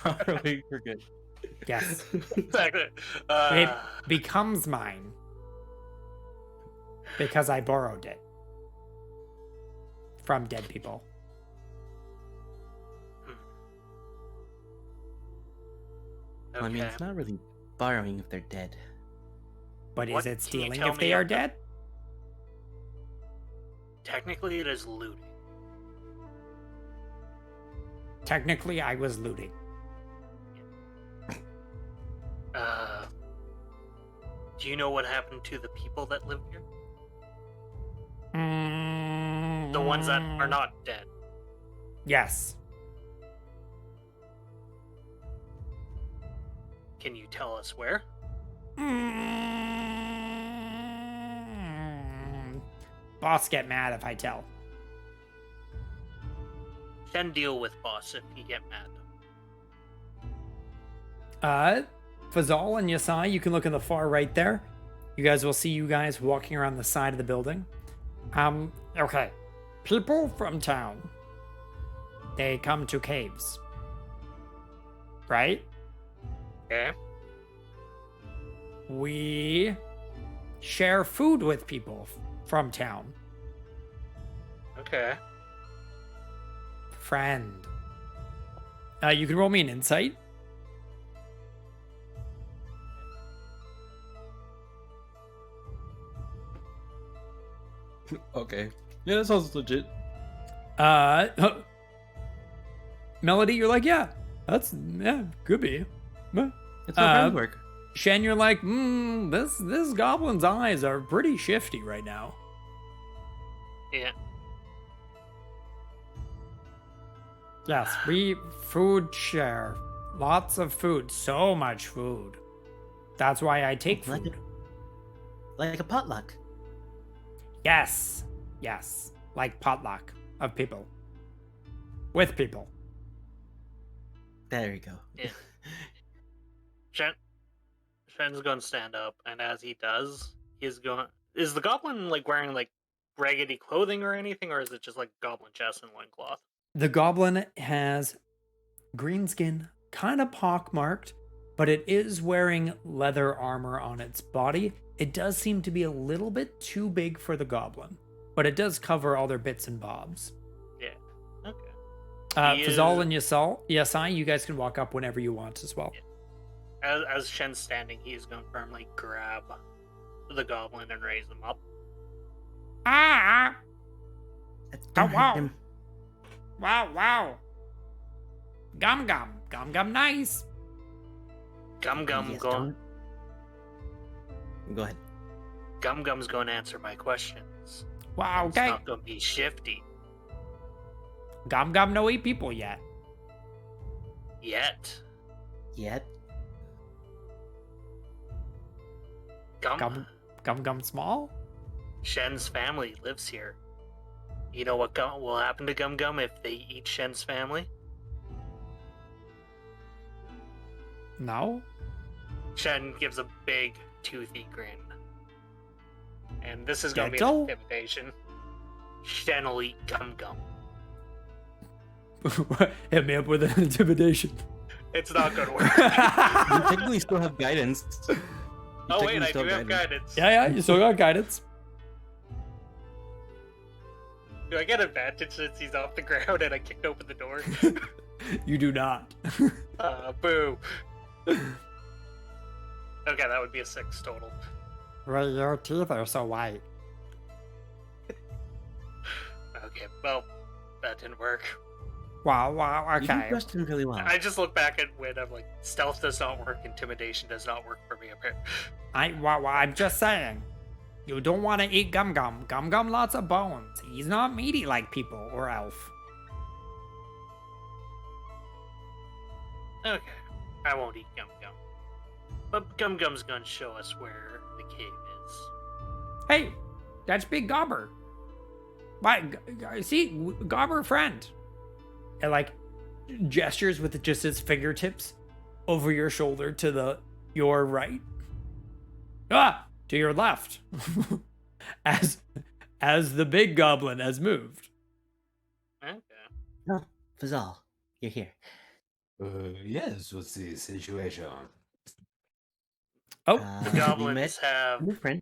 Borrowing for good. Yes. Exactly. It becomes mine. Because I borrowed it. From dead people. Well, I mean, Okay. it's not really borrowing if they're dead. But What is it can you stealing tell if they me are about- dead? Technically, it is looting. Technically, I was looting. Do you know what happened to the people that live here? The ones that are not dead. Yes. Can you tell us where? Boss get mad if I tell. Shen deal with boss if you get mad. Fazal and Yasei, you can look in the far right there. You guys will see you guys walking around the side of the building. Okay. People from town. They come to caves. Right? Okay. We share food with people from town. Okay. Friend. You can roll me an insight. Okay. Yeah, that sounds legit. Melody, you're like, yeah, could be. It's my friend work. Shen, you're like, this goblin's eyes are pretty shifty right now. Yeah. Yes, we food share. Lots of food, so much food. That's why I take Like food. Like a potluck. Yes, like potluck of people. With people. There you go. Yeah. Shen's gonna stand up, and as he does, he's going. Is the goblin like wearing like raggedy clothing or anything, or is it just like goblin chest and loincloth? The goblin has green skin, kind of pockmarked, but it is wearing leather armor on its body. It does seem to be a little bit too big for the goblin, but it does cover all their bits and bobs. Yeah. Okay. He Fazal is- and Yasei, you guys can walk up whenever you want as well. As Shen's standing, he's gonna firmly grab the goblin and raise him up. Ah! Don't wow. hurt him. Wow. Gum, nice. Gum Yes, going. Go ahead. Gum's going to answer my questions. Wow, It's okay. not going to be shifty Gum no eat people yet. yet. Yet. Gum. Gum small? Shen's family lives here. You know what will happen to Gum if they eat Shen's family? No? Shen gives a big, toothy grin. And this is going to be Gentle? an intimidation. Shen will eat Gum. Hit me up with an intimidation. It's not going to work. You technically still have guidance. You Oh, wait, technically I still do have guidance. Yeah, you still got guidance. Do I get advantage since he's off the ground and I kicked open the door? You do not. Boo. Okay, that would be a 6 total. Well, your teeth are so white. Okay, well, that didn't work. Wow, You do okay. trust him really well. I just look back at when I'm like, stealth does not work, intimidation does not work for me, apparently. I'm just saying. You don't want to eat Gum. Gum lots of bones. He's not meaty like people or elf. Okay, I won't eat Gum. But Gum's gonna show us where the cave is. Hey, that's Big Gobber. Why, see, Gobber friend. And like gestures with just his fingertips over your shoulder to your right. To your left. as the big goblin has moved. Okay. Oh, Fazal, you're here. Yes, what's the situation? Oh, The we goblins met have new friend.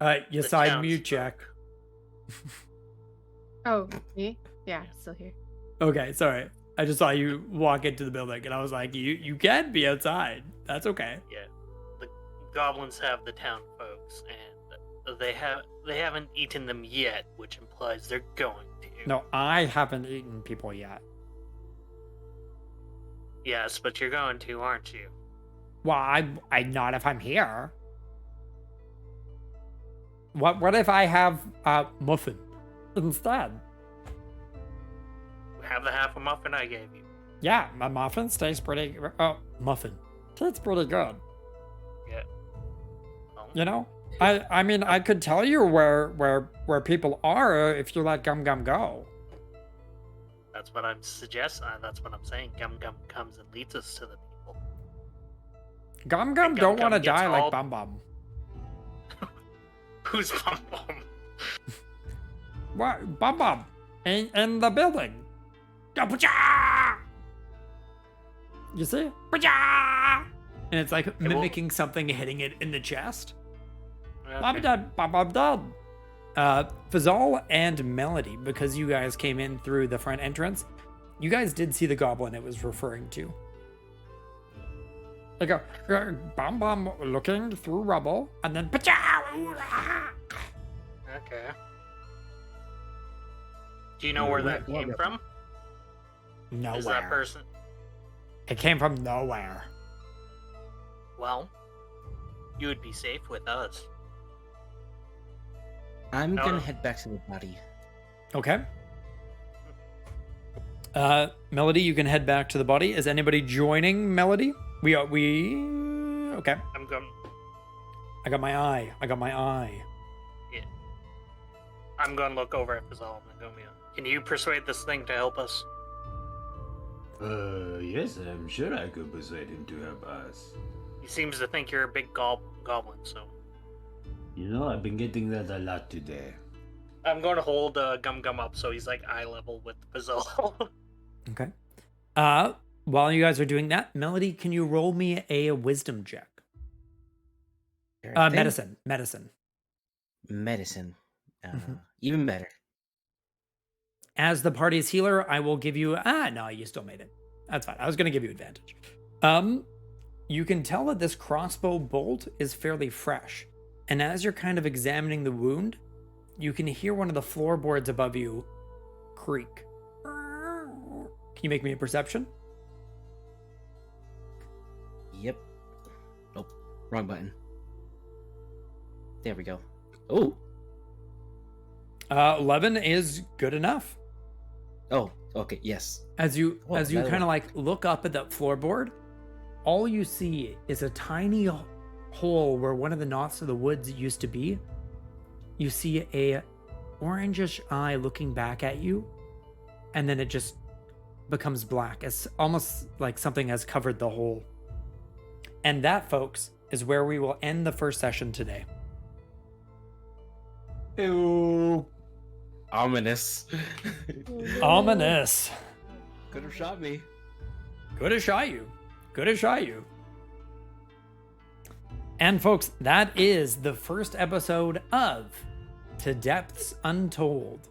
Yasei townsfolk. mute check. Oh, me? Yeah, still here. Okay, sorry. I just saw you walk into the building and I was like, you can be outside. That's okay. Yeah, the goblins have the town folks, and they haven't eaten them yet, which implies they're going to. No, I haven't eaten people yet. Yes, but you're going to, aren't you? Well, I not if I'm here. What if I have muffin instead? Have the half a muffin I gave you. Yeah, my muffin tastes pretty. Oh, muffin tastes pretty good. Yeah. Oh. You know, I mean, I could tell you where people are if you let Gum go. That's what I'm suggesting. That's what I'm saying. Gum comes and leads us to the people. Gum Gum don't want to gets die like all- Bum. Who's Bum? What Bum? In the building. Ga-pa-cha! You see? Pa-cha! And it's like will- mimicking something hitting it in the chest. I'm dead. Bum dead. Fazal and Melody, because you guys came in through the front entrance, you guys did see the goblin it was referring to. They go, Bum looking through rubble, and then pa-cha! Okay. Do you know where that came from? Nowhere. Is that person? It came from nowhere. Well, you would be safe with us. I'm No, gonna no. head back to the body. Okay. Melody, you can head back to the body. Is anybody joining Melody? We okay. I'm going. I got my eye. I'm going to look over at Fazal and Nagomia. Can you persuade this thing to help us? Yes, I'm sure I could persuade him to help us. He seems to think you're a big goblin, so You know, I've been getting that a lot today. I'm going to hold Gum up so he's like eye level with Fazal. Okay. While you guys are doing that, Melody, can you roll me a wisdom check? Sure thing. Medicine. Medicine. Mhm. Even better. As the party's healer, I will give you. No, you still made it. That's fine. I was going to give you advantage. You can tell that this crossbow bolt is fairly fresh. And as you're kind of examining the wound, you can hear one of the floorboards above you creak. Can you make me a perception? Yep. Nope. Wrong button. There we go. Oh. 11 is good enough. Oh, okay, yes. As you Oh, kind that of one. like look up at that floorboard, all you see is a tiny hole where one of the knots of the woods used to be. You see a orangish eye looking back at you, and then it just becomes black. It's almost like something has covered the hole. And that, folks, is where we will end the first session today. Ew. Ominous. Ominous. Could have shot me. Could have shot you. Could have shot you. And folks, that is the first episode of To Depths Untold.